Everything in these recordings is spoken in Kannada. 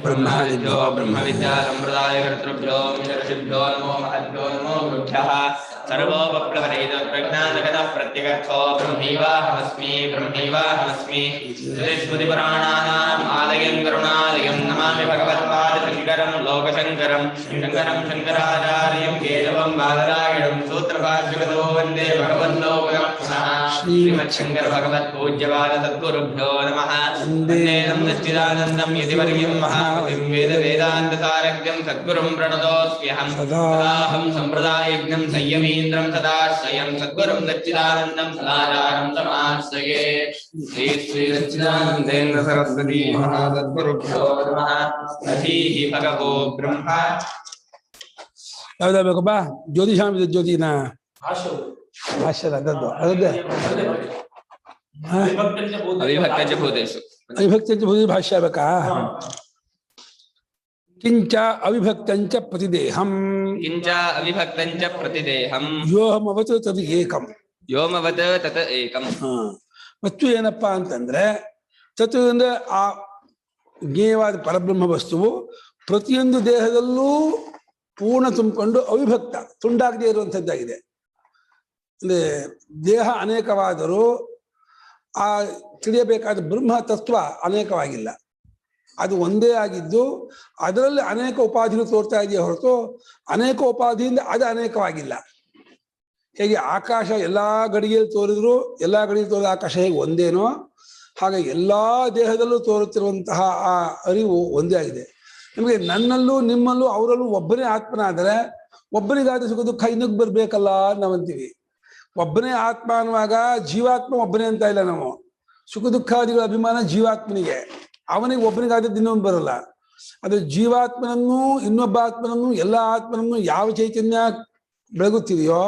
ब्रह्मादिभ्यो ब्रह्मविद्यासम्प्रदायकर्तृभ्यो ऋषिभ्यो नमो महद्भ्यो नमो गुरुभ्यः सर्वोपप्लवरहितो प्रज्ञानगतः प्रत्यगर्थो ब्रह्मैवाहमस्मि स्मृतिपुराणानाम् आलयं करुणालयं नमामि भगवत्पादशङ्करं लोकशङ्करं शङ्करं शङ्कराचार्यं केशवं बादरायणं सूत्रभाष्यकृतो वन्दे भगवल्लोकपुनः श्रीमच्छङ्कर भगवत्पूज्यपाद सद्गुरुभ्यो नमः वन्दे सच्चिदानन्दं यतिवर्यं महाकविं वेदान्तसारज्ञं सद्गुरुं प्रणतोऽस्म्यहं सदाहं सम्प्रदायज्ञं संयमीन्द्रं सदाश्रयं सद्गुरुं सच्चिदानन्दं सदाचारं समाश्रये श्री श्री सच्चिदानन्देन्द्र सरस्वती महासद्गुरुभ्यो नमः अधीहि भगवो ब्रह्म ಯಾವ್ದಾಗಬೇಕಪ್ಪ ಜ್ಯೋತಿಷಾಂಶ ಜ್ಯೋತಿನ ಭಾಷ್ಯದ ಅದದ್ದು ಅದದ್ದೇ ಅವಿಭಕ್ತಂಚ ಭೂತೇಷು ಅವಿಭಕ್ತಂಚ ಭೂತಿ ಭಾಷ್ಯ ಬೇಕಾ ಕಿಂಚ ಅವಿಭಕ್ತಂಚ ಪ್ರತಿದೇಹಂ ಕಿಂಚ ಅವಿಭಕ್ತಂಚ ಪ್ರತಿದೇಹಂ ಯೋಹಮವತ್ ತದ್ ಏಕಂ ಯೋಮವತ್ ತತ್ ಏಕಂ ಮತ್ತು ಏನಪ್ಪಾ ಅಂತಂದ್ರೆ ತತ್ ಅಂದ್ರೆ ಆ ಜ್ಞೇಯವಾದ ಪರಬ್ರಹ್ಮ ವಸ್ತುವು ಪ್ರತಿಯೊಂದು ದೇಹದಲ್ಲೂ ಪೂರ್ಣ ತುಂಬಿಕೊಂಡು ಅವಿಭಕ್ತ ತುಂಡಾಗದೇ ಇರುವಂಥದ್ದಾಗಿದೆ. ಅಂದ್ರೆ ದೇಹ ಅನೇಕವಾದರೂ ಆ ತಿಳಿಯಬೇಕಾದ ಬ್ರಹ್ಮ ತತ್ವ ಅನೇಕವಾಗಿಲ್ಲ, ಅದು ಒಂದೇ ಆಗಿದ್ದು ಅದರಲ್ಲಿ ಅನೇಕ ಉಪಾಧಿಗಳು ತೋರ್ತಾ ಇದೆಯೇ ಹೊರತು ಅನೇಕ ಉಪಾಧಿಯಿಂದ ಅದು ಅನೇಕವಾಗಿಲ್ಲ. ಹೇಗೆ ಆಕಾಶ ಎಲ್ಲಾ ಗಡಿಗೆಯಲ್ಲಿ ತೋರಿದ್ರು ಎಲ್ಲಾ ಗಡಿಗೆ ತೋರಿದ ಆಕಾಶ ಹೇಗೆ ಒಂದೇನೋ ಹಾಗೆ ಎಲ್ಲಾ ದೇಹದಲ್ಲೂ ತೋರುತ್ತಿರುವಂತಹ ಆ ಅರಿವು ಒಂದೇ ಆಗಿದೆ. ನಿಮಗೆ ನನ್ನಲ್ಲೂ ನಿಮ್ಮಲ್ಲೂ ಅವರಲ್ಲೂ ಒಬ್ಬನೇ ಆತ್ಮನಾದರೆ ಒಬ್ಬನಿಗಾದ ಸುಖ ದುಃಖ ಇನ್ನೊಬ್ಬ ಬರ್ಬೇಕಲ್ಲ ನಾವಂತೀವಿ. ಒಬ್ಬನೇ ಆತ್ಮ ಅನ್ನುವಾಗ ಜೀವಾತ್ಮ ಒಬ್ಬನೇ ಅಂತ ಇಲ್ಲ ನಾವು. ಸುಖ ದುಃಖಾದಿಗಳ ಅಭಿಮಾನ ಜೀವಾತ್ಮನಿಗೆ, ಅವನಿಗೆ ಒಬ್ಬನಿಗಾದದ್ದು ಇನ್ನೊಂದು ಬರಲ್ಲ. ಅದು ಜೀವಾತ್ಮನನ್ನು ಇನ್ನೊಬ್ಬ ಆತ್ಮನನ್ನು ಎಲ್ಲ ಆತ್ಮನನ್ನು ಯಾವ ಚೈತನ್ಯ ಬೆಳಗುತ್ತಿದೆಯೋ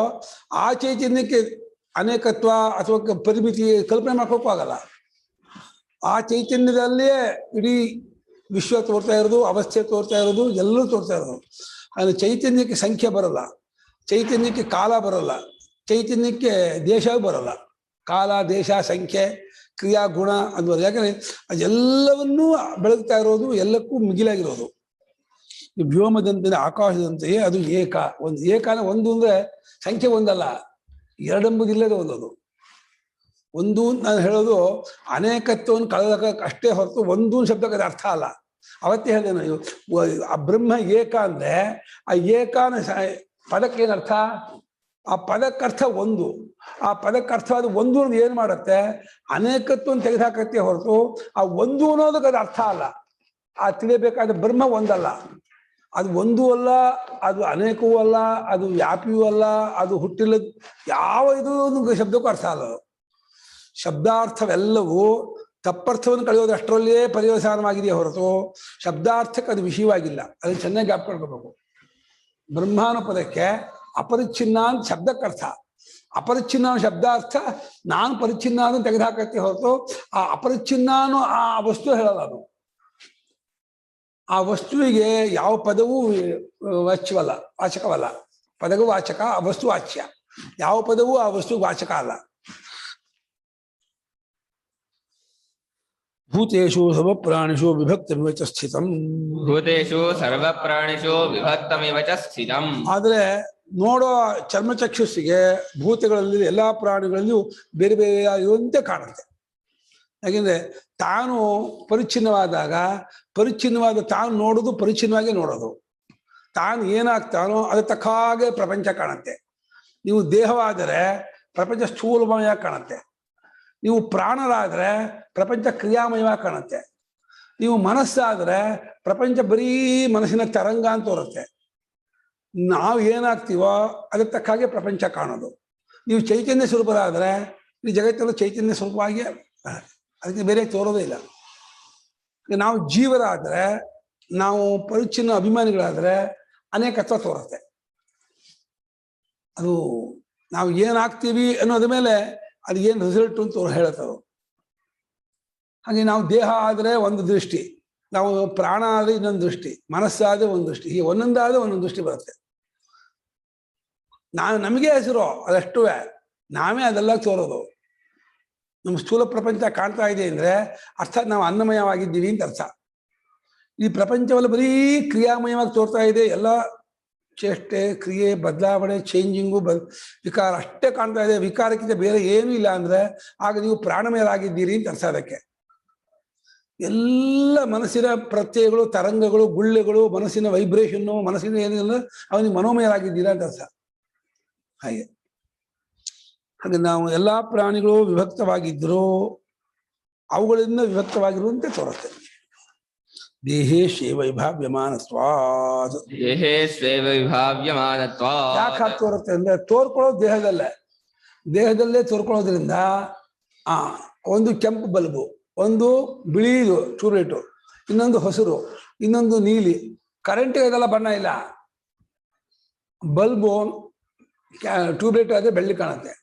ಆ ಚೈತನ್ಯಕ್ಕೆ ಅನೇಕತ್ವ ಅಥವಾ ಪರಿಮಿತಿ ಕಲ್ಪನೆ ಮಾಡ್ಕೋಕ್ಕೂ ಆಗಲ್ಲ. ಆ ಚೈತನ್ಯದಲ್ಲಿಯೇ ಇಡೀ ವಿಶ್ವ ತೋರ್ತಾ ಇರೋದು, ಅವಸ್ಥೆ ತೋರ್ತಾ ಇರೋದು, ಎಲ್ಲರೂ ತೋರ್ತಾ ಇರೋದು. ಆದರೆ ಚೈತನ್ಯಕ್ಕೆ ಸಂಖ್ಯೆ ಬರಲ್ಲ, ಚೈತನ್ಯಕ್ಕೆ ಕಾಲ ಬರಲ್ಲ, ಚೈತನ್ಯಕ್ಕೆ ದೇಶ ಬರಲ್ಲ. ಕಾಲ ದೇಶ ಸಂಖ್ಯೆ ಕ್ರಿಯಾ ಗುಣ ಅಂದ್ಬೋದು. ಯಾಕಂದ್ರೆ ಅದೆಲ್ಲವನ್ನೂ ಬೆಳಗ್ತಾ ಇರೋದು, ಎಲ್ಲಕ್ಕೂ ಮಿಗಿಲಾಗಿರೋದು. ವ್ಯೋಮದಂತೆ ಆಕಾಶದಂತೆಯೇ ಅದು ಏಕ. ಒಂದು ಏಕಾನ ಒಂದು ಅಂದ್ರೆ ಸಂಖ್ಯೆ ಒಂದಲ್ಲ, ಎರಡೆಂಬುದಿಲ್ಲದೆ ಒಂದದು. ಒಂದು ನಾನು ಹೇಳೋದು ಅನೇಕತ್ವವನ್ನು ಕಳೆದಕ್ಕೆ ಅಷ್ಟೇ ಹೊರತು ಒಂದು ಶಬ್ದಕ್ಕೆ ಅರ್ಥ ಅಲ್ಲ. ಅವತ್ತೇ ಹೇಳಿದೆ ನಾನು, ಆ ಬ್ರಹ್ಮ ಏಕ ಅಂದ್ರೆ ಆ ಏಕಾನ ಪದಕ್ಕೆ ಏನರ್ಥ? ಆ ಪದಕ್ಕರ್ಥ ಒಂದು. ಆ ಪದಕ್ಕರ್ಥವಾದ ಒಂದು ಅನ್ನೋದು ಏನ್ ಮಾಡುತ್ತೆ? ಅನೇಕತ್ವವನ್ನು ತೆಗೆದುಹಾಕತ್ತೆ ಹೊರತು ಆ ಒಂದು ಅನ್ನೋದಕ್ಕೆ ಅದು ಅರ್ಥ ಅಲ್ಲ. ಆ ತಿಳಿಯಬೇಕಾದ ಬ್ರಹ್ಮ ಒಂದಲ್ಲ, ಅದು ಒಂದೂ ಅಲ್ಲ, ಅದು ಅನೇಕವೂ ಅಲ್ಲ, ಅದು ವ್ಯಾಪಿಯೂ ಅಲ್ಲ, ಅದು ಹುಟ್ಟಿಲ್ಲ. ಯಾವ ಇದು ಶಬ್ದಕ್ಕೂ ಅರ್ಥ ಅಲ್ಲ. ಶಬ್ದಾರ್ಥವೆಲ್ಲವೂ ತಪ್ಪರ್ಥವನ್ನು ಕಳೆಯೋದು ಅಷ್ಟರಲ್ಲಿಯೇ ಪರ್ಯವಸಾನವಾಗಿದೆಯೇ ಹೊರತು ಶಬ್ದಾರ್ಥಕ್ಕೆ ಅದು ವಿಷಯವಾಗಿಲ್ಲ. ಅದನ್ನು ಚೆನ್ನಾಗಿ ಜ್ಞಾಪಕ ಮಾಡ್ಕೋಬೇಕು. ಬ್ರಹ್ಮಾನು ಪದಕ್ಕೆ ಅಪರಿಚ್ಛಿನ್ನ ಅಂತ ಶಬ್ದಕ್ಕರ್ಥ. ಅಪರಿಚ್ಛಿನ್ನ ಶಬ್ದಾರ್ಥ ನಾನು ಪರಿಚ್ಛಿನ್ನ ಅಂತ ತೆಗೆದುಹಾಕತ್ತೆ ಹೊರತು ಆ ಅಪರಿಚ್ಛಿನ್ನನು ಆ ವಸ್ತು ಹೇಳಲ್ಲ. ಅದು ಆ ವಸ್ತುವಿಗೆ ಯಾವ ಪದವೂ ವಾಚ್ಯವಲ್ಲ, ವಾಚಕವಲ್ಲ. ಪದಗೂ ವಾಚಕ, ಆ ವಸ್ತು ವಾಚ್ಯ. ಯಾವ ಪದವೂ ಆ ವಸ್ತು ವಾಚಕ ಅಲ್ಲ. ಭೂತೇಷು ಸರ್ವ ಪ್ರಾಣಿಷು ವಿಭಕ್ತಮಿವ ಚ ಸ್ಥಿತಂ. ಭೂತೇಷು ಸರ್ವ ಪ್ರಾಣಿಷು ವಿಭಕ್ತಮಿವ ಚ ಸ್ಥಿತಂ. ಆದ್ರೆ ನೋಡೋ ಚರ್ಮಚಕ್ಷುಸ್ಸಿಗೆ ಭೂತಗಳಲ್ಲಿ ಎಲ್ಲಾ ಪ್ರಾಣಿಗಳಲ್ಲಿಯೂ ಬೇರೆ ಬೇರೆ ಇರುವಂತೆ ಕಾಣುತ್ತೆ. ಯಾಕೆಂದ್ರೆ ತಾನು ಪರಿಚ್ಛಿನ್ನವಾದಾಗ ಪರಿಚ್ಛಿನ್ನವಾದ ತಾನು ನೋಡೋದು ಪರಿಚ್ಛಿನ್ನವಾಗಿ ನೋಡೋದು. ತಾನು ಏನಾಗ್ತಾನೋ ಅದ್ರ ತಕ್ಕ ಹಾಗೆ ಪ್ರಪಂಚ ಕಾಣುತ್ತೆ. ನೀವು ದೇಹವಾದರೆ ಪ್ರಪಂಚ ಸ್ಥೂಲಮಯವಾಗಿ ಕಾಣುತ್ತೆ. ನೀವು ಪ್ರಾಣರಾದರೆ ಪ್ರಪಂಚ ಕ್ರಿಯಾಮಯವಾಗಿ ಕಾಣುತ್ತೆ. ನೀವು ಮನಸ್ಸಾದರೆ ಪ್ರಪಂಚ ಬರೀ ಮನಸ್ಸಿನ ತರಂಗ ಅಂತ ತೋರುತ್ತೆ. ನಾವು ಏನಾಗ್ತೀವೋ ಅದ್ರ ತಕ್ಕ ಹಾಗೆ ಪ್ರಪಂಚ ಕಾಣೋದು. ನೀವು ಚೈತನ್ಯ ಸ್ವರೂಪರಾದರೆ ಈ ಜಗತ್ತಲ್ಲಿ ಚೈತನ್ಯ ಸ್ವರೂಪವಾಗಿ ಅದಕ್ಕೆ ಬೇರೆ ತೋರೋದೇ ಇಲ್ಲ. ನಾವು ಜೀವರಾದರೆ, ನಾವು ಪರಿಚ್ಛಿನ್ನ ಅಭಿಮಾನಿಗಳಾದರೆ ಅನೇಕತ್ವ ತೋರುತ್ತೆ. ಅದು ನಾವು ಏನಾಗ್ತೀವಿ ಅನ್ನೋದ್ರ ಮೇಲೆ ಅದು ಏನು ರಿಸಲ್ಟ್ ಅಂತ ಹೇಳುತ್ತದು. ಹಾಗೆ ನಾವು ದೇಹ ಆದರೆ ಒಂದು ದೃಷ್ಟಿ, ನಾವು ಪ್ರಾಣ ಆದರೆ ಇನ್ನೊಂದು ದೃಷ್ಟಿ, ಮನಸ್ಸಾದರೆ ಒಂದು ದೃಷ್ಟಿ, ಹೀಗೆ ಒಂದೊಂದಾದರೆ ಒಂದೊಂದು ದೃಷ್ಟಿ ಬರುತ್ತೆ. ನಮಗೆ ಹೆಸರು ಅದಷ್ಟು, ನಾವೇ ಅದೆಲ್ಲ ತೋರೋದು. ನಮ್ಮ ಸ್ಥೂಲ ಪ್ರಪಂಚ ಕಾಣ್ತಾ ಇದೆ ಅಂದ್ರೆ ಅರ್ಥಾತ್ ನಾವು ಅನ್ನಮಯವಾಗಿದ್ದೀವಿ ಅಂತ ಅರ್ಥ. ಈ ಪ್ರಪಂಚವಲ್ಲ ಬರೀ ಕ್ರಿಯಾಮಯವಾಗಿ ತೋರ್ತಾ ಇದೆ. ಎಲ್ಲ ಚೇಷ್ಟೆ, ಕ್ರಿಯೆ, ಬದಲಾವಣೆ, ಚೇಂಜಿಂಗು, ವಿಕಾರ ಅಷ್ಟೇ ಕಾಣ್ತಾ ಇದೆ. ವಿಕಾರಕ್ಕಿಂತ ಬೇರೆ ಏನೂ ಇಲ್ಲ ಅಂದ್ರೆ ಆಗ ನೀವು ಪ್ರಾಣಮಯರಾಗಿದ್ದೀರಿ ಅಂತ ಅರ್ಥ. ಅದಕ್ಕೆ ಎಲ್ಲ ಮನಸ್ಸಿನ ಪ್ರತ್ಯಯಗಳು, ತರಂಗಗಳು, ಗುಳ್ಳೆಗಳು, ಮನಸ್ಸಿನ ವೈಬ್ರೇಷನ್ನು, ಮನಸ್ಸಿನ ಏನಿಲ್ಲ ಅವನಿಗೆ ಮನೋಮಯರಾಗಿದ್ದೀರಾ ಅಂತ ಅರ್ಥ. ಹಾಗೆ ನಾವು ಎಲ್ಲಾ ಪ್ರಾಣಿಗಳು ವಿಭಕ್ತವಾಗಿದ್ರು ಅವುಗಳಿಂದ ವಿಭಕ್ತವಾಗಿರುವಂತೆ ತೋರುತ್ತೆ. ದೇಹೇ ಶ್ವೇವೈಭಾವ್ಯಮಾನತ್ವಾತ್. ದೇಹೇ ಶ್ವೇವೈಭಾವ್ಯಮಾನತ್ವಾತ್. ಯಾಕೆ ಹಾಕಿ ತೋರುತ್ತೆ ಅಂದ್ರೆ ತೋರ್ಕೊಳ್ಳೋದು ದೇಹದಲ್ಲೇ ತೋರ್ಕೊಳ್ಳೋದ್ರಿಂದ ಒಂದು ಕೆಂಪು ಬಲ್ಬು, ಒಂದು ಬಿಳಿದು ಟ್ಯೂಬ್ಲೈಟು, ಇನ್ನೊಂದು ಹಸಿರು, ಇನ್ನೊಂದು ನೀಲಿ. ಕರೆಂಟ್ ಇದೆಲ್ಲ ಬಣ್ಣ ಇಲ್ಲ. ಬಲ್ಬು ಟ್ಯೂಬ್ಲೈಟ್ ಆದರೆ ಬೆಳ್ಳಿ ಕಾಣುತ್ತೆ,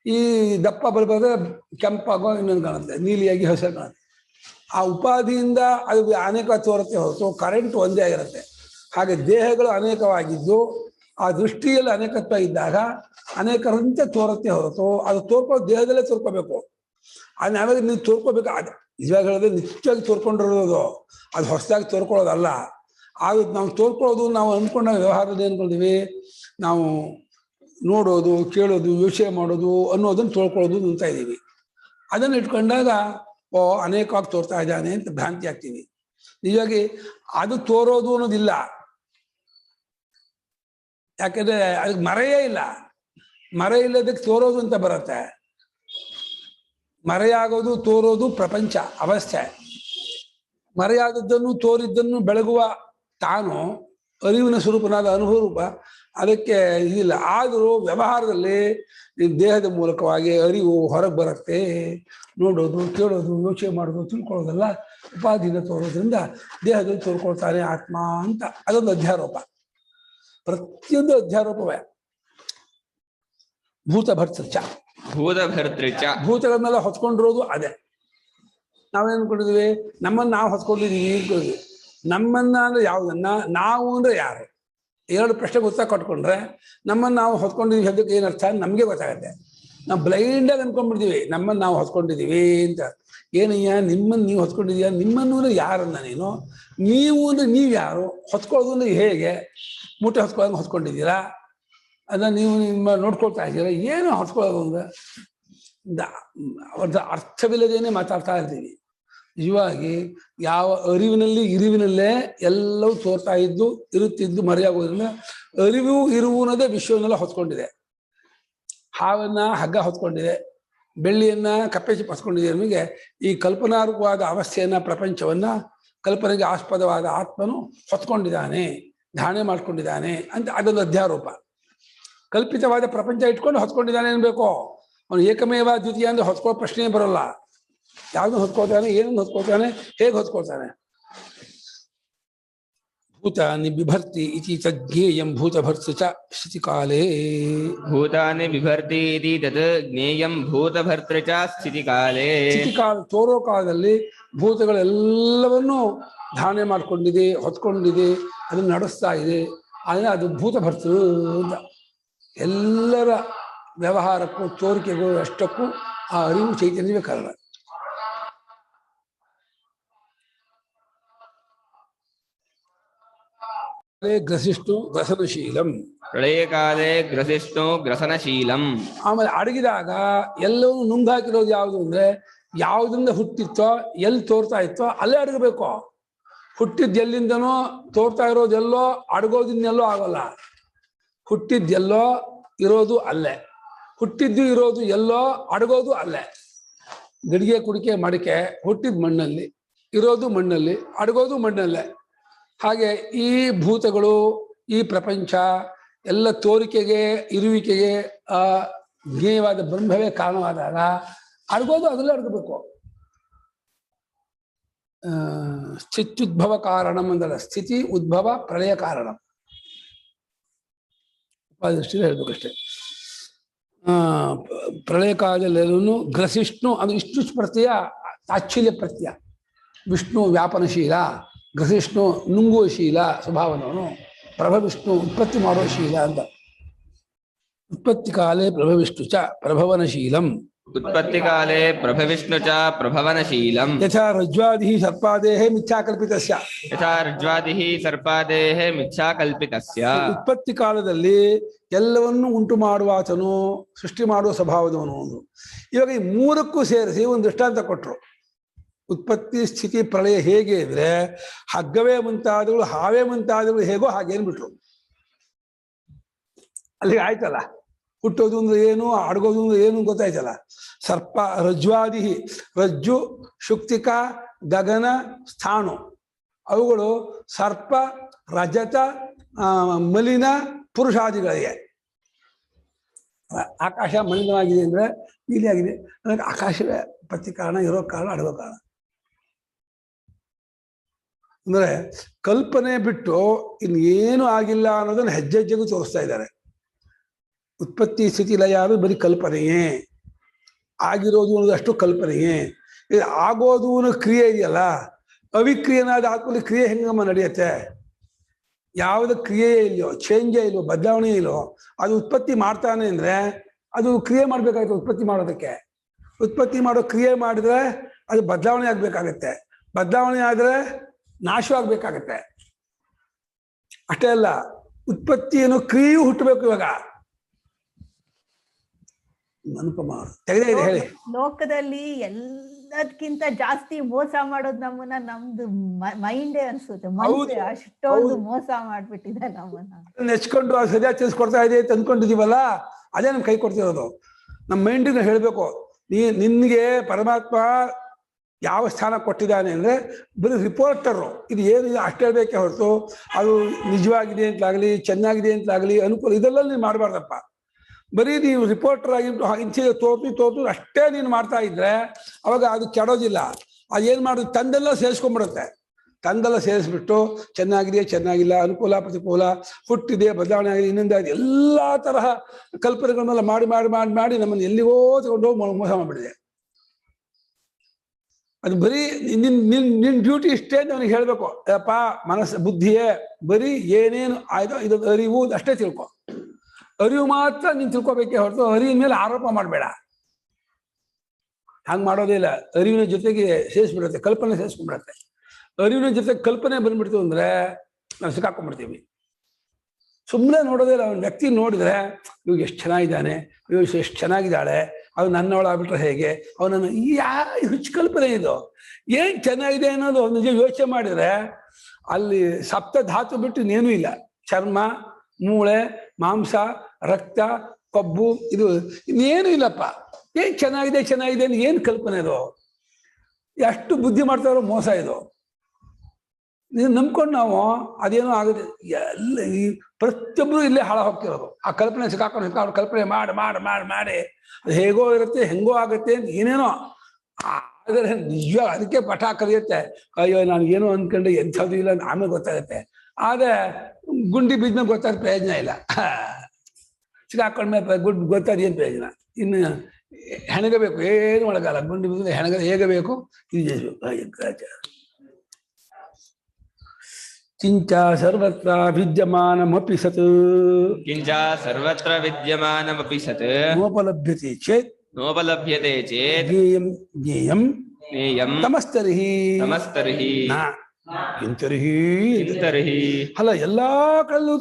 ಈ ದಪ್ಪ ಬಲ್ಬ್ ಆದರೆ ಕೆಂಪಾಗೋ ಇನ್ನೊಂದು ಕಾಣುತ್ತೆ, ನೀಲಿಯಾಗಿ ಹಸಿರು ಕಾಣುತ್ತೆ. ಆ ಉಪಾಧಿಯಿಂದ ಅದು ಅನೇಕ ತೋರುತ್ತೆ ಹೊರತು ಕರೆಂಟ್ ಒಂದೇ ಆಗಿರುತ್ತೆ. ಹಾಗೆ ದೇಹಗಳು ಅನೇಕವಾಗಿದ್ದು ಆ ದೃಷ್ಟಿಯಲ್ಲಿ ಅನೇಕತ್ವ ಇದ್ದಾಗ ಅನೇಕರಂತೆ ತೋರುತ್ತೆ ಹೊರತು ಅದು ತೋರ್ಕೊಳ್ಳೋ ದೇಹದಲ್ಲೇ ತೋರ್ಕೋಬೇಕು. ಅದು ನಾವಾಗ ನೀವು ತೋರ್ಕೋಬೇಕು. ಅದು ನಿಜವಾಗಿ ಹೇಳಿದ್ರೆ ನಿತ್ಯವಾಗಿ ತೋರ್ಕೊಂಡಿರೋದು, ಅದು ಹೊಸದಾಗಿ ತೋರ್ಕೊಳ್ಳೋದಲ್ಲ. ಅದು ನಾವು ತೋರ್ಕೊಳ್ಳೋದು ನಾವು ಅಂದ್ಕೊಂಡಾಗ ವ್ಯವಹಾರದಲ್ಲಿ ಅಂದ್ಕೊಳ್ತೀವಿ, ನಾವು ನೋಡೋದು, ಕೇಳೋದು, ಯೋಚನೆ ಮಾಡೋದು ಅನ್ನೋದನ್ನು ತೋರ್ಕೊಳ್ಳೋದು ನಿಲ್ತಾ ಇದ್ದೀವಿ. ಅದನ್ನು ಇಟ್ಕೊಂಡಾಗ ಅನೇಕವಾಗಿ ತೋರ್ತಾ ಇದ್ದಾನೆ ಅಂತ ಭ್ರಾಂತಿ ಆಗ್ತೀವಿ. ನಿಜವಾಗಿ ಅದು ತೋರೋದು ಅನ್ನೋದಿಲ್ಲ. ಯಾಕಂದ್ರೆ ಅದಕ್ಕೆ ಮರೆಯೇ ಇಲ್ಲ. ಮರೆ ಇಲ್ಲದಕ್ಕೆ ತೋರೋದು ಅಂತ ಬರುತ್ತೆ. ಮರೆಯಾಗೋದು, ತೋರೋದು ಪ್ರಪಂಚ ಅವಸ್ಥೆ. ಮರೆಯಾದದ್ದನ್ನು, ತೋರಿದ್ದನ್ನು ಬೆಳಗುವ ತಾನು ಅರಿವಿನ ಸ್ವರೂಪನಾದ ಅನುಭವ ರೂಪ, ಅದಕ್ಕೆ ಇದಿಲ್ಲ. ಆದರೂ ವ್ಯವಹಾರದಲ್ಲಿ ದೇಹದ ಮೂಲಕವಾಗಿ ಅರಿವು ಹೊರಗೆ ಬರುತ್ತೆ. ನೋಡೋದು, ಕೇಳೋದು, ಯೋಚನೆ ಮಾಡೋದು, ತಿಳ್ಕೊಳ್ಳೋದೆಲ್ಲ ಉಪಾಧಿಯಿಂದ ತೋರೋದ್ರಿಂದ ದೇಹದಲ್ಲಿ ತೋರ್ಕೊಳ್ತಾನೆ ಆತ್ಮ ಅಂತ. ಅದೊಂದು ಅಧ್ಯಾರೋಪ. ಪ್ರತಿಯೊಂದು ಅಧ್ಯಾರೋಪವೇ. ಭೂತಭರ್ತೃಚ, ಭೂತಗಳನ್ನೆಲ್ಲ ಹೊತ್ಕೊಂಡಿರೋದು ಅದೇ. ನಾವೇನು ಅನ್ಕೊಂಡಿದೀವಿ, ನಮ್ಮನ್ನು ನಾವು ಹೊತ್ಕೊಂಡಿದೀವಿ. ನಮ್ಮನ್ನ ಅಂದ್ರೆ ಯಾವುದನ್ನ, ನಾವು ಅಂದ್ರೆ ಯಾರು, ಎರಡು ಪ್ರಶ್ನೆ ಗೊತ್ತಾಗ ಕಟ್ಕೊಂಡ್ರೆ ನಮ್ಮನ್ನು ನಾವು ಹೊತ್ಕೊಂಡಿದೀವಿ ಅದಕ್ಕೆ ಏನರ್ಥ ನಮಗೆ ಗೊತ್ತಾಗತ್ತೆ. ನಾವು ಬ್ಲೈಂಡಾಗಿ ಅನ್ಕೊಂಡ್ಬಿಡ್ತೀವಿ ನಮ್ಮನ್ನು ನಾವು ಹೊತ್ಕೊಂಡಿದೀವಿ ಅಂತ. ಏನಯ್ಯ ನಿಮ್ಮನ್ನು ನೀವು ಹೊತ್ಕೊಂಡಿದೀಯ? ನಿಮ್ಮನ್ನು ಅಂದ್ರೆ ಯಾರನ್ನ ನೀನು? ನೀವು ಅಂದ್ರೆ ನೀವು ಯಾರು? ಹೊತ್ಕೊಳ್ಳೋದು ಅಂದ್ರೆ ಹೇಗೆ? ಮೂಟೆ ಹೊತ್ಕೊಂಡಿದ್ದೀರಾ? ಅದನ್ನ ನೀವು ನಿಮ್ಮ ನೋಡ್ಕೊಳ್ತಾ ಇದ್ದೀರಾ? ಏನು ಹೊತ್ಕೊಳ್ಳೋದು ಅಂದ್ರೆ ಅವ್ರದ್ದು ಅರ್ಥವಿಲ್ಲದೇನೆ ಮಾತಾಡ್ತಾ ಇರ್ತೀವಿ. ನಿಜವಾಗಿ ಯಾವ ಅರಿವಿನಲ್ಲಿ ಇರುವಿನಲ್ಲೇ ಎಲ್ಲವೂ ತೋರ್ತಾ ಇದ್ದು ಇರುತ್ತಿದ್ದು ಮರೆಯಾಗೋದ್ರಿಂದ ಅರಿವು ಇರುವು ಅನ್ನೋದೇ ವಿಶ್ವವನ್ನೆಲ್ಲ ಹೊತ್ಕೊಂಡಿದೆ. ಹಾವನ್ನ ಹಗ್ಗ ಹೊತ್ಕೊಂಡಿದೆ, ಬೆಳ್ಳಿಯನ್ನ ಕಪ್ಪೆ ಚಿಪ್ಪ ಹೊತ್ಕೊಂಡಿದೆ. ನಮಗೆ ಈ ಕಲ್ಪನಾರೂಪವಾದ ಅವಸ್ಥೆಯನ್ನ, ಪ್ರಪಂಚವನ್ನ, ಕಲ್ಪನೆಗೆ ಆಸ್ಪದವಾದ ಆತ್ಮನು ಹೊತ್ಕೊಂಡಿದ್ದಾನೆ, ಧಾರಣೆ ಮಾಡ್ಕೊಂಡಿದ್ದಾನೆ ಅಂತ ಅದೊಂದು ಅಧ್ಯಾರೋಪ. ಕಲ್ಪಿತವಾದ ಪ್ರಪಂಚ ಇಟ್ಕೊಂಡು ಹೊತ್ಕೊಂಡಿದ್ದಾನೆ ಅನ್ಬೇಕು. ಅವನು ಏಕಮೇವ ದ್ವಿತೀಯ ಅಂದ್ರೆ ಹೊತ್ಕೊಳ್ಳೋ ಪ್ರಶ್ನೆ ಬರೋಲ್ಲ. ಯಾವ್ದನ್ನು ಹೊತ್ಕೊಳ್ತಾನೆ, ಏನನ್ನು ಹೊತ್ಕೊಳ್ತಾನೆ, ಹೇಗೆ ಹೊತ್ಕೊಳ್ತಾನೆ? ಭೂತಾನಿ ಬಿಭರ್ತಿ ಇತಿ ತಜ್ಞೇಯಂ ಭೂತಭರ್ತಿ ಚ ಸ್ಥಿತಿಕಾಲೇ. ಭೂತಾನಿ ಬಿಭರ್ತಿ ಇತಿ ತತ್ ಜ್ಞೇಯಂ ಭೂತಭರ್ತಿ ಚ ಸ್ಥಿತಿಕಾಲೇ. ಸ್ಥಿತಿಕಾಲ ತೋರೋ ಕಾಲದಲ್ಲಿ ಭೂತಗಳೆಲ್ಲವನ್ನೂ ಧಾರಣೆ ಮಾಡ್ಕೊಂಡಿದೆ, ಹೊತ್ಕೊಂಡಿದೆ, ಅದನ್ನು ನಡೆಸ್ತಾ ಇದೆ. ಆದರೆ ಅದು ಭೂತಭರ್ತೃ ಅಂತ. ಎಲ್ಲರ ವ್ಯವಹಾರಕ್ಕೂ ತೋರಿಕೆಗೂ ಅಷ್ಟಕ್ಕೂ ಆ ಅರಿವು ಚೈತನ್ಯವೇ ಕಾರಣ. ಗ್ರಸಿಷ್ಣು ಗ್ರಸನಶೀಲಂ. ಪ್ರಳಯ ಕಾಲೇ ಗ್ರಸಿಷ್ಣು ಗ್ರಸನಶೀಲಂ. ಆಮೇಲೆ ಅಡಗಿದಾಗ ಎಲ್ಲವೂ ನುಂಗಾಕಿರೋದು ಯಾವುದು ಅಂದ್ರೆ, ಯಾವುದರಿಂದ ಹುಟ್ಟಿತ್ತೋ, ಎಲ್ಲಿ ತೋರ್ತಾ ಇತ್ತೋ ಅಲ್ಲೇ ಅಡಗಬೇಕು. ಹುಟ್ಟಿದ್ ಎಲ್ಲಿಂದನೋ ತೋರ್ತಾ ಇರೋದೆಲ್ಲೋ ಅಡಗೋದಿನ್ನೆಲ್ಲೋ ಆಗೋಲ್ಲ. ಹುಟ್ಟಿದ್ದೆಲ್ಲೋ ಇರೋದು ಅಲ್ಲೇ, ಹುಟ್ಟಿದ್ದು ಇರೋದು ಎಲ್ಲೋ ಅಡಗೋದು ಅಲ್ಲೇ. ಗಡಿಗೆ, ಕುಡಿಕೆ, ಮಡಿಕೆ ಹುಟ್ಟಿದ ಮಣ್ಣಲ್ಲಿ, ಇರೋದು ಮಣ್ಣಲ್ಲಿ, ಅಡಗೋದು ಮಣ್ಣಲ್ಲೇ. ಹಾಗೆ ಈ ಭೂತಗಳು, ಈ ಪ್ರಪಂಚ ಎಲ್ಲ ತೋರಿಕೆಗೆ, ಇರುವಿಕೆಗೆ ಆ ಜ್ಞೇಯವಾದ ಬ್ರಹ್ಮವೇ ಕಾರಣವಾದಾಗ ಅಡಗೋದು ಅದರಲ್ಲೇ ಅಡಗಬೇಕು. ಸ್ಥಿತ್ಯುದ್ಭವ ಕಾರಣಂ ಅಂದ್ರೆ ಸ್ಥಿತಿ, ಉದ್ಭವ, ಪ್ರಳಯ ಕಾರಣ. ಉಪಾದೃಷ್ಟಿಯಲ್ಲಿ ಹೇಳ್ಬೇಕಷ್ಟೆ. ಪ್ರಳಯ ಕಾಲದಲ್ಲೆಲ್ಲೂ ಗ್ರಸಿಷ್ಣು ಅದು ಇಷ್ಟು ಪ್ರತ್ಯಯ ತಾಚ್ಛಲ್ಯ ಪ್ರತ್ಯಯ. ವಿಷ್ಣು ವ್ಯಾಪನಶೀಲ, ಗ್ರಸಿಷ್ಣು ನುಂಗುವ ಶೀಲ ಸ್ವಭಾವನವನು, ಪ್ರಭವಿಷ್ಣು ಉತ್ಪತ್ತಿ ಮಾಡುವ ಶೀಲ ಅಂತ. ಉತ್ಪತ್ತಿ ಕಾಲೇ ಪ್ರಭವಿಷ್ಣು ಚ ಪ್ರಭವನಶೀಲಂ. उत्पत्तिकाले प्रभविष्णु च प्रभवनशीलम् यथा रज्ज्वादिः सर्पादेः मिथ्याकल्पितस्य यथा ऋज्वादिः सर्पादेः ಮಿಥ್ಯಾಕಲ್ಪಿತಸ್ಯ ಉತ್ಪತ್ತಿ ಕಾಲದಲ್ಲಿ ಎಲ್ಲವನ್ನು ಉಂಟು ಮಾಡುವಾತನು ಸೃಷ್ಟಿ ಮಾಡುವ ಸ್ವಭಾವದವನು ಒಂದು. ಇವಾಗ ಈ ಮೂರಕ್ಕೂ ಸೇರಿಸಿ ಒಂದು ದೃಷ್ಟಾಂತ ಕೊಟ್ಟರು. ಉತ್ಪತ್ತಿ ಸ್ಥಿತಿ ಪ್ರಳಯ ಹೇಗೆ ಇದ್ರೆ ಹಗ್ಗವೇ ಮುಂತಾದಗಳು ಹಾವೇ ಮುಂತಾದಗಳು ಹೇಗೋ ಹಾಗೇನು ಬಿಟ್ರು. ಅಲ್ಲಿಗೆ ಆಯ್ತಲ್ಲ, ಹುಟ್ಟೋದು ಅಂದ್ರೆ ಏನು, ಅಡಗೋದು ಅಂದ್ರೆ ಏನು ಗೊತ್ತಾಯ್ತಲ್ಲ. ಸರ್ಪ ರಜ್ವಾದಿ, ರಜ್ಜು ಶುಕ್ತಿಕ ಗಗನ ಸ್ಥಾಣು, ಅವುಗಳು ಸರ್ಪ ರಜತ ಮಲಿನ ಪುರುಷಾದಿಗಳಿಗೆ. ಆಕಾಶ ಮಲಿನವಾಗಿದೆ ಅಂದ್ರೆ ನೀಲಿ ಆಗಿದೆ, ಅದಕ್ಕೆ ಆಕಾಶವೇ ಪತ್ತಿ ಕಾರಣ, ಇರೋ ಕಾರಣ, ಅಡಗೋ ಕಾರಣ. ಅಂದ್ರೆ ಕಲ್ಪನೆ ಬಿಟ್ಟು ಇನ್ನೇನು ಆಗಿಲ್ಲ ಅನ್ನೋದನ್ನ ಹೆಜ್ಜೆ ಹೆಜ್ಜೆಗೂ ತೋರಿಸ್ತಾ ಇದ್ದಾರೆ. ಉತ್ಪತ್ತಿ ಸ್ಥಿತಿ ಲಯ ಅದು ಬರೀ ಕಲ್ಪನೆಯೇ, ಆಗಿರೋದು ಅನ್ನೋದು ಅಷ್ಟು ಕಲ್ಪನೆಯೇ. ಇದು ಆಗೋದು ಅನ್ನೋ ಕ್ರಿಯೆ ಇದೆಯಲ್ಲ, ಅವಿಕ್ರಿಯನಾದ ಆತ್ಮಲ್ಲಿ ಕ್ರಿಯೆ ಹೆಂಗಮ್ಮ ನಡೆಯುತ್ತೆ? ಯಾವ್ದು ಕ್ರಿಯೆ ಇಲ್ಲೋ, ಚೇಂಜೇ ಇಲ್ಲೋ, ಬದಲಾವಣೆ ಇಲ್ಲೋ, ಅದು ಉತ್ಪತ್ತಿ ಮಾಡ್ತಾನೆ ಅಂದ್ರೆ ಅದು ಕ್ರಿಯೆ ಮಾಡ್ಬೇಕಾಗುತ್ತೆ. ಉತ್ಪತ್ತಿ ಮಾಡೋದಕ್ಕೆ ಉತ್ಪತ್ತಿ ಮಾಡೋ ಕ್ರಿಯೆ ಮಾಡಿದ್ರೆ ಅದು ಬದಲಾವಣೆ ಆಗ್ಬೇಕಾಗತ್ತೆ, ಬದಲಾವಣೆ ಆದ್ರೆ ನಾಶವಾಗ್ಬೇಕಾಗತ್ತೆ. ಅಷ್ಟೇ ಅಲ್ಲ, ಉತ್ಪತ್ತಿಯನ್ನು ಕ್ರಿಯೆಯೂ ಹುಟ್ಟಬೇಕು. ಇವಾಗ ಅನುಪಮ ತೆಗೆದೇ ಇದೆ ಹೇಳಿ. ಲೋಕದಲ್ಲಿ ಎಲ್ಲದಕ್ಕಿಂತ ಜಾಸ್ತಿ ಮೋಸ ಮಾಡೋದು ನಮ್ಮನ್ನ ನಮ್ದು ಮೈಂಡೇ ಅನ್ಸುತ್ತೆ. ಮನಸ್ಸೇ ಅಷ್ಟೊಂದು ಮೋಸ ಮಾಡ್ಬಿಟ್ಟಿದೆ ನಮ್ಮನ್ನ. ನೆಚ್ಕೊಂಡು ಅದು ಸರಿಯಾಗಿ ತಿಳಿಸ್ಕೊಡ್ತಾ ಇದೆ ಅಂತ ಅಂದ್ಕೊಂಡಿದೀವಲ್ಲ, ಅದೇ ನಮ್ ಕೈ ಕೊಡ್ತಿರೋದು. ನಮ್ಮ ಮೈಂಡಿಗೆ ಹೇಳ್ಬೇಕು, ನಿನ್ಗೆ ಪರಮಾತ್ಮ ಯಾವ ಸ್ಥಾನ ಕೊಟ್ಟಿದ್ದಾನೆ ಅಂದ್ರೆ ಬರೀ ರಿಪೋರ್ಟರು. ಇದು ಏನಿದೆ ಅಷ್ಟು ಹೇಳ್ಬೇಕೆ ಹೊರತು ಅದು ನಿಜವಾಗಿದೆ ಅಂತಲಾಗ್ಲಿ, ಚೆನ್ನಾಗಿದೆ ಅಂತಲಾಗ್ಲಿ, ಅನುಕೂಲ ಇದೆಲ್ಲ ನೀನು ಮಾಡಬಾರ್ದಪ್ಪ. ಬರೀ ನೀವು ರಿಪೋರ್ಟರ್ ಆಗಿಬಿಟ್ಟು ಇಂಚೆ ತೋತು ಅಷ್ಟೇ ನೀನು ಮಾಡ್ತಾ ಇದ್ರೆ ಅವಾಗ ಅದು ಕೆಡೋದಿಲ್ಲ. ಅದೇನು ಮಾಡೋದು, ತಂದೆಲ್ಲ ಸೇರಿಸ್ಕೊಂಡ್ಬಿಡುತ್ತೆ. ತಂದೆಲ್ಲ ಸೇರಿಸ್ಬಿಟ್ಟು ಚೆನ್ನಾಗಿದೆ, ಚೆನ್ನಾಗಿಲ್ಲ, ಅನುಕೂಲ ಪ್ರತಿಕೂಲ, ಹುಟ್ಟಿದೆ, ಬದಲಾವಣೆ ಆಗಿದೆ, ಇನ್ನೊಂದು ಆಗಿದೆ, ಎಲ್ಲ ತರಹ ಕಲ್ಪನೆಗಳನ್ನೆಲ್ಲ ಮಾಡಿ ಮಾಡಿ ಮಾಡಿ ಮಾಡಿ ನಮ್ಮನ್ನು ಎಲ್ಲಿಗೋ ತಗೊಂಡೋಗಿ ಮೋಸ ಮಾಡಿಬಿಡಿದೆ. ಅದು ಬರೀ ನಿನ್ನ ಡ್ಯೂಟಿ ಇಷ್ಟೇ ಅಂತ ಅವನಿಗೆ ಹೇಳ್ಬೇಕು. ಅಪ್ಪ ಮನಸ್ಸು ಬುದ್ಧಿಯೇ ಬರೀ ಏನೇನು ಆಯ್ತೋ ಇದು ಅರಿವು ಅಷ್ಟೇ ತಿಳ್ಕೊ. ಅರಿವು ಮಾತ್ರ ನೀನು ತಿಳ್ಕೊಬೇಕೇ ಹೊರತು ಅರಿವಿನ ಮೇಲೆ ಆರೋಪ ಮಾಡಬೇಡ. ಹಂಗೆ ಮಾಡೋದಿಲ್ಲ. ಅರಿವಿನ ಜೊತೆಗೆ ಸೇರಿಸ್ಬಿಡುತ್ತೆ, ಕಲ್ಪನೆ ಸೇರಿಸ್ಕೊಂಡ್ಬಿಡತ್ತೆ. ಅರಿವಿನ ಜೊತೆಗೆ ಕಲ್ಪನೆ ಬಂದ್ಬಿಡ್ತು ಅಂದ್ರೆ ನಾವು ಸಿಕ್ಕಾಕೊಂಡ್ಬಿಡ್ತೀವಿ. ಸುಮ್ಮನೆ ನೋಡೋದಿಲ್ಲ. ಅವನ ವ್ಯಕ್ತಿ ನೋಡಿದ್ರೆ ಇವಾಗ ಎಷ್ಟು ಚೆನ್ನಾಗಿದ್ದಾನೆ, ಎಷ್ಟು ಚೆನ್ನಾಗಿದ್ದಾಳೆ, ಅದು ನನ್ನವಳಾಗ್ಬಿಟ್ರೆ ಹೇಗೆ, ಅವನನ್ನು ಹುಚ್ಚು ಕಲ್ಪನೆ ಇದು. ಏನ್ ಚೆನ್ನಾಗಿದೆ ಅನ್ನೋದು ನಿಜ ಯೋಚನೆ ಮಾಡಿದ್ರೆ ಅಲ್ಲಿ ಸಪ್ತ ಧಾತು ಬಿಟ್ಟು ಇನ್ನೇನೂ ಇಲ್ಲ. ಚರ್ಮ, ಮೂಳೆ, ಮಾಂಸ, ರಕ್ತ, ಕೊಬ್ಬು, ಇದು ಇನ್ನೇನು ಇಲ್ಲಪ್ಪ. ಏನ್ ಚೆನ್ನಾಗಿದೆ ಚೆನ್ನಾಗಿದೆ ಅಂದ್ರೆ ಏನ್ ಕಲ್ಪನೆ ಇದು? ಎಷ್ಟು ಬುದ್ಧಿ ಮಾಡ್ತಾರೋ ಮೋಸ ಇದು. ನೀವು ನಂಬ್ಕೊಂಡು ನಾವು ಅದೇನೋ ಆಗುತ್ತೆ. ಎಲ್ಲ ಈ ಪ್ರತಿಯೊಬ್ಬರು ಇಲ್ಲೇ ಹಾಳ ಹೋಗ್ತಿರೋದು. ಆ ಕಲ್ಪನೆ ಸಿಕ್ಕಾಕೊಂಡು ಕಲ್ಪನೆ ಮಾಡಿ ಮಾಡಿ ಮಾಡಿ ಮಾಡಿ ಅದು ಹೇಗೋ ಇರುತ್ತೆ, ಹೆಂಗೋ ಆಗುತ್ತೆ ಅಂತ ಏನೇನೋ. ಆದರೆ ನಿಜ ಅದಕ್ಕೆ ಪಠ ಕಲಿಯುತ್ತೆ. ಅಯ್ಯೋ ನಾನು ಏನೋ ಅಂದ್ಕೊಂಡೆ ಎಂಥದ್ದು ಇಲ್ಲ ಅಂತ ಆಮೇಲೆ ಗೊತ್ತಾಗುತ್ತೆ. ಆದರೆ ಗುಂಡಿ ಬಿದ್ಮೇಲೆ ಗೊತ್ತಾಗ ಪ್ರಯೋಜನ ಇಲ್ಲ. ಸಿಕ್ಕಾಕೊಂಡ್ಮೇಲೆ ಗೊತ್ತಾದ ಏನು ಪ್ರಯೋಜನ? ಇನ್ನು ಹೆಣಗಬೇಕು, ಏನು ಒಳಗಲ್ಲ. ಗುಂಡಿ ಬಿದ್ದರೆ ಹೆಣಗ ಹೇಗೆ ಬೇಕು ಇದು. ಕಿಂಚ ಸರ್ವತ್ರ ವಿದ್ಯಮಾನಮಪಿ ಸತ್ ಕಿಂಚ ಸರ್ವತ್ರ ವಿದ್ಯಮಾನಮಪಿ ಸತ್ ನೋಪಲಭ್ಯತೆ ಚೇತ್ ಜ್ಞೇಯಂ ತಮಸ್ತರ್ಹಿ ಕಿಂತರ್ಹಿ. ಅಲ್ಲ, ಎಲ್ಲಾ ಕಡೆಯಲ್ಲೂ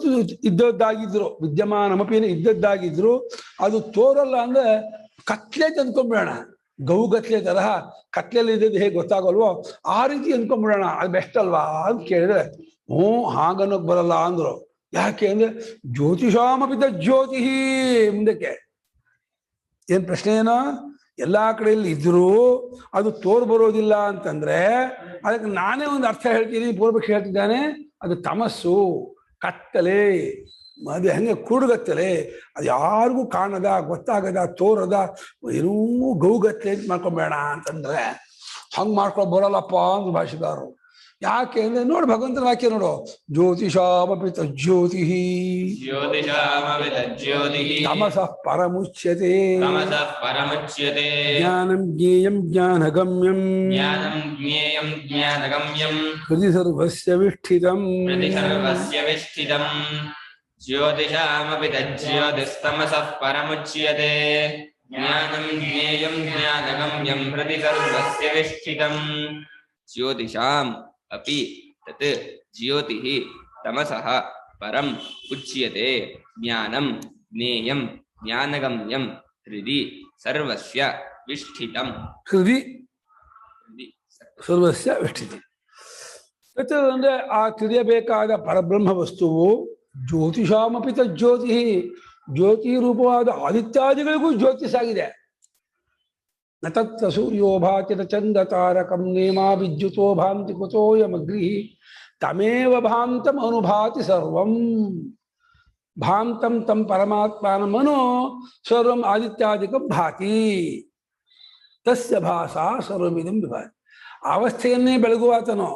ಇದ್ದದ್ದಾಗಿದ್ರು, ವಿದ್ಯಮಾನಮಪಿ ಇದ್ದದ್ದಾಗಿದ್ರು ಅದು ತೋರಲ್ಲ ಅಂದ್ರೆ ಕತ್ಲೆ ಅಂದ್ಕೊಂಡ್ಬಿಡೋಣ. ಗೌಗತ್ಲೆ ತರಹ ಕತ್ಲೆಯಲ್ಲಿ ಇದ್ದದ್ದು ಹೇಗೆ ಗೊತ್ತಾಗಲ್ವೋ ಆ ರೀತಿ ಅಂದ್ಕೊಂಡ್ಬಿಡೋಣ. ಅದು ಬೆಸ್ಟ್ ಅಲ್ವಾ ಅಂತ ಕೇಳಿದ್ರೆ ಹಾಗನ್ನೋಕ್ ಬರಲ್ಲ ಅಂದ್ರು. ಯಾಕೆ ಅಂದ್ರೆ ಜ್ಯೋತಿಷಾಮಪಿತ ಜ್ಯೋತಿ. ಮುಂದಕ್ಕೆ ಏನ್ ಪ್ರಶ್ನೆ ಏನೋ, ಎಲ್ಲಾ ಕಡೆಯಲ್ಲಿ ಇದ್ರು ಅದು ತೋರ್ ಬರೋದಿಲ್ಲ ಅಂತಂದ್ರೆ ಅದಕ್ಕೆ ನಾನೇ ಒಂದು ಅರ್ಥ ಹೇಳ್ತೀನಿ. ಪೂರ್ವಪಕ್ಷ ಹೇಳ್ತಿದ್ದಾನೆ, ಅದು ತಮಸ್ಸು, ಕತ್ತಲೆ, ಅದು ಹೆಂಗೆ ಕೂಡುಗತ್ತಲೆ, ಅದು ಯಾರಿಗೂ ಕಾಣದ, ಗೊತ್ತಾಗದ, ತೋರದ, ಏನೂ ಗೌಗತ್ತಲೆ ಅಂತ ಮಾಡ್ಕೊಂಬೇಡ ಅಂತಂದ್ರೆ ಹಂಗ್ ಮಾಡ್ಕೊಂಡು ಬರಲ್ಲಪ್ಪ ಅಂದ್ರು ಭಾಷೆಗಾರರು. ಯಾಕೆ ಅಂದ್ರೆ ನೋಡು, ಭಗವಂತನ ವಾಕ್ಯ ನೋಡು, ಜ್ಯೋತಿಷಾಮಪಿ ತಜ್ಜ್ಯೋತಿ ತಮಸಃ ಪರಮುಚ್ಯತೆ ಜ್ಞಾನಂ ಜ್ಞೇಯಂ ಜ್ಞಾನಗಮ್ಯಂ ಹೃದಿ ಸರ್ವಸ್ಯ ವಿಷ್ಠಿತಂ ಜ್ಯೋತಿಷಾಮಪಿ ತಜ್ಜ್ಯೋತಿಸ್ತಮಸಃ ಪರಮುಚ್ಯತೆ ಜ್ಞಾನಂ ಜ್ಞೇಯಂ ಜ್ಞಾನಗಮ್ಯಂ ಪ್ರತಿ ಸರ್ವಸ್ಯ ವಿಷ್ಠಿತಂ ಜ್ಯೋತಿಷಾಂ ಅಪಿ ತತ್ ಜ್ಯೋತಿಃ ತಮಸಃ ಪರಂ ಉಚ್ಯತೆ ಜ್ಞಾನಂ ಜ್ಞೇಯಂ ಜ್ಞಾನಗಮ್ಯಂ ಹೃದಿ ಸರ್ವಸ್ಯ ವಿಷ್ಠಿತಂ ಹೃದಿ ಸರ್ವಸ್ಯ ವಿಷ್ಠಿತಿ. ಅಂದ್ರೆ ಆ ತಿಳಿಯಬೇಕಾದ ಪರಬ್ರಹ್ಮ ವಸ್ತುವು ಜ್ಯೋತಿಷಾಮಪಿ ತಜ್ಯೋತಿ, ಜ್ಯೋತಿ ರೂಪವಾದ ಆದಿತ್ಯಾದಿಗಳಿಗೂ ಜ್ಯೋತಿಷಾಗಿದೆ. ನ ತತ್ರ ಸೂರ್ಯೋ ಭಾತಿ ನ ಚಂದ ತಾರಕಂ ನೇಮಾ ವಿದ್ಯುತೋ ಭಾಂತಿ ಕುತೋಯಮಗ್ರಿ ತಮೇವ ಭಾಂತಂ ಅನುಭಾತಿ ಸರ್ವಂ. ಭಾಂತಂ ತಂ ಪರಮಾತ್ಮನಮನೋ ಸರ್ವಂ ಆದಿತ್ಯಾದಿಕಂ ಭಾತಿ ತಸ್ಯ ಭಾಸಾ ಸರ್ವಮಿದಂ ವಿಭಾತಿ. ಅವಸ್ಥೆಯನ್ನೇ ಬೆಳಗುವಾತನೋ,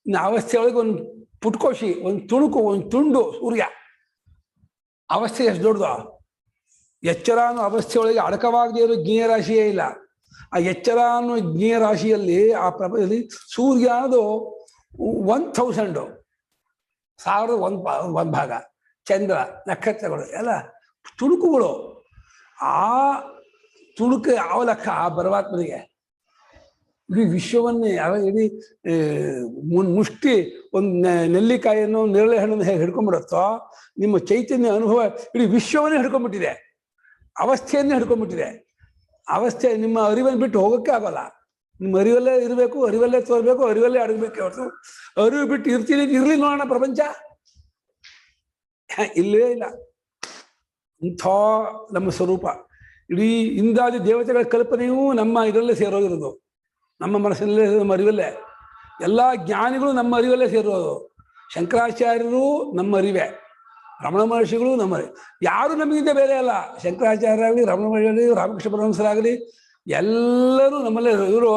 ಇನ್ನು ಅವಸ್ಥೆಯೊಳಗೆ ಒಂದು ಪುಟ್ಕೋಶಿ, ಒಂದು ತುಣುಕು, ಒಂದು ತುಂಡು ಸೂರ್ಯ. ಅವಸ್ಥೆ ಎಷ್ಟು ದೊಡ್ಡದು. ಎಚ್ಚರ ಅನ್ನೋ ಅವಸ್ಥೆಯೊಳಗೆ ಅಡಕವಾಗದೇ ಇರೋ ಜ್ಞೇಯ ರಾಶಿಯೇ ಇಲ್ಲ. ಆ ಎಚ್ಚರ ಅನ್ನೋ ಜ್ಞೇಯ ರಾಶಿಯಲ್ಲಿ ಆ ಪ್ರಪಂಚದಲ್ಲಿ ಸೂರ್ಯ ಅನ್ನೋದು 1000 ಒಂದು ಭಾಗ, ಚಂದ್ರ ನಕ್ಷತ್ರಗಳು ಎಲ್ಲ ತುಣುಕುಗಳು. ಆ ತುಣುಕು ಯಾವ ಲೆಕ್ಕ ಆ ಪರಮಾತ್ಮನಿಗೆ? ಇಡೀ ವಿಶ್ವವನ್ನೇ ಇಡೀ ಮುಷ್ಟಿ ಒಂದು ನೆಲ್ಲಿಕಾಯನ್ನು ನೇರಳೆ ಹಣ್ಣನ್ನು ಹೇಗೆ ಹಿಡ್ಕೊಂಡ್ಬಿಡುತ್ತೋ, ನಿಮ್ಮ ಚೈತನ್ಯ ಅನುಭವ ಇಡೀ ವಿಶ್ವವನ್ನೇ ಹಿಡ್ಕೊಂಡ್ಬಿಟ್ಟಿದೆ, ಅವಸ್ಥೆಯನ್ನೇ ಹಿಡ್ಕೊಂಡ್ಬಿಟ್ಟಿದೆ. ಅವಸ್ಥೆ ನಿಮ್ಮ ಅರಿವನ್ನು ಬಿಟ್ಟು ಹೋಗೋಕ್ಕೆ ಆಗೋಲ್ಲ. ನಿಮ್ಮ ಅರಿವಲ್ಲೇ ಇರಬೇಕು, ಅರಿವಲ್ಲೇ ತೋರ್ಬೇಕು, ಅರಿವಲ್ಲೇ ಅಡಗಬೇಕು. ಹೊರತು ಅರಿವು ಬಿಟ್ಟು ಇರ್ಲಿ ನೋಡೋಣ ಪ್ರಪಂಚ ಇಲ್ಲೇ ಇಲ್ಲ. ಇಂಥ ನಮ್ಮ ಸ್ವರೂಪ ಇಡೀ ಇಂದಾದಿ ದೇವತೆಗಳ ಕಲ್ಪನೆಯೂ ನಮ್ಮ ಇದರಲ್ಲೇ ಸೇರೋಗಿರೋದು, ನಮ್ಮ ಮನಸ್ಸಿನಲ್ಲೇ, ನಮ್ಮ ಅರಿವಲ್ಲೇ. ಎಲ್ಲ ಜ್ಞಾನಿಗಳು ನಮ್ಮ ಅರಿವಲ್ಲೇ ಸೇರೋದು. ಶಂಕರಾಚಾರ್ಯರು ನಮ್ಮ ಅರಿವೆ, ರಮಣ ಮಹರ್ಷಿಗಳು ನಮ್ಮ ಅರಿವೆ. ಯಾರು ನಮಗಿಂತ ಬೇರೆ ಅಲ್ಲ. ಶಂಕರಾಚಾರ್ಯ ಆಗಲಿ, ರಮಣ ಮಹರ್ಷಿ ಆಗಲಿ, ರಾಮಕೃಷ್ಣ ಪರಮಹಂಸರಾಗಲಿ ಎಲ್ಲರೂ ನಮ್ಮಲ್ಲೇ. ಇವರು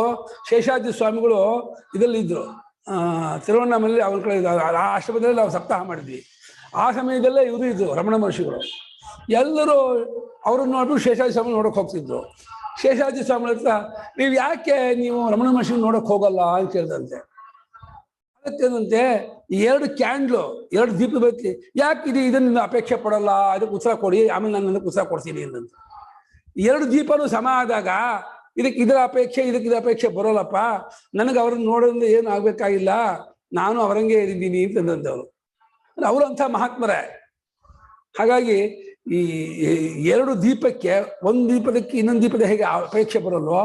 ಶೇಷಾದ್ರಿ ಸ್ವಾಮಿಗಳು ಇದರಲ್ಲಿ ಇದ್ರು, ತಿರುವಣ್ಣಾಮಲೆಯಲ್ಲಿ ಅವ್ರ ಕಡೆ ಆ ಆಶ್ರಮದಲ್ಲಿ ನಾವು ಸಪ್ತಾಹ ಮಾಡಿದ್ವಿ. ಆ ಸಮಯದಲ್ಲೇ ಇವರು ಇದ್ರು ರಮಣ ಮಹರ್ಷಿಗಳು. ಎಲ್ಲರೂ ಅವ್ರನ್ನ ನೋಡ್ಬಿಟ್ಟು ಶೇಷಾದ್ರಿ ಸ್ವಾಮಿ ನೋಡೋಕೆ ಹೋಗ್ತಿದ್ರು. ಶೇಷಾದ್ರಿ ಸ್ವಾಮಿ ಹತ್ರ ನೀವು ಯಾಕೆ ನೀವು ರಮಣ ಮಹರ್ಷಿ ನೋಡೋಕೆ ಹೋಗಲ್ಲ ಅಂತ ಕೇಳಿದಂತೆ. ಅದಕ್ಕೇನಂತೆ, 2 ಕ್ಯಾಂಡ್ಲು 2 ದೀಪ ಬೇಕು, ಯಾಕೆ ಇದನ್ನ ಅಪೇಕ್ಷೆ ಪಡಲ್ಲ, ಅದಕ್ಕೆ ಉತ್ತರ ಕೊಡಿ, ಆಮೇಲೆ ನಾನು ನನಗೆ ಉತ್ತರ ಕೊಡ್ತೀನಿ ಅಂತ. 2 ದೀಪನೂ ಸಮ ಆದಾಗ ಇದರ ಅಪೇಕ್ಷೆ ಇದರ ಅಪೇಕ್ಷೆ ಬರೋಲ್ಲಪ್ಪ, ನನಗೆ ಅವ್ರನ್ನ ನೋಡೋದ್ರಿಂದ ಏನು ಆಗ್ಬೇಕಾಗಿಲ್ಲ, ನಾನು ಅವರಂಗೆ ಇದ್ದೀನಿ ಅಂತಂದವರು. ಅವರು ಅಂಥ ಮಹಾತ್ಮರೇ. ಹಾಗಾಗಿ ಈ 2 ದೀಪಕ್ಕೆ, ಒಂದು ದೀಪದಕ್ಕೆ ಇನ್ನೊಂದು ದೀಪದ ಹೇಗೆ ಅಪೇಕ್ಷೆ ಬರೋಲ್ವೋ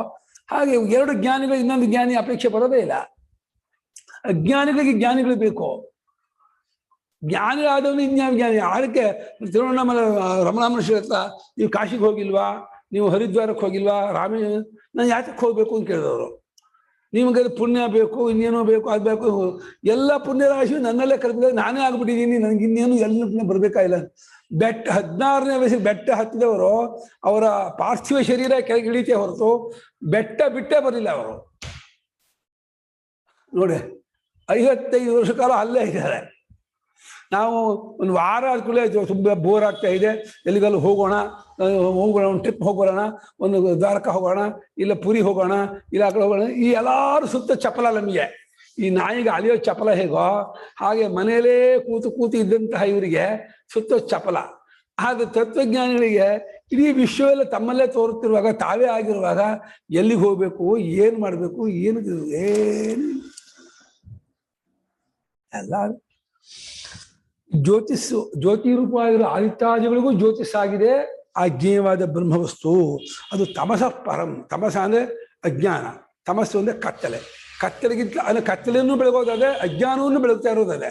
ಹಾಗೆ 2 ಜ್ಞಾನಿಗಳು ಇನ್ನೊಂದು ಜ್ಞಾನಿ ಅಪೇಕ್ಷೆ ಬರೋದೇ ಇಲ್ಲ. ಅಜ್ಞಾನಿಗಳಿಗೆ ಜ್ಞಾನಿಗಳು ಬೇಕು. ಜ್ಞಾನಿ ಆದವನು ಇನ್ಯಾವ ಜ್ಞಾನಿ? ಅದಕ್ಕೆ ತಿರುವಣ್ಣಾಮಲೆ ರಮಣ ಮಹರ್ಷಿ ಹತ್ರ ನೀವು ಕಾಶಿಗೆ ಹೋಗಿಲ್ವಾ, ನೀವು ಹರಿದ್ವಾರಕ್ಕೆ ಹೋಗಿಲ್ವಾ, ನಾನು ಯಾತಕ್ಕೆ ಹೋಗ್ಬೇಕು ಅಂತ ಕೇಳಿದವರು. ನಿಮಗೆ ಪುಣ್ಯ ಬೇಕು, ಇನ್ನೇನೋ ಬೇಕು, ಅದು ಬೇಕು, ಎಲ್ಲ ಪುಣ್ಯ ರಾಶಿ ನನ್ನಲ್ಲೇ ಕರೆದಿದ್ದೆ, ನಾನೇ ಆಗ್ಬಿಟ್ಟಿದ್ದೀನಿ, ನನಗೆ ಇನ್ನೇನು ಎಲ್ಲ ಪುಣ್ಯ ಬರಬೇಕಾಗಿಲ್ಲ. 16ನೇ ವಯಸ್ಸಿಗೆ ಬೆಟ್ಟ ಹತ್ತಿದವರು ಅವರ ಪಾರ್ಥಿವ ಶರೀರ ಕೆಳಗೆ ಇಳಿತೇ ಹೊರತು ಬೆಟ್ಟ ಬಿಟ್ಟೇ ಬರಲಿಲ್ಲ ಅವರು. ನೋಡಿ, 55 ವರ್ಷ ಕಾಲ ಅಲ್ಲೇ ಇದ್ದಾರೆ. ನಾವು ಒಂದು ವಾರ ಆದ್ಕೂಡಲೇ ತುಂಬ ಬೋರ್ ಆಗ್ತಾ ಇದೆ, ಎಲ್ಲಿಗೆಲ್ಲ ಹೋಗೋಣ, ಒಂದು ಟ್ರಿಪ್ ಹೋಗೋಣ, ಒಂದು ದ್ವಾರಕ ಹೋಗೋಣ, ಇಲ್ಲ ಪುರಿ ಹೋಗೋಣ, ಇಲ್ಲ ಆ ಕಡೆ ಹೋಗೋಣ. ಈ ಎಲ್ಲರೂ ಸುತ್ತ ಚಪಲ ನಮಗೆ. ಈ ನಾಯಿಗೆ ಅಲಿಯೋ ಚಪಲ ಹೇಗೋ ಹಾಗೆ ಮನೆಯಲ್ಲೇ ಕೂತು ಇದ್ದಂತಹ ಇವರಿಗೆ ಸುತ್ತ ಚಪಲ. ಆದ್ರೆ ತತ್ವಜ್ಞಾನಿಗಳಿಗೆ ಇಡೀ ವಿಶ್ವವೆಲ್ಲ ತಮ್ಮಲ್ಲೇ ತೋರುತ್ತಿರುವಾಗ, ತಾವೇ ಆಗಿರುವಾಗ ಎಲ್ಲಿಗೆ ಹೋಗ್ಬೇಕು, ಏನು ಮಾಡಬೇಕು, ಏನು ಎಲ್ಲ ಜ್ಯೋತಿ ರೂಪವಾಗಿರೋ ಆದಿತ್ಯಾದಿಗಳಿಗೂ ಜ್ಯೋತಿಸ್ಸಾಗಿದೆ ಆ ಜ್ಞೇಯವಾದ ಬ್ರಹ್ಮವಸ್ತು. ಅದು ತಮಸ ಪರಂ. ತಮಸ ಅಂದ್ರೆ ಅಜ್ಞಾನ, ತಮಸ್ಸು ಅಂದ್ರೆ ಕತ್ತಲೆಗಿಂತ ಅಂದ್ರೆ ಕತ್ತಲೆಯನ್ನು ಬೆಳಗೋದಾದ್ರೆ ಅಜ್ಞಾನವನ್ನು ಬೆಳಗ್ತಾ ಇರೋದದೆ.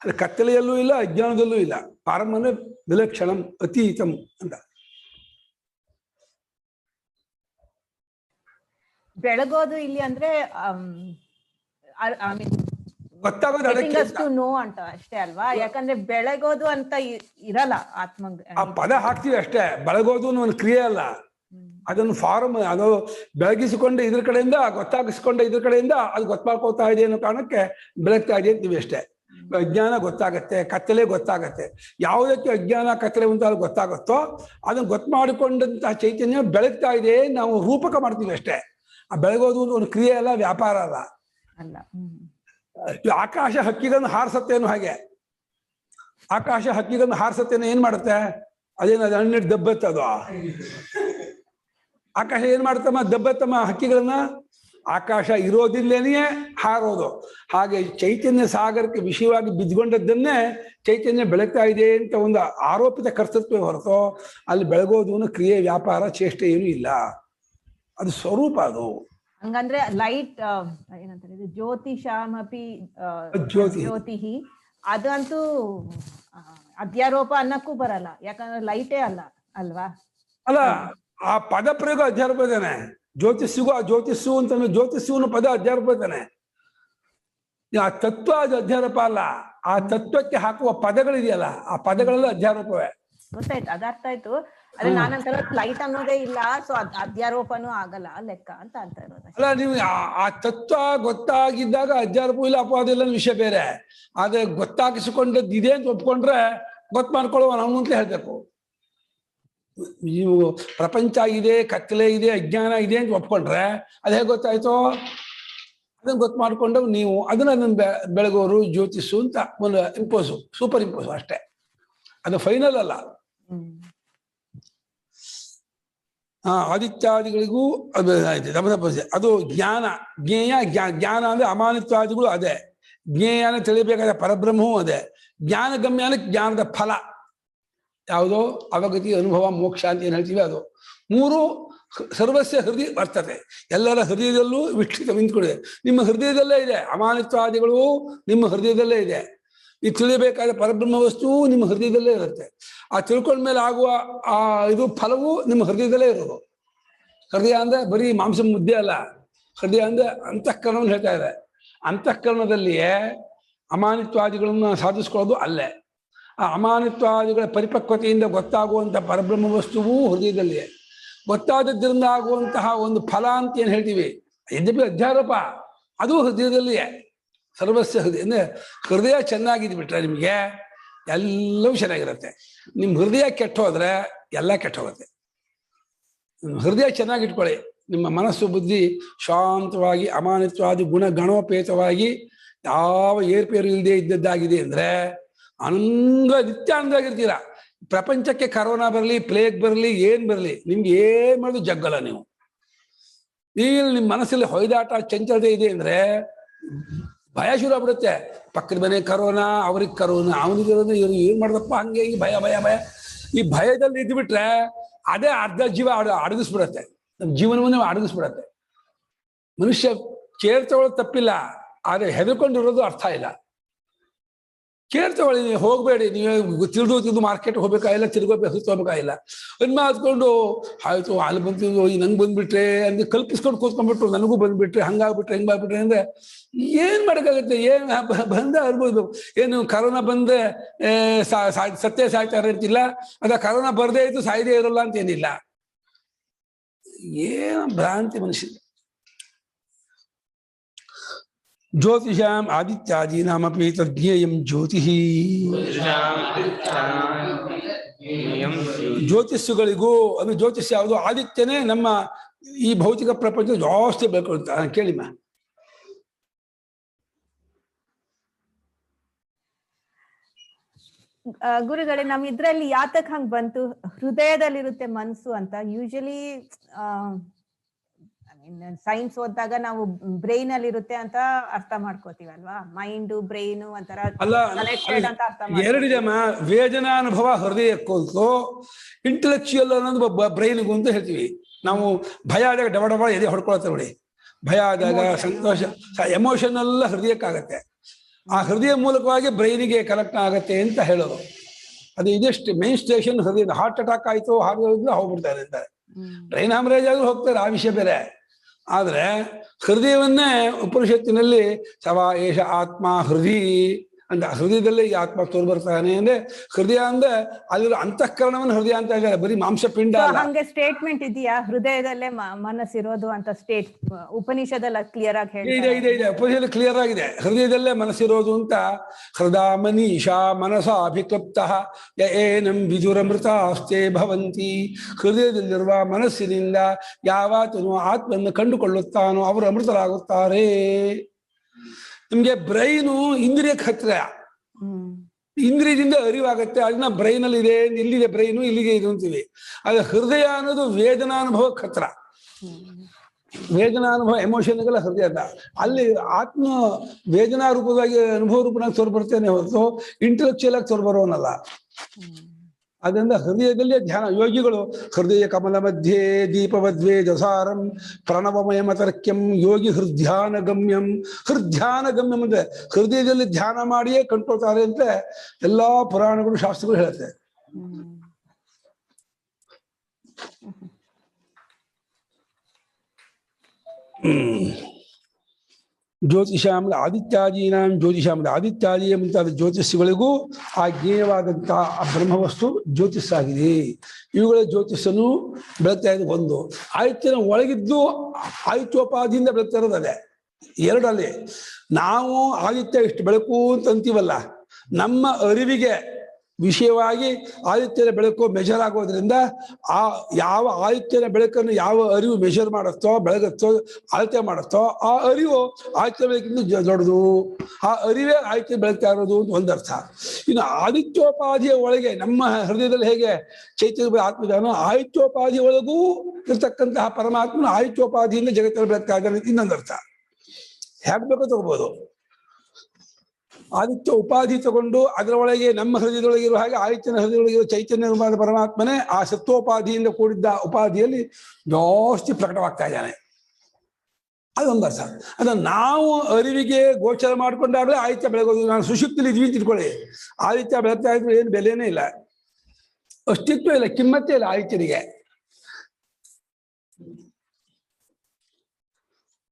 ಅದು ಕತ್ತಲೆಯಲ್ಲೂ ಇಲ್ಲ, ಅಜ್ಞಾನದಲ್ಲೂ ಇಲ್ಲ. ಪರಂ ಅಂದ್ರೆ ವಿಲಕ್ಷಣಂ, ಅತೀತಂ ಅಂತ. ಬೆಳಗೋದು ಇಲ್ಲಿ ಅಂದ್ರೆ ಗೊತ್ತಾಗೋದು ನೋ ಅಂತ ಅಷ್ಟೇ ಅಲ್ವಾ? ಯಾಕಂದ್ರೆ ಬೆಳಗೋದು ಅಂತ ಇರಲ್ಲ ಆತ್ಮ. ಆ ಪದ ಹಾಕ್ತೀವಿ ಅಷ್ಟೇ. ಬೆಳಗೋದು ಒಂದು ಕ್ರಿಯೆ ಅಲ್ಲ, ಅದೊಂದು ಫಾರ್ಮ್. ಅದು ಬೆಳಗಿಸಿಕೊಂಡು ಇದ್ರ ಕಡೆಯಿಂದ, ಗೊತ್ತಾಗಿಸ್ಕೊಂಡ ಇದ್ರ ಕಡೆಯಿಂದ ಅದು ಗೊತ್ತಾಗ್ಕೋತಾ ಇದೆ ಅನ್ನೋ ಕಾರಣಕ್ಕೆ ಬೆಳಗ್ತಾ ಇದೆ ಅಂತೀವಿ ಅಷ್ಟೇ. ಅಜ್ಞಾನ ಗೊತ್ತಾಗತ್ತೆ, ಕತ್ತಲೆ ಗೊತ್ತಾಗತ್ತೆ. ಯಾವುದಕ್ಕೆ ಅಜ್ಞಾನ ಕತ್ತಲೆ ಅಂತ ಅದು ಗೊತ್ತಾಗುತ್ತೋ ಅದನ್ನ ಗೊತ್ತು ಮಾಡಿಕೊಂಡಂತಹ ಚೈತನ್ಯ ಬೆಳಗ್ತಾ ಇದೆ, ನಾವು ರೂಪಕ ಮಾಡ್ತೀವಿ ಅಷ್ಟೇ. ಆ ಬೆಳಗೋದು ಒಂದು ಕ್ರಿಯೆ ಅಲ್ಲ, ವ್ಯಾಪಾರ ಅಲ್ಲ. ಆಕಾಶ ಹಕ್ಕಿಗಳನ್ನು ಹಾರಿಸತ್ತೇನು ಹಾಗೆ. ಆಕಾಶ ಹಕ್ಕಿಗಳನ್ನು ಹಾರಿಸತ್ತೇನೋ ಏನ್ ಮಾಡುತ್ತೆ? ಅದೇನು ಅದು ಹಣ್ಣಿಟ್ಟು ದಬ್ಬತ್ತೆ ಅದು. ಆಕಾಶ ಏನ್ ಮಾಡ್ತಮ್ಮ? ದಬ್ಬತ್ತಮ್ಮ ಹಕ್ಕಿಗಳನ್ನ. ಆಕಾಶ ಇರೋದಿಲ್ಲೇನೆಯೇ ಹಾರೋದು. ಹಾಗೆ ಚೈತನ್ಯ ಸಾಗರಕ್ಕೆ ವಿಷಯವಾಗಿ ಬಿದ್ದುಕೊಂಡದ್ದನ್ನೇ ಚೈತನ್ಯ ಬೆಳಗ್ತಾ ಇದೆ ಅಂತ ಒಂದು ಆರೋಪಿತ ಕರ್ತೃತ್ವ ಹೊರತು ಅಲ್ಲಿ ಬೆಳಗೋದು ಕ್ರಿಯೆ, ವ್ಯಾಪಾರ, ಚೇಷ್ಟೆ ಏನೂ ಇಲ್ಲ. ಅದು ಸ್ವರೂಪ. ಅದು ಹಂಗಂದ್ರೆ ಲೈಟ್ ಏನಂತಾರೆ ಇದು ಜ್ಯೋತಿಷಾಮಪಿ ಜ್ಯೋತಿ, ಅದಂತೂ ಅಧ್ಯಾರೋಪ ಅನ್ನಕ್ಕೂ ಬರಲ್ಲ, ಯಾಕಂದ್ರೆ ಲೈಟೇ ಅಲ್ಲ ಅಲ್ವಾ? ಅಲ್ಲ, ಆ ಪದ ಪ್ರಯೋಗ ಅಧ್ಯಾರೋಪ ಇದ್ದಾನೆ. ಜ್ಯೋತಿಷಿಗೂ ಆ ಜ್ಯೋತಿಷು ಅಂತ ಜ್ಯೋತಿಷುವನು ಪದ ಅಧ್ಯಾರೋಪ ಇದ್ದಾನೆ. ಆ ತತ್ವ ಅದು ಅಧ್ಯಾರೋಪ ಅಲ್ಲ, ಆ ತತ್ವಕ್ಕೆ ಹಾಕುವ ಪದಗಳಿದೆಯಲ್ಲ ಆ ಪದಗಳೆಲ್ಲ ಅಧ್ಯಾರೋಪವೇ. ಗೊತ್ತಾಯ್ತು, ಅದರ್ಥ ಆಯ್ತು. ಅದೇ ನಾನಂತರ ಲೈಟ್ ಅನ್ನೋದೇ ಇಲ್ಲ, ಸೊ ಅಧ್ಯಾರೋಪನೂ ಆಗಲ್ಲ ಲೆಕ್ಕ ಅಂತ ಅಂತ ಇರೋದು. ಅಲ್ಲ, ನೀವು ಆ ತತ್ವ ಗೊತ್ತಾಗಿದ್ದಾಗ ಅಧ್ಯಾರೋಪ ಇಲ್ಲ, ಅಪವಾದ ಇಲ್ಲ ವಿಷಯ ಬೇರೆ. ಆದ್ರೆ ಗೊತ್ತಾಗಿಸಿಕೊಂಡದ್ದು ಇದೆ ಅಂತ ಒಪ್ಕೊಂಡ್ರೆ ಗೊತ್ತು ಮಾಡ್ಕೊಳ್ಳುವ ನಮ್ಮಂತಲೇ ಹೇಳ್ಬೇಕು. ನೀವು ಪ್ರಪಂಚ ಇದೆ, ಕತ್ತಲೆ ಇದೆ, ಅಜ್ಞಾನ ಇದೆ ಅಂತ ಒಪ್ಕೊಂಡ್ರೆ ಅದು ಹೇಗೆ ಗೊತ್ತಾಯ್ತು? ಅದನ್ನ ಗೊತ್ತು ಮಾಡ್ಕೊಂಡು ನೀವು ಅದನ್ನ ಬೆಳಗೋರು ಜ್ಯೋತಿಷು ಅಂತ ಒಂದು ಇಂಪೋಸು, ಸೂಪರ್ ಇಂಪೋಸು ಅಷ್ಟೇ, ಅದು ಫೈನಲ್ ಅಲ್ಲ. ಆದಿತ್ಯಾದಿಗಳಿಗೂ ಅದು ಅದು ಜ್ಞಾನ, ಜ್ಞೇಯ. ಜ್ಞಾನ ಅಂದ್ರೆ ಅಮಾನಿತ್ವಾದಿಗಳು ಅದೇ, ಜ್ಞೇಯನ ತಿಳಿಬೇಕಾದ ಪರಬ್ರಹ್ಮವೂ ಅದೇ, ಜ್ಞಾನಗಮ್ಯ ಅಂದ್ರೆ ಜ್ಞಾನದ ಫಲ ಯಾವುದೋ ಅವಗತಿ, ಅನುಭವ, ಮೋಕ್ಷ ಅಂತ ಏನು ಹೇಳ್ತೀವಿ ಅದು. ಮೂರು ಸರ್ವಸ್ಯ ಹೃದಯ ಬರ್ತದೆ, ಎಲ್ಲರ ಹೃದಯದಲ್ಲೂ ವಿಕ್ಷಿತ ನಿಂತ್ಕೊಂಡಿದೆ. ನಿಮ್ಮ ಹೃದಯದಲ್ಲೇ ಇದೆ, ಅಮಾನಿತ್ವಾದಿಗಳು ನಿಮ್ಮ ಹೃದಯದಲ್ಲೇ ಇದೆ. ಈ ತಿಳಿಯಬೇಕಾದ ಪರಬ್ರಹ್ಮ ವಸ್ತುವು ನಿಮ್ಮ ಹೃದಯದಲ್ಲೇ ಇರುತ್ತೆ. ಆ ತಿಳ್ಕೊಂಡ್ಮೇಲೆ ಆಗುವ ಆ ಇದು ಫಲವು ನಿಮ್ಮ ಹೃದಯದಲ್ಲೇ ಇರೋದು. ಹೃದಯ ಅಂದ್ರೆ ಬರೀ ಮಾಂಸ ಮುದ್ದೆ ಅಲ್ಲ, ಹೃದಯ ಅಂದ್ರೆ ಅಂತಃಕರಣವನ್ನು ಹೇಳ್ತಾ ಇದೆ. ಅಂತಃಕರಣದಲ್ಲಿಯೇ ಅಮಾನಿತ್ವಾದಿಗಳನ್ನು ಸಾಧಿಸ್ಕೊಳ್ಳೋದು ಅಲ್ಲೇ. ಆ ಅಮಾನಿತ್ವಾದಿಗಳ ಪರಿಪಕ್ವತೆಯಿಂದ ಗೊತ್ತಾಗುವಂಥ ಪರಬ್ರಹ್ಮ ವಸ್ತುವು ಹೃದಯದಲ್ಲಿಯೇ. ಗೊತ್ತಾದದ್ರಿಂದ ಆಗುವಂತಹ ಒಂದು ಫಲ ಅಂತ ಏನು ಹೇಳ್ತೀವಿ, ಯದ್ಯಪಿ ಅಧ್ಯಾರೋಪ, ಅದು ಹೃದಯದಲ್ಲಿಯೇ. ಸರ್ವಸ್ಯ ಹೃದಯ ಅಂದ್ರೆ ಹೃದಯ ಚೆನ್ನಾಗಿದ್ಬಿಟ್ರೆ ನಿಮಗೆ ಎಲ್ಲವೂ ಚೆನ್ನಾಗಿರುತ್ತೆ. ನಿಮ್ಮ ಹೃದಯ ಕೆಟ್ಟ ಹೋದ್ರೆ ಎಲ್ಲ ಕೆಟ್ಟ ಹೋಗುತ್ತೆ. ಹೃದಯ ಚೆನ್ನಾಗಿಟ್ಕೊಳ್ಳಿ, ನಿಮ್ಮ ಮನಸ್ಸು ಬುದ್ಧಿ ಶಾಂತವಾಗಿ ಅಮಾನಿತ್ವಾದಿ ಗಣೋಪೇತವಾಗಿ ಯಾವ ಏರ್ಪೇರು ಇಲ್ಲದೆ ಇದ್ದದ್ದಾಗಿದೆ ಅಂದ್ರೆ ಆನಂದ, ನಿತ್ಯ ಆನಂದವಾಗಿರ್ತೀರ. ಪ್ರಪಂಚಕ್ಕೆ ಕರೋನಾ ಬರಲಿ, ಪ್ಲೇಗ್ ಬರಲಿ, ಏನ್ ಬರಲಿ, ನಿಮ್ಗೆ ಏನ್ ಮಾಡೋದು ಜಗ್ಗಲ್ಲ. ನೀವು ನಿಮ್ಮ ಮನಸ್ಸಲ್ಲಿ ಹೊಯ್ದಾಟ, ಚಂಚಲತೆ ಇದೆ ಅಂದ್ರೆ ಭಯ ಶುರು ಆಗ್ಬಿಡುತ್ತೆ. ಪಕ್ಕದ ಮನೆ ಕರೋನಾ, ಅವ್ರಿಗೆ ಕರೋನಾ, ಅವನಿಗೆ ಇವ್ರು ಏನ್ ಮಾಡ್ದಪ್ಪ, ಹಂಗೆ ಈ ಭಯ ಭಯ ಭಯ. ಈ ಭಯದಲ್ಲಿ ಇದ್ಬಿಟ್ರೆ ಅದೇ ಅರ್ಧ ಜೀವ ಅಡಗಿಸ್ಬಿಡತ್ತೆ, ನಮ್ಮ ಜೀವನವನ್ನೇ ಅಡಗಿಸ್ಬಿಡತ್ತೆ. ಮನುಷ್ಯ ಕೇರ್ ತಗೊಳ್ಳೋದು ತಪ್ಪಿಲ್ಲ, ಆದ್ರೆ ಹೆದರ್ಕೊಂಡಿರೋದು ಅರ್ಥ ಇಲ್ಲ. ಕೇರ್ ತಗೊಳ್ಳಿ, ನೀವು ಹೋಗ್ಬೇಡಿ. ನೀವು ತಿಳಿದು ಮಾರ್ಕೆಟ್ ಹೋಗ್ಬೇಕಾಗಿಲ್ಲ, ಹೋಗ್ಬೇಕಾಗಿಲ್ಲ. ಅನ್ಮಾತ್ಕೊಂಡು ಆಯ್ತು ಅಲ್ಲಿ ಬಂತಿದ್ದು ನಂಗೆ ಬಂದ್ಬಿಟ್ರೆ ಅಂದ್ರೆ ಕಲ್ಪಿಸ್ಕೊಂಡು ಕೂತ್ಕೊಂಡ್ಬಿಟ್ರು, ನನಗೂ ಬಂದ್ಬಿಟ್ರೆ, ಹಂಗಾಗ್ಬಿಟ್ರೆ ಹಿಂಗಾಗ್ಬಿಟ್ರೆ ಅಂದ್ರೆ ಏನ್ ಮಾಡೋಕ್ಕಾಗತ್ತೆ? ಏನ್ ಬಂದ ಅನ್ಬೋದು. ಏನು ಕರೋನಾ ಬಂದ್ರೆ ಸತ್ಯ ಸಾಯ್ತಾರೆ ಅಂತಿಲ್ಲ, ಅದ ಕರೋನಾ ಬರ್ದೇ ಇದ್ದು ಸಾಯ್ದೇ ಇರೋಲ್ಲ ಅಂತ ಏನಿಲ್ಲ. ಏನು ಭ್ರಾಂತಿ ಮನುಷ್ಯ. ಜ್ಯೋತಿಷಾಂ ಆದಿತ್ಯಾದೀನಾಮಪಿ ತಜ್ಞೇಯಂ ಜ್ಯೋತಿ. ಜ್ಯೋತಿಷ್ಯಗಳಿಗೂ ಅದು ಜ್ಯೋತಿಷ್ಯ ಯಾವುದು? ಆದಿತ್ಯನೇ ನಮ್ಮ ಈ ಭೌತಿಕ ಪ್ರಪಂಚ ಜಾಸ್ತಿ ಬೆಳ್ಕೊಳ್ತಾ. ಕೇಳಿಮ್ಮ. ಗುರುಗಳೇ, ನಮ್ ಇದ್ರಲ್ಲಿ ಯಾತಕ್ ಹಂಗ್ ಬಂತು? ಹೃದಯದಲ್ಲಿರುತ್ತೆ ಮನ್ಸು ಅಂತ. ಯೂಶಲಿ ಸೈನ್ಸ್ ಓದಿದಾಗ ನಾವು ಬ್ರೈನ್ ಅಲ್ಲಿ ಇರುತ್ತೆ ಅಂತ ಅರ್ಥ ಮಾಡ್ಕೋತೀವಲ್ವಾ, ಮೈಂಡ್ ಬ್ರೈನ್ ಒಂಥರ ಕನೆಕ್ಟೆಡ್ ಅಂತ ಅರ್ಥ ಮಾಡ್ತೀವಿ. ಎರಡಿದೆಮ್ಮ, ವೇದನಾನುಭವ ಹೃದಯಕ್ಕಂತೂ, ಇಂಟೆಲೆಕ್ಚುಯಲ್ ಅನ್ನೋದು ಬ್ರೈನ್ಗೂ ಅಂತ ಹೇಳ್ತೀವಿ ನಾವು. ಭಯ ಆದಾಗ ಡಬ ಡಬ ಎದೆ ಹೊಡ್ಕೊಳ್ತೇವೆ ನೋಡಿ, ಭಯ ಆದಾಗ ಸಂತೋಷ, ಎಮೋಷನ್ ಎಲ್ಲ ಹೃದಯಕ್ಕಾಗತ್ತೆ. ಆ ಹೃದಯ ಮೂಲಕವಾಗಿ ಬ್ರೈನಿಗೆ ಕನೆಕ್ಟ್ ಆಗತ್ತೆ ಅಂತ ಹೇಳೋದು. ಅದು ಇದೆಷ್ಟು ಮೇನ್ ಸ್ಟೇಷನ್ ಹೃದಯದ. ಹಾರ್ಟ್ ಅಟ್ಯಾಕ್ ಆಯ್ತು, ಹೋಗ್ಬಿಡ್ತಾರೆ ಅಂತಾರೆ, ಬ್ರೈನ್ ಹ್ಯಾಮರೇಜ್ ಆದ್ರೂ ಹೋಗ್ತಾರೆ, ಆ ವಿಷಯ ಬೇರೆ. ಆದ್ರೆ ಹೃದಯವನ್ನೇ ಉಪನಿಷತ್ತಿನಲ್ಲಿ ಸವಾ ಏಷ ಆತ್ಮ ಹೃದಯ ಅಂತ, ಹೃದಯದಲ್ಲೇ ಈ ಆತ್ಮ ತೋರ್ ಬರ್ತಾನೆ ಅಂದ್ರೆ, ಹೃದಯ ಅಂದ್ರೆ ಅಲ್ಲಿರೋ ಅಂತಃಕರಣವನ್ನು ಹೃದಯ ಅಂತ ಇದ್ದಾರೆ, ಬರೀ ಮಾಂಸಪಿಂಡ ಅಲ್ಲ. ಹಂಗೆ ಸ್ಟೇಟ್ಮೆಂಟ್ ಇದೆಯಾ ಮನಸ್ಸಿರೋದು ಅಂತ? ಸ್ಟೇಟ್ ಉಪನಿಷದಲ್ಲಿ ಕ್ಲಿಯರ್ ಆಗಿ ಇದೆ ಇದೆ ಇದೆ, ಉಪನಿಷದಲ್ಲಿ ಕ್ಲಿಯರ್ ಆಗಿದೆ, ಹೃದಯದಲ್ಲೇ ಮನಸ್ಸಿರೋದು ಅಂತ. ಹೃದಾ ಮನೀಷಾ ಮನಸ ಅಭಿಕ್ಲಪ್ತ ಏನಂ ವಿದುರಮೃತ ಅಷ್ಟೇ ಭವಂತಿ. ಹೃದಯದಲ್ಲಿರುವ ಮನಸ್ಸಿನಿಂದ ಯಾವಾತನು ಆತ್ಮನ್ನು ಕಂಡುಕೊಳ್ಳುತ್ತಾನೋ ಅವರು ಅಮೃತರಾಗುತ್ತಾರೆ. ನಿಮ್ಗೆ ಬ್ರೈನು ಇಂದ್ರಿಯಕ್ಕೆ ಹತ್ರ, ಇಂದ್ರಿಯದಿಂದ ಅರಿವಾಗತ್ತೆ, ಅದನ್ನ ಬ್ರೈನ್ ಅಲ್ಲಿ ಇದೆ, ಇಲ್ಲಿದೆ ಬ್ರೈನು, ಇಲ್ಲಿಗೆ ಇದು ಅಂತೀವಿ. ಆದ್ರೆ ಹೃದಯ ಅನ್ನೋದು ವೇದನಾನುಭವಕ್ಕೆ ಹತ್ರ. ವೇದನಾನುಭವ ಎಮೋಷನ್ಗೆಲ್ಲ ಹೃದಯ ಅಂತ. ಅಲ್ಲಿ ಆತ್ಮ ವೇದನಾ ರೂಪವಾಗಿ ಅನುಭವ ರೂಪನಾಗಿ ತೋರ್ಬರ್ತೇನೆ ಹೊರತು ಇಂಟೆಲೆಕ್ಚುಯಲ್ ಆಗಿ ತೋರ್ಬರೋನಲ್ಲ. ಅದರಿಂದ ಹೃದಯದಲ್ಲೇ ಧ್ಯಾನ. ಯೋಗಿಗಳು ಹೃದಯ ಕಮಲ ಮಧ್ಯೆ ದೀಪವದ್ವೇ ಜಸಾರಂ ಪ್ರಣವಮಯಮತರ್ಕ್ಯಂ ಯೋಗಿ ಹೃದ್ಯಾನ ಗಮ್ಯಂ. ಹೃದ್ಯಾನ ಗಮ್ಯಂ ಅಂದ್ರೆ ಹೃದಯದಲ್ಲಿ ಧ್ಯಾನ ಮಾಡಿಯೇ ಕಂಡ್ಕೊಳ್ತಾರೆ ಅಂತ ಎಲ್ಲಾ ಪುರಾಣಗಳು ಶಾಸ್ತ್ರಗಳು ಹೇಳುತ್ತೆ. ಜ್ಯೋತಿಷಾಂ ಆದಿತ್ಯಾದೀನಾಂ ಜ್ಯೋತಿಷಾಂ ಆದಿತ್ಯಾದಿ ಮುಂತಾದ ಜ್ಯೋತಿಷ್ಗಳಿಗೂ ಆ ಜ್ಞೇಯವಾದಂತಹ ಆ ಬ್ರಹ್ಮವಸ್ತು ಜ್ಯೋತಿಸ್ಸಾಗಿದೆ. ಇವುಗಳ ಜ್ಯೋತಿಷನ್ನು ಬೆಳಗ್ತಾ ಇದ್ದು ಒಂದು. ಆದಿತ್ಯನ ಒಳಗಿದ್ದು ಆದಿತ್ಯೋಪಾದಿಯಿಂದ ಬೆಳಗ್ತಾ ಇರೋದು ಅದೇ ಎರಡಲ್ಲಿ. ನಾವು ಆದಿತ್ಯ ಇಷ್ಟು ಬೆಳಕು ಅಂತ ಅಂತೀವಲ್ಲ, ನಮ್ಮ ಅರಿವಿಗೆ ವಿಷಯವಾಗಿ ಆದಿತ್ಯನ ಬೆಳಕು ಮೆಜರ್ ಆಗೋದ್ರಿಂದ ಆ ಯಾವ ಆದಿತ್ಯನ ಬೆಳಕನ್ನು ಯಾವ ಅರಿವು ಮೆಜರ್ ಮಾಡುತ್ತೋ ಬೆಳಗುತ್ತೋ ಅಳತೆ ಮಾಡುತ್ತೋ ಆ ಅರಿವು ಆದಿತ್ಯ ಬೆಳಕಿಂದ ದೊಡ್ಡದು. ಆ ಅರಿವೇ ಆದಿತ್ಯ ಬೆಳಗ್ತಾ ಇರೋದು ಅಂತ ಒಂದರ್ಥ. ಇನ್ನು ಆದಿತ್ಯೋಪಾಧಿಯ ಒಳಗೆ ನಮ್ಮ ಹೃದಯದಲ್ಲಿ ಹೇಗೆ ಚೈತನ್ಯ ಆತ್ಮದಾನೋ ಆದಿತ್ಯೋಪಾಧಿಯ ಒಳಗೂ ಇರ್ತಕ್ಕಂತಹ ಪರಮಾತ್ಮನ ಆದಿತ್ಯೋಪಾಧಿಯಿಂದ ಜಗತ್ತಲ್ಲಿ ಬೆಳಗ್ತಾ ಇದ್ದಾನೆ ಇನ್ನೊಂದರ್ಥ. ಹೇಗೆ ಬೇಕೋ ತಗೋಬಹುದು. ಆದಿತ್ಯ ಉಪಾಧಿ ತಗೊಂಡು ಅದರ ಒಳಗೆ ನಮ್ಮ ಹೃದಯದೊಳಗಿರುವ ಹಾಗೆ ಆದಿತ್ಯನ ಹೃದಯದೊಳಗಿರುವ ಚೈತನ್ಯ ರೂಪದ ಪರಮಾತ್ಮನೇ ಆ ಸತ್ವೋಪಾಧಿಯಿಂದ ಕೂಡಿದ್ದ ಉಪಾಧಿಯಲ್ಲಿ ಜಾಸ್ತಿ ಪ್ರಕಟವಾಗ್ತಾ ಇದ್ದಾನೆ. ಅದೊಂದು ಅರ್ಥ. ಅದನ್ನು ನಾವು ಅರಿವಿಗೆ ಗೋಚರ ಮಾಡ್ಕೊಂಡಾಗಲೇ ಆದಿತ್ಯ ಬೆಳಗೋದು. ನಾನು ಸುಷುಪ್ತಿಲಿ ಇದ್ವಿ ಅಂತ ಇಟ್ಕೊಳ್ಳಿ, ಆದಿತ್ಯ ಬೆಳಗ್ತಾ ಇದ್ರು ಏನು ಬೆಲೆನೇ ಇಲ್ಲ, ಅಸ್ತಿತ್ವ ಇಲ್ಲ, ಕಿಮ್ಮತ್ತೇ ಇಲ್ಲ ಆದಿತ್ಯನಿಗೆ.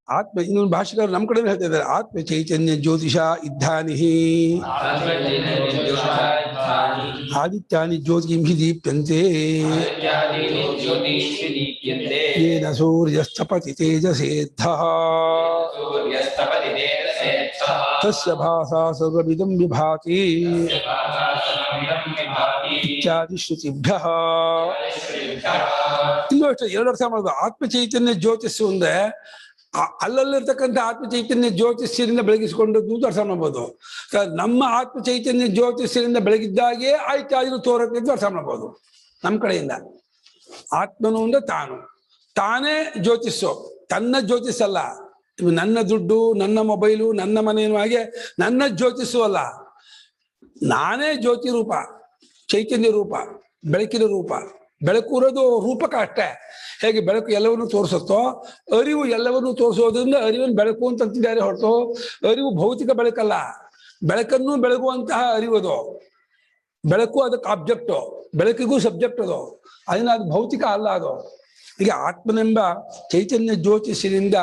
ಆತ್ಮ ಇನ್ನೊಂದು ಭಾಷೆಗಾರರು ನಮ್ಮ ಕಡೆ ಹೇಳ್ತಾ ಇದ್ದಾರೆ, ಆತ್ಮ ಚೈತನ್ಯ ಜ್ಯೋತಿಷ ಇದ್ದಾನಿಹಿ ಆದಿತ್ಯಾನಿ ಜ್ಯೋತಿಂಹಿ ದೀಪ್ಯಂತೆ ಯೇನ ಸೂರ್ಯಸ್ತಪತಿ ತೇಜಸೇದ್ಧಃ ತಸ್ಯ ಭಾಸಾ ಸರ್ವಮಿದಂ ವಿಭಾತಿ ಇತ್ಯಾದಿ ಶ್ರುತಿಭ್ಯಃ. ಇನ್ನೂ ಅಷ್ಟೇ ಎರಡು ಅರ್ಥ ಮಾಡೋದು. ಆತ್ಮ ಚೈತನ್ಯ ಜ್ಯೋತಿಷ್ ಒಂದೇ, ಅಲ್ಲಲ್ಲಿರ್ತಕ್ಕಂಥ ಆತ್ಮ ಚೈತನ್ಯ ಜ್ಯೋತಿಷ್ಯರಿಂದ ಬೆಳಗಿಸಿಕೊಂಡದ್ದು ಅರ್ಥ ಮಾಡ್ಬೋದು. ನಮ್ಮ ಆತ್ಮ ಚೈತನ್ಯ ಜ್ಯೋತಿಷ್ಯರಿಂದ ಬೆಳಗಿದ್ದಾಗೆ ಆಯ್ತಾದ್ರೂ ತೋರಕ್ಕಿದ್ದು ಅರ್ಥ ಮಾಡ್ಬೋದು ನಮ್ಮ ಕಡೆಯಿಂದ. ಆತ್ಮನು ಅಂದ್ರೆ ತಾನೇ ಜ್ಯೋತಿಷು, ತನ್ನ ಜ್ಯೋತಿಷಲ್ಲ. ನನ್ನ ದುಡ್ಡು, ನನ್ನ ಮೊಬೈಲು, ನನ್ನ ಮನೆಯೂ ಹಾಗೆ ನನ್ನ ಜ್ಯೋತಿಷು ಅಲ್ಲ. ನಾನೇ ಜ್ಯೋತಿ ರೂಪ, ಚೈತನ್ಯ ರೂಪ, ಬೆಳಕಿನ ರೂಪ. ಬೆಳಕು ಇರೋದು ರೂಪಕ ಅಷ್ಟೇ. ಹೇಗೆ ಬೆಳಕು ಎಲ್ಲವನ್ನೂ ತೋರಿಸುತ್ತೋ ಅರಿವು ಎಲ್ಲವನ್ನೂ ತೋರಿಸೋದ್ರಿಂದ ಅರಿವನ್ನು ಬೆಳಕು ಅಂತ ಅಂತಿದ್ದಾರೆ ಹೊರತು ಅರಿವು ಭೌತಿಕ ಬೆಳಕಲ್ಲ. ಬೆಳಕನ್ನು ಬೆಳಗುವಂತಹ ಅರಿವದು. ಬೆಳಕು ಅದಕ್ಕೆ ಆಬ್ಜೆಕ್ಟು, ಬೆಳಕಿಗೂ ಸಬ್ಜೆಕ್ಟ್ ಅದು. ಅದನ್ನ ಅದು ಭೌತಿಕ ಅಲ್ಲ ಅದು. ಈಗ ಆತ್ಮನೆಂಬ ಚೈತನ್ಯ ಜ್ಯೋತಿಷಿನಿಂದ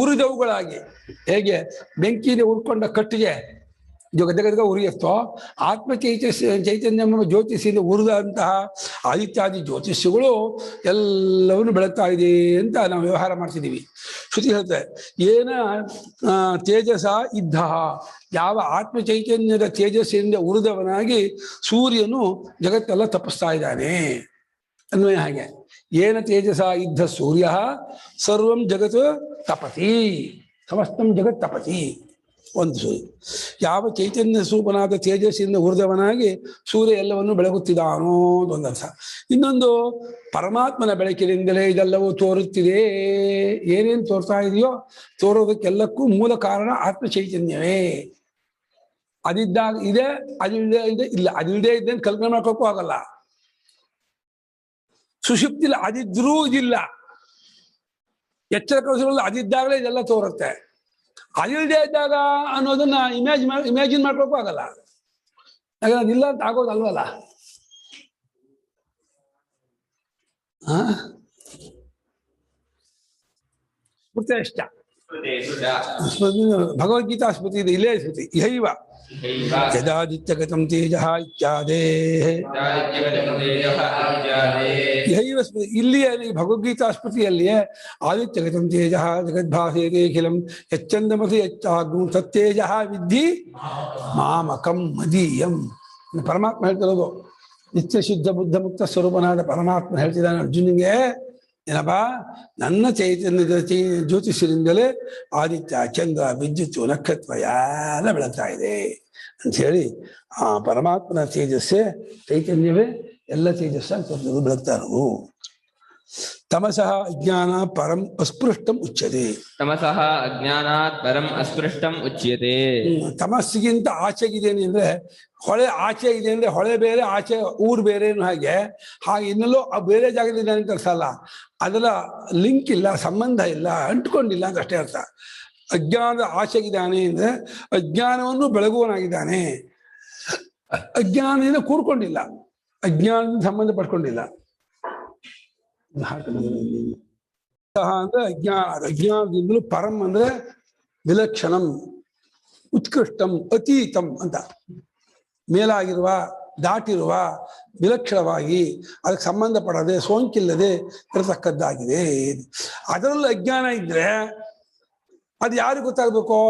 ಉರಿದವುಗಳಾಗಿ ಹೇಗೆ ಬೆಂಕಿಯಿಂದ ಉರ್ಕೊಂಡ ಕಟ್ಟಿಗೆ ಗದಗದಗ ಉರಿಯುತ್ತೋ ಆತ್ಮ ಚೈತನ್ಯ ಜ್ಯೋತಿಷಿಯಿಂದ ಉರಿದಂತಹ ಆದಿತ್ಯಾದಿ ಜ್ಯೋತಿಷ್ಯಗಳು ಎಲ್ಲವನ್ನು ಬೆಳಗ್ತಾ ಇದೆ ಅಂತ ನಾವು ವ್ಯವಹಾರ ಮಾಡ್ತಿದ್ದೀವಿ. ಶ್ರುತಿ ಹೇಳ್ತೆ ಏನ ತೇಜಸ ಇದ್ದ, ಯಾವ ಆತ್ಮ ಚೈತನ್ಯದ ತೇಜಸ್ಸಿನಿಂದ ಉರಿದವನಾಗಿ ಸೂರ್ಯನು ಜಗತ್ತೆಲ್ಲ ತಪ್ಪಿಸ್ತಾ ಇದ್ದಾನೆ ಅನ್ವಯ ಹಾಗೆ. ಏನ ತೇಜಸ ಇದ್ದ ಸೂರ್ಯ ಸರ್ವಂ ಜಗತ್ ತಪತಿ, ಸಮಸ್ತಂ ಜಗತ್ ತಪತಿ. ಒಂದು ಸೂರ್ಯ ಯಾವ ಚೈತನ್ಯ ಸ್ವರೂಪನಾದ ತೇಜಸ್ಸಿಂದ ಉರಿದವನಾಗಿ ಸೂರ್ಯ ಎಲ್ಲವನ್ನು ಬೆಳಗುತ್ತಿದ್ದಾನೋ ಒಂದು ಅರ್ಥ. ಇನ್ನೊಂದು ಪರಮಾತ್ಮನ ಬೆಳಕಿನಿಂದಲೇ ಇದೆಲ್ಲವೂ ತೋರುತ್ತಿದೆ. ಏನೇನು ತೋರ್ತಾ ಇದೆಯೋ ತೋರೋದಕ್ಕೆಲ್ಲಕ್ಕೂ ಮೂಲ ಕಾರಣ ಆತ್ಮ ಚೈತನ್ಯವೇ. ಅದಿದ್ದಾಗ ಇದೆ, ಅದಿಲ್ಲದೆ ಇದೆ ಇಲ್ಲ, ಅದಿಲ್ಲದೆ ಇದೆ ಅಂತ ಕಲ್ಪನೆ ಮಾಡ್ಕೋಕ್ಕೂ ಆಗಲ್ಲ. ಸುಷುಪ್ತಿಲ್ಲ ಅದಿದ್ರೂ ಇದಿಲ್ಲ, ಎಚ್ಚರ ಕನಸುಗಳಲ್ಲಿ ಅದಿದ್ದಾಗಲೇ ಇದೆಲ್ಲ ತೋರುತ್ತೆ. ಅದಿಲ್ಲದೆ ಇದ್ದಾಗ ಅನ್ನೋದನ್ನ ಇಮ್ಯಾಜಿನ್ ಮಾಡ್ಕೋಕ್ಕೂ ಆಗಲ್ಲ. ಯಾಕಂದ್ರೆ ಅದಿಲ್ಲ ಅಂತ ಆಗೋದಲ್ವಲ್ಲ. ಸ್ಮೃತಿ ಇಷ್ಟ, ಭಗವದ್ಗೀತಾ ಸ್ಮೃತಿ ಇದೆ, ಇಲ್ಲೇ ಸ್ಮೃತಿ. ಇಹೈವ ಯದಾದಿತ್ಯಗತಂ ತೇಜಃ ಇತ್ಯಾದೇಃ ಇಹೈವ ಸ್ಮೃತಿ. ಇಲ್ಲಿಯೇ ಭಗವದ್ಗೀತಾ ಸ್ಮೃತಿಯಲ್ಲಿಯೇ ಆದಿತ್ಯಗತಂ ತೇಜಃ ಜಗದ್ಭಾಸೇತೆ ಅಖಿಲಂ ಯಚ್ಚಂದಮಸಿ ಯಚ್ಚಾಗ್ನು ತತ್ತೇಜಃ ವಿದ್ಧಿ ಮಾಮಕಂ ಮದೀಯಂ. ಪರಮಾತ್ಮ ಹೇಳ್ತಿರೋದು. ನಿತ್ಯ ಶುದ್ಧ ಬುದ್ಧ ಮುಕ್ತ ಸ್ವರೂಪನಾದ ಪರಮಾತ್ಮ ಹೇಳ್ತಿದ್ದಾನೆ ಅರ್ಜುನಿಗೆ, ಏನಪ್ಪಾ ನನ್ನ ಚೈತನ್ಯದ ಜ್ಯೋತಿಷ್ಯರಿಂದಲೇ ಆದಿತ್ಯ ಚಂದ್ರ ವಿದ್ಯುತ್ ನಕ್ಷತ್ರ ಎಲ್ಲ ಬೆಳಗ್ತಾ ಇದೆ ಅಂತ ಹೇಳಿ ಆ ಪರಮಾತ್ಮನ ತೇಜಸ್ಸೇ ಚೈತನ್ಯವೇ ಎಲ್ಲ ತೇಜಸ್ಸಾಗಿ ಬೆಳಗ್ತಾ ಇರೋದು. ತಮಸಃ ಅಜ್ಞಾನ ಪರಂ ಅಸ್ಪೃಷ್ಟಂ ಉಚ್ಯತೆ. ತಮಸಃ ಅಜ್ಞಾನಾತ್ ಪರಂ ಅಸ್ಪೃಷ್ಟಂ ಉಚ್ಯತೆ. ತಮಸ್ಸಿಗಿಂತ ಆಚೆಗಿದ್ದೇನೆ ಅಂದ್ರೆ ಹೊಳೆ ಆಚೆ ಇದೆ ಅಂದ್ರೆ ಹೊಳೆ ಬೇರೆ ಆಚೆ ಊರು ಬೇರೆ ಹಾಗೆ ಇನ್ನೆಲ್ಲೋ ಬೇರೆ ಜಾಗದಲ್ಲಿ ಅಂತ ಅರ್ಥ ಅಲ್ಲ. ಅದರ ಲಿಂಕ್ ಇಲ್ಲ, ಸಂಬಂಧ ಇಲ್ಲ, ಅಂಟ್ಕೊಂಡಿಲ್ಲ ಅಂತ ಅಷ್ಟೇ ಅರ್ಥ. ಅಜ್ಞಾನದ ಆಚೆಗಿದ್ದಾನೆ ಅಂದ್ರೆ ಅಜ್ಞಾನವನ್ನು ಬೆಳಗುವನಾಗಿದ್ದಾನೆ. ಅಜ್ಞಾನದಿಂದ ಕೂರ್ಕೊಂಡಿಲ್ಲ, ಅಜ್ಞಾನದಿಂದ ಸಂಬಂಧ ಪಡ್ಕೊಂಡಿಲ್ಲ. ಅಂದ್ರೆ ಅಜ್ಞಾನದಿಂದಲೂ ಪರಂ ಅಂದ್ರೆ ವಿಲಕ್ಷಣಂ, ಉತ್ಕೃಷ್ಟಂ, ಅತೀತಂ ಅಂತ, ಮೇಲಾಗಿರುವ, ದಾಟಿರುವ, ವಿಲಕ್ಷಣವಾಗಿ ಅದಕ್ಕೆ ಸಂಬಂಧಪಡದೆ ಸೋಂಕಿಲ್ಲದೆ ಇರತಕ್ಕದ್ದಾಗಿದೆ. ಅದರಲ್ಲೂ ಅಜ್ಞಾನ ಇದ್ರೆ ಅದು ಯಾರಿಗೆ ಗೊತ್ತಾಗ್ಬೇಕು?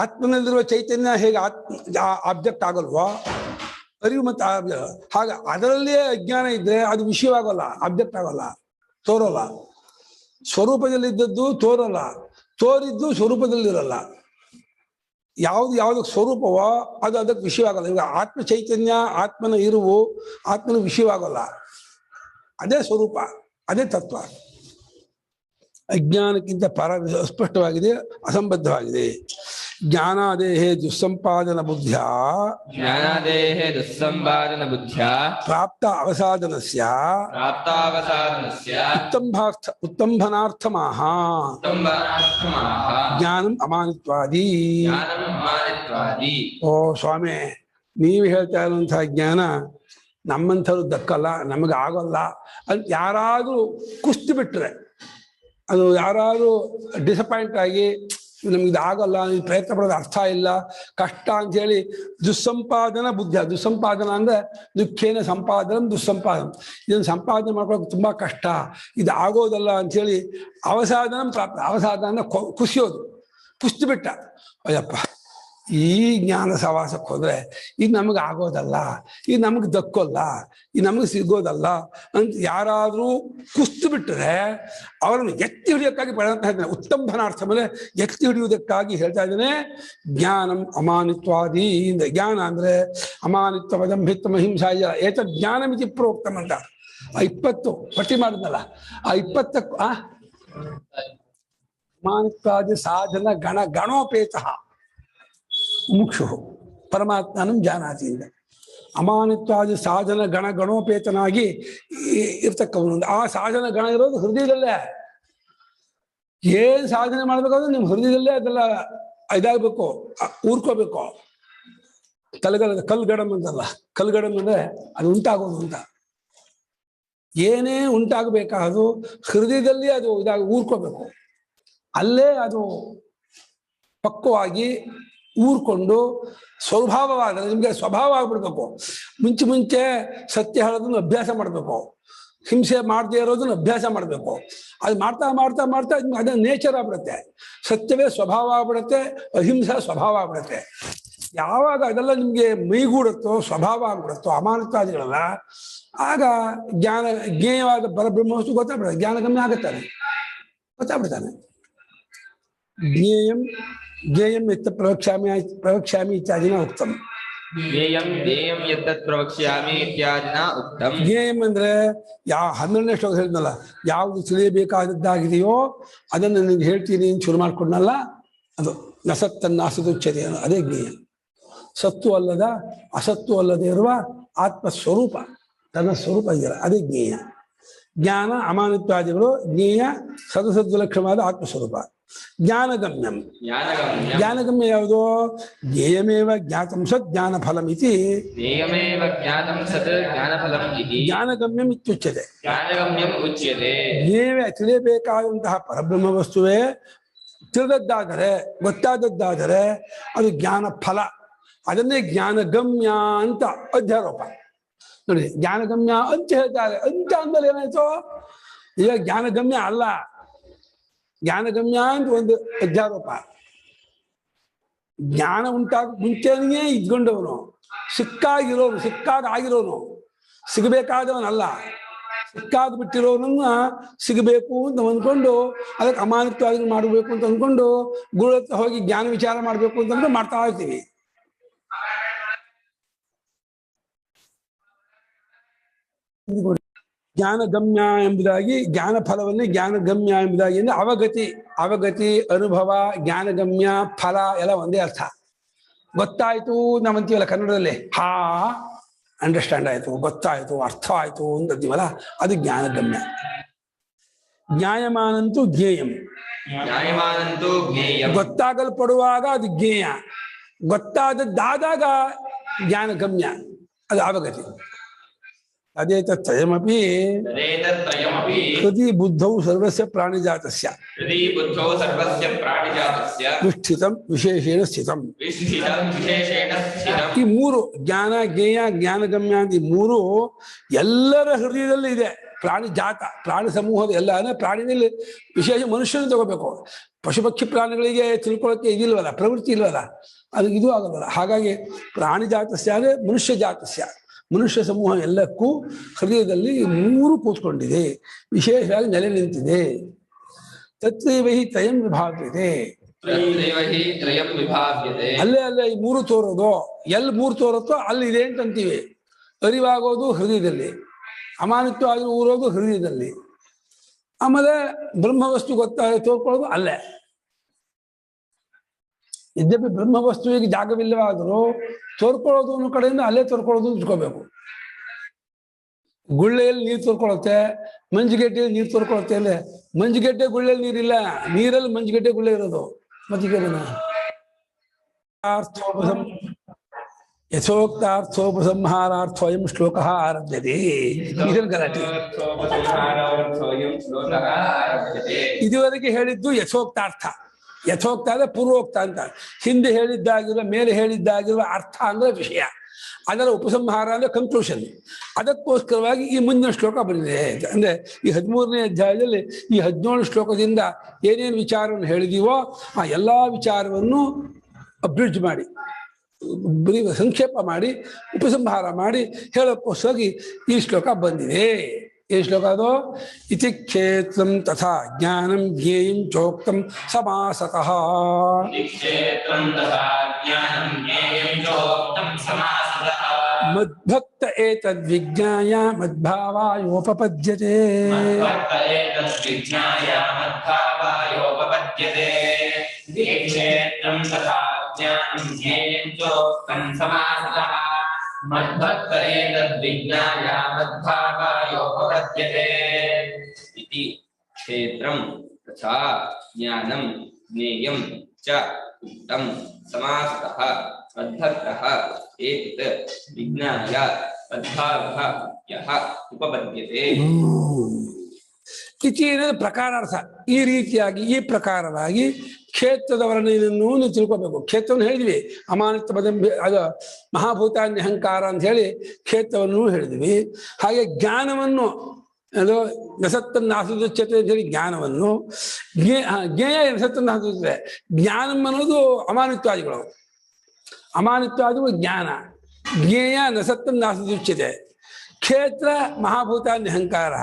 ಆತ್ಮನಲ್ಲಿರುವ ಚೈತನ್ಯ ಹೇಗೆ ಆಬ್ಜೆಕ್ಟ್ ಆಗಲ್ವೋ, ಅರಿವು ಮತ್ತು ಹಾಗೆ ಅದರಲ್ಲಿಯೇ ಅಜ್ಞಾನ ಇದ್ರೆ ಅದು ವಿಷಯವಾಗಲ್ಲ, ಆಬ್ಜೆಕ್ಟ್ ಆಗಲ್ಲ, ತೋರಲ್ಲ. ಸ್ವರೂಪದಲ್ಲಿದ್ದದ್ದು ತೋರಲ್ಲ, ತೋರಿದ್ದು ಸ್ವರೂಪದಲ್ಲಿರಲ್ಲ. ಯಾವುದಕ್ಕೆ ಸ್ವರೂಪವೋ ಅದು ಅದಕ್ಕೆ ವಿಷಯವಾಗಲ್ಲ. ಇವಾಗ ಆತ್ಮ ಚೈತನ್ಯ, ಆತ್ಮನ ಇರುವು ಆತ್ಮನ ವಿಷಯವಾಗಲ್ಲ. ಅದೇ ಸ್ವರೂಪ, ಅದೇ ತತ್ವ. ಅಜ್ಞಾನಕ್ಕಿಂತ ಪರ ಅಸ್ಪಷ್ಟವಾಗಿದೆ, ಅಸಂಬದ್ಧವಾಗಿದೆ. ಜ್ಞಾನಾದೇಹೇ ದುಸ್ಸಂಪಾದನ ಬುದ್ಧ್ಯಾ ಪ್ರಾಪ್ತ ಅವಸಾದನಸ್ಯ ಉತ್ತಂಭನಾರ್ಥಮಾಹ ಜ್ಞಾನಂ ಅಮಾನಿತ್ವಾದಿ. ಓ ಸ್ವಾಮಿ, ನೀವು ಹೇಳ್ತಾ ಇರುವಂತಹ ಜ್ಞಾನ ನಮ್ಮಂಥವ್ರು ದಕ್ಕಲ್ಲ, ನಮಗೆ ಆಗೋಲ್ಲ ಅಂತ ಯಾರಾದ್ರೂ ಕುಸ್ತಿ ಬಿಟ್ರೆ, ಅದು ಯಾರಾದ್ರೂ ಡಿಸಪಾಯಿಂಟ್ ಆಗಿ ನಮ್ಗೆ ಆಗಲ್ಲ, ನೀವು ಪ್ರಯತ್ನ ಪಡೋದು ಅರ್ಥ ಇಲ್ಲ, ಕಷ್ಟ ಅಂತ ಹೇಳಿ ದುಸ್ಸಂಪಾದನ ಬುದ್ಧ. ದುಸ್ಸಂಪಾದನ ಅಂದ್ರೆ ದುಃಖೇನ ಸಂಪಾದನ ದುಸ್ಸಂಪಾದನ, ಇದನ್ನು ಸಂಪಾದನೆ ಮಾಡ್ಕೊಳ್ಳೋಕೆ ತುಂಬಾ ಕಷ್ಟ, ಇದು ಆಗೋದಲ್ಲ ಅಂಥೇಳಿ ಅವಸಾದನ ಪ್ರಾಪ್ತ. ಅವಸಾದನ ಅಂದ್ರೆ ಕುಸಿಯೋದು, ಕುಸ್ತಿ ಬಿಟ್ಟ. ಅಯ್ಯಪ್ಪ, ಈ ಜ್ಞಾನ ಸವಾಸಕ್ಕೆ ಹೋದ್ರೆ ಇದು ನಮಗೆ ಆಗೋದಲ್ಲ, ಇದು ನಮಗೆ ದಕ್ಕೋಲ್ಲ, ಇದು ನಮಗೆ ಸಿಗೋದಲ್ಲ ಅಂತ ಯಾರಾದ್ರೂ ಕುಸ್ತು ಬಿಟ್ಟರೆ ಅವರನ್ನು ಎತ್ತಿ ಹಿಡಿಯೋಕ್ಕಾಗಿ ಪಡೆದಂತ ಹೇಳ್ತಾನೆ. ಉತ್ತಂಭನಾರ್ಥ ಮೇಲೆ ಎತ್ತಿ ಹಿಡಿಯುವುದಕ್ಕಾಗಿ ಹೇಳ್ತಾ ಇದ್ದಾನೆ. ಜ್ಞಾನಂ ಅಮಾನಿತ್ವಾದಿ. ಜ್ಞಾನ ಅಂದ್ರೆ ಅಮಾನಿತ್ವ ವದಂಭಿತ್ವ ಅಹಿಂಸಾಯ ಏತ ಜ್ಞಾನಮಿತಿ ಪ್ರೋಕ್ತಂ ಅಂತ 20 ಪಟ್ಟಿ ಮಾಡಿದ್ನಲ್ಲ, ಆ 20ಕ್ಕೂ ಅಮಾನಿತ್ವಾದಿ ಸಾಧನ ಗಣೋಪೇತ ಮುಕ್ಷು ಪರಮಾತ್ಮನಂ ಜಾನಾತಿ. ಅಮಾನಿತ್ವಾದಿ ಸಾಧನ ಗಣೋಪೇತನಾಗಿ ಇರ್ತಕ್ಕವನು. ಆ ಸಾಧನ ಗಣ ಇರೋದು ಹೃದಯದಲ್ಲೇ. ಏನ್ ಸಾಧನೆ ಮಾಡ್ಬೇಕಾದ್ರೆ ನಿಮ್ ಹೃದಯದಲ್ಲೇ ಅದೆಲ್ಲ ಇದಾಗಬೇಕು, ಊರ್ಕೋಬೇಕು. ಕಲ್ಗಡಮ್ ಅಂತಲ್ಲ, ಕಲ್ಗಡಮ್ ಅಂದ್ರೆ ಅದು ಉಂಟಾಗೋದು ಅಂತ. ಏನೇ ಉಂಟಾಗಬೇಕಾದ್ರು ಹೃದಯದಲ್ಲಿ ಅದು ಊರ್ಕೋಬೇಕು. ಅಲ್ಲೇ ಅದು ಪಕ್ವವಾಗಿ ಊರ್ಕೊಂಡು ಸ್ವಭಾವವಾದರೆ ನಿಮ್ಗೆ ಸ್ವಭಾವ ಆಗ್ಬಿಡ್ಬೇಕು. ಮುಂಚೆ ಸತ್ಯ ಹೇಳೋದನ್ನು ಅಭ್ಯಾಸ ಮಾಡ್ಬೇಕು, ಹಿಂಸೆ ಮಾಡದೇ ಇರೋದನ್ನ ಅಭ್ಯಾಸ ಮಾಡ್ಬೇಕು. ಅದು ಮಾಡ್ತಾ ಮಾಡ್ತಾ ಮಾಡ್ತಾ ಅದೇ ನೇಚರ್ ಆಗ್ಬಿಡುತ್ತೆ. ಸತ್ಯವೇ ಸ್ವಭಾವ ಆಗ್ಬಿಡುತ್ತೆ, ಅಹಿಂಸಾ ಸ್ವಭಾವ ಆಗ್ಬಿಡುತ್ತೆ. ಯಾವಾಗ ಅದೆಲ್ಲ ನಿಮ್ಗೆ ಮೈಗೂಡುತ್ತೋ, ಸ್ವಭಾವ ಆಗ್ಬಿಡುತ್ತೋ ಅಮಾನಿತ್ವಾದಿಗಳಲ್ಲ, ಆಗ ಜ್ಞೇಯವಾದ ಪರಬ್ರಹ್ಮವಸ್ತು ಗೊತ್ತಾಗ್ಬಿಡುತ್ತೆ. ಜ್ಞಾನಗಮ್ಯ ಆಗುತ್ತಾನೆ, ಗೊತ್ತಾಗ್ಬಿಡ್ತಾನೆ. ಜ್ಞೇಯಂ ಎತ್ತ ಪ್ರವಕ್ಷ್ಯಾಮಿ ಇತ್ಯಾದಿನ ಉಕ್ತಂ. ಜ್ಞೇಯಂ ಅಂದ್ರೆ 12ನೇ ಶ್ಲೋಕ ಹೇಳಿದ್ನಲ್ಲ, ಯಾವುದು ತಿಳಿಯಬೇಕಾದದ್ದಾಗಿದೆಯೋ ಅದನ್ನು ನಿನ್ಗೆ ಹೇಳ್ತೀನಿ ಅಂತ ಶುರು ಮಾಡ್ಕೊಂಡಲ್ಲ, ಅದು ನಸತ್ತನ್ನಾಸದುಚ್ಯತೆ, ಅದೇ ಜ್ಞೇಯ. ಸತ್ತು ಅಲ್ಲದ ಅಸತ್ತು ಅಲ್ಲದೆ ಇರುವ ಆತ್ಮಸ್ವರೂಪ, ತನ್ನ ಸ್ವರೂಪ ಇದೆಯಲ್ಲ, ಅದೇ ಜ್ಞೇಯ. ಜ್ಞಾನ ಅಮಾನಿತ್ವಾದಿಗಳು ಜ್ಞೇಯ, ಸದಸದ್ವಿಲಕ್ಷಣವಾದ ಆತ್ಮಸ್ವರೂಪ. ಜ್ಞಾನಗಮ್ಯಂ, ಜ್ಞಾನಗಮ್ಯ ಯಾವುದು? ಜ್ಞೇಯಮೇವ ಜ್ಞಾತಂ ಸತ್ ಜ್ಞಾನಫಲಮಿತಿ. ಜ್ಞಾನಗಮ್ಯಂ ಇತ್ಯುಚ್ಯತೆ. ಜ್ಞೇಯ ತಿಳಿಯಬೇಕಾದಂತಹ ಪರಬ್ರಹ್ಮ ವಸ್ತುವೇ ತಿಳಿದದ್ದಾದರೆ, ಗೊತ್ತಾದದ್ದಾದರೆ ಅದು ಜ್ಞಾನ ಫಲ. ಅದನ್ನೇ ಜ್ಞಾನಗಮ್ಯ ಅಂತ ಅಧ್ಯಾರೋಪ. ನೋಡಿ, ಜ್ಞಾನಗಮ್ಯ ಅಂತ ಹೇಳ್ತಾರೆ. ಅಂತ ಅಂದ್ಮೇಲೆ ಏನಾಯ್ತು? ಈಗ ಜ್ಞಾನಗಮ್ಯ ಅಲ್ಲ, ಜ್ಞಾನಗಮ್ಯ ಅಂತ ಒಂದು ಅಧ್ಯಾರೋಪ. ಜ್ಞಾನ ಮುಂಚೆನೇ ಇದ್ಕೊಂಡವನು, ಸಿಕ್ಕಾಗ ಆಗಿರೋನು, ಸಿಗಬೇಕಾದವನಲ್ಲ. ಸಿಕ್ಕಾಗ ಬಿಟ್ಟಿರೋನನ್ನ ಸಿಗಬೇಕು ಅಂತ ಅಂದ್ಕೊಂಡು ಅದಕ್ಕೆ ಅಮಾನಿತ್ವಾದಿ ಮಾಡಬೇಕು ಅಂತ ಅಂದ್ಕೊಂಡು ಗುರು ಹತ್ರ ಹೋಗಿ ಜ್ಞಾನ ವಿಚಾರ ಮಾಡಬೇಕು ಅಂತಂದ್ರೆ ಮಾಡ್ತಾ ಇರ್ತೀವಿ. ಜ್ಞಾನಗಮ್ಯ ಎಂಬುದಾಗಿ ಜ್ಞಾನ ಫಲವನ್ನೇ ಜ್ಞಾನಗಮ್ಯ ಎಂಬುದಾಗಿ ಅಂದ್ರೆ ಅವಗತಿ ಅನುಭವ ಜ್ಞಾನಗಮ್ಯ ಫಲ ಎಲ್ಲ ಒಂದೇ ಅರ್ಥ. ಗೊತ್ತಾಯ್ತು ನಾವಂತೀವಲ್ಲ ಕನ್ನಡದಲ್ಲಿ, ಅಂಡರ್ಸ್ಟ್ಯಾಂಡ್ ಆಯ್ತು, ಗೊತ್ತಾಯ್ತು, ಅರ್ಥ ಆಯ್ತು ಅಂತೀವಲ್ಲ, ಅದು ಜ್ಞಾನಗಮ್ಯ. ಜ್ಞಾಯಮಾನಂತೂ ಜ್ಞೇಯಂ, ಗೊತ್ತಾಗಲ್ಪಡುವಾಗ ಅದು ಜ್ಞೇಯ, ಗೊತ್ತಾದದ್ದಾದಾಗ ಜ್ಞಾನಗಮ್ಯ, ಅದು ಅವಗತಿ. ಅದೇ ತತ್ರಯಮಪಿ ಹೃದಿ ಬುದ್ಧೌ ಸರ್ವಸ್ಯ ಪ್ರಾಣಿಜಾತಸ್ಯ ವಿಷ್ಠಿತಂ ವಿಶೇಷೇಣ ಸ್ಥಿತಂ. ಈ ಮೂರು ಜ್ಞಾನ ಜ್ಞೇಯ ಜ್ಞಾನಗಮ್ಯ ಅಂತ ಈ ಮೂರು ಎಲ್ಲರ ಹೃದಯದಲ್ಲಿ ಇದೆ. ಪ್ರಾಣಿ ಜಾತ, ಪ್ರಾಣಿ ಸಮೂಹದ ಎಲ್ಲ ಅಂದ್ರೆ ಪ್ರಾಣಿನಲ್ಲಿ ವಿಶೇಷ ಮನುಷ್ಯನ ತಗೋಬೇಕು. ಪಶು ಪಕ್ಷಿ ಪ್ರಾಣಿಗಳಿಗೆ ತಿಳ್ಕೊಳ್ಳೋಕೆ ಇದಿಲ್ವಲ್ಲ, ಪ್ರವೃತ್ತಿ ಇಲ್ವಲ್ಲ, ಅದು ಇದು ಆಗಲ್ವಲ್ಲ. ಹಾಗಾಗಿ ಪ್ರಾಣಿ ಜಾತಸ್ಯ ಅಂದ್ರೆ ಮನುಷ್ಯ ಜಾತಸ್ಯ, ಮನುಷ್ಯ ಸಮೂಹ ಎಲ್ಲಕ್ಕೂ ಹೃದಯದಲ್ಲಿ ಮೂರು ಕೂತ್ಕೊಂಡಿದೆ, ವಿಶೇಷವಾಗಿ ನೆಲೆ ನಿಂತಿದೆ. ತತ್ರೈವ ಹಿ ತ್ರಯಂ ವಿಭಾವ್ಯತೆ, ಅಲ್ಲೇ ಈ ಮೂರು ತೋರೋದು, ಎಲ್ಲಿ ಮೂರು ತೋರುತ್ತೋ ಅಲ್ಲಿ ಇದೆ ಅಂತಂತೀವಿ. ಅರಿವಾಗೋದು ಹೃದಯದಲ್ಲಿ, ಅಮಾನಿತ್ವ ಆಗಿ ಊರೋದು ಹೃದಯದಲ್ಲಿ, ಆಮೇಲೆ ಬ್ರಹ್ಮವಸ್ತು ತೋರ್ಕೊಳ್ಳೋದು ಅಲ್ಲೇ. ಯದ್ಯಪಿ ಬ್ರಹ್ಮವಸ್ತುವಿಗೆ ಜಾಗವಿಲ್ಲವಾದರೂ ತೋರ್ಕೊಳ್ಳೋದು ಅನ್ನೋ ಕಡೆಯಿಂದ ಅಲ್ಲೇ ತೋರ್ಕೊಳ್ಳೋದು ಇಟ್ಕೋಬೇಕು. ಗುಳ್ಳೆಯಲ್ಲಿ ನೀರು ತೋರ್ಕೊಳ್ಳುತ್ತೆ, ಮಂಜುಗೆಡ್ಡೆಯಲ್ಲಿ ನೀರು ತೋರ್ಕೊಳ್ಳುತ್ತೆ. ಅಲ್ಲೇ ಮಂಜುಗೆಡ್ಡೆ ಗುಳ್ಳೆಯಲ್ಲಿ ನೀರಿಲ್ಲ, ನೀರಲ್ಲಿ ಮಂಜುಗೆಡ್ಡೆ ಗುಳ್ಳೆ ಇರೋದು. ಮತ್ತೆ ಯಥೋಕ್ತಾರ್ಥೋಪಸಂಹಾರಾರ್ಥೋಯಂ ಶ್ಲೋಕ ಆರಭ್ಯತೆ. ಗಲಾಟೆ. ಇದುವರೆಗೆ ಹೇಳಿದ್ದು ಯಥೋಕ್ತಾರ್ಥ. ಯಥೋಕ್ತ ಅಂದ್ರೆ ಪೂರ್ವೋಕ್ತ ಅಂತ. ಹಿಂದೆ ಹೇಳಿದ್ದಾಗಿರುವ, ಮೇಲೆ ಹೇಳಿದ್ದಾಗಿರುವ ಅರ್ಥ ಅಂದ್ರೆ ವಿಷಯ, ಅದರ ಉಪಸಂಹಾರ ಅಂದ್ರೆ ಕನ್ಕ್ಲೂಷನ್. ಅದಕ್ಕೋಸ್ಕರವಾಗಿ ಈ ಮುಂದಿನ ಶ್ಲೋಕ ಬಂದಿದೆ. ಅಂದ್ರೆ ಈ 13ನೇ ಅಧ್ಯಾಯದಲ್ಲಿ ಈ 17 ಶ್ಲೋಕದಿಂದ ಏನೇನು ವಿಚಾರವನ್ನು ಹೇಳಿದೀವೋ ಆ ಎಲ್ಲಾ ವಿಚಾರವನ್ನು ಅಬ್ರಿಡ್ಜ್ ಮಾಡಿ, ಸಂಕ್ಷೇಪ ಮಾಡಿ, ಉಪಸಂಹಾರ ಮಾಡಿ ಹೇಳೋಕ್ಕೋಸ್ಕರವಾಗಿ ಈ ಶ್ಲೋಕ ಬಂದಿದೆ. ಈ ಶ್ಲೋಕ ಅದು ಇತಿ ಕ್ಷೇತ್ರಂ ತಥಾ ಜ್ಞಾನಂ ಜ್ಞೇಯಂ ಚೋಕ್ತಂ ಸಮಾಸತಃ. ಮದ್ಭಕ್ತ ಏತದ್ವಿಜ್ಞಾಯ ಮದ್ಭಾವಾಯೋಪಪದ್ಯತೆ. ಮದ್ಭಕ್ತ ಏತದ್ವಿಜ್ಞಾಯ ಮದ್ಭಾವಾಯೋಪಪದ್ಯತೆ. ಇತಿ ಕ್ಷೇತ್ರಂ ತಥಾ ಜ್ಞಾನಂ ಜ್ಞೇಯಂ ಚ ಉಕ್ತಂ ಸಮಾಸತಃ ಮದ್ಭಕ್ತಃ ಏತತ್ ವಿಜ್ಞಾಯ ಮದ್ಭಾವಃ ಯಃ ಉಪಪದ್ಯತೆ. ಇತಿ ಪ್ರಕಾರಾರ್ಥ. ಈ ರೀತಿಯಾಗಿ ಈ ಪ್ರಕಾರವಾಗಿ ಕ್ಷೇತ್ರದ ವರ್ಣನೆಯನ್ನು ನೀವು ತಿಳ್ಕೋಬೇಕು. ಕ್ಷೇತ್ರವನ್ನು ಹೇಳಿದ್ವಿ, ಅಮಾನಿತ್ವ ಬದಂಬಿ ಅದು ಮಹಾಭೂತಾನ್ಯ ಅಹಂಕಾರ ಅಂತ ಹೇಳಿ ಕ್ಷೇತ್ರವನ್ನು ಹೇಳಿದ್ವಿ. ಹಾಗೆ ಜ್ಞಾನವನ್ನು ಅದು ನಸತ್ತನ್ನು ಆಸ್ವದಿಸುತ್ತೆ ಅಂತ ಹೇಳಿ ಜ್ಞಾನವನ್ನು, ಜ್ಞೇಯ ನಸತ್ತನ್ನು ಆಸ್ವದಿಸುತ್ತೆ. ಜ್ಞಾನಂ ಅನ್ನೋದು ಅಮಾನಿತ್ವಾದಿಗಳು, ಅಮಾನಿತ್ವಾದಿಗಳು ಜ್ಞಾನ. ಜ್ಞೇಯ ನಸತ್ತನ್ನು ಆಸ್ವದಿಸುತ್ತೆ. ಕ್ಷೇತ್ರ ಮಹಾಭೂತಾನ್ಯ ಅಹಂಕಾರ.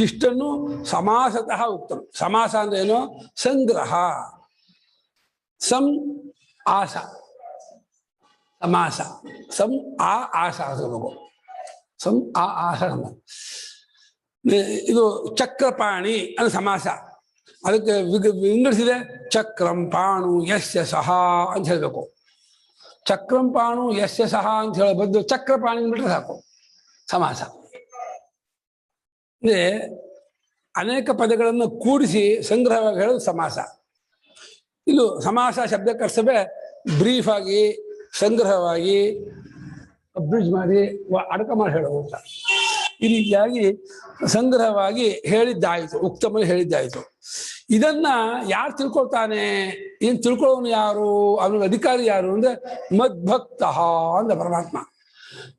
ಇಷ್ಟನ್ನು ಸಮಾಸತಃ ಉಕ್ತಂ. ಸಮಾಸ ಅಂದ್ರೆ ಏನು? ಸಂಗ್ರಹ. ಸಂ ಆಸ, ಸಮಾಸ. ಸಂ ಆ ಆಸ ಆಗಬೇಕು. ಸಂ ಆ ಆಸ. ಇದು ಚಕ್ರಪಾಣಿ ಅಂದ್ರೆ ಸಮಾಸ. ಅದಕ್ಕೆ ವಿಂಗಡಿಸಿದೆ. ಚಕ್ರಂ ಪಾಣು ಯಸ್ಯ ಸಹ ಅಂತ ಹೇಳ್ಬೇಕು. ಚಕ್ರಂ ಪಾಣು ಯಸ್ಯ ಸಹ ಅಂತ ಹೇಳೋ ಬದ್ದು ಚಕ್ರಪಾಣಿ ಅಂದ್ಬಿಟ್ರೆ ಸಾಕು, ಸಮಾಸ. ಅಂದ್ರೆ ಅನೇಕ ಪದಗಳನ್ನು ಕೂಡಿಸಿ ಸಂಗ್ರಹವಾಗಿ ಹೇಳೋದು ಸಮಾಸ. ಇದು ಸಮಾಸ ಶಬ್ದಕ್ಕರ್ಥವೇ ಬ್ರೀಫ್ ಆಗಿ, ಸಂಗ್ರಹವಾಗಿ, ಅಬ್ರಿಡ್ಜ್ ಮಾಡಿ, ಅಡಕ ಮಾಡಿ ಹೇಳೋದು ಅಂತ. ಈ ರೀತಿಯಾಗಿ ಸಂಗ್ರಹವಾಗಿ ಹೇಳಿದ್ದಾಯಿತು, ಉಕ್ತಮಲ್ಲಿ ಹೇಳಿದ್ದಾಯಿತು. ಇದನ್ನ ಯಾರು ತಿಳ್ಕೊಳ್ತಾನೆ? ಏನ್ ತಿಳ್ಕೊಳ್ಳೋನು ಯಾರು? ಅವನಿಗೆ ಅಧಿಕಾರಿ ಯಾರು ಅಂದ್ರೆ ಮದ್ಭಕ್ತ ಅಂದ ಪರಮಾತ್ಮ.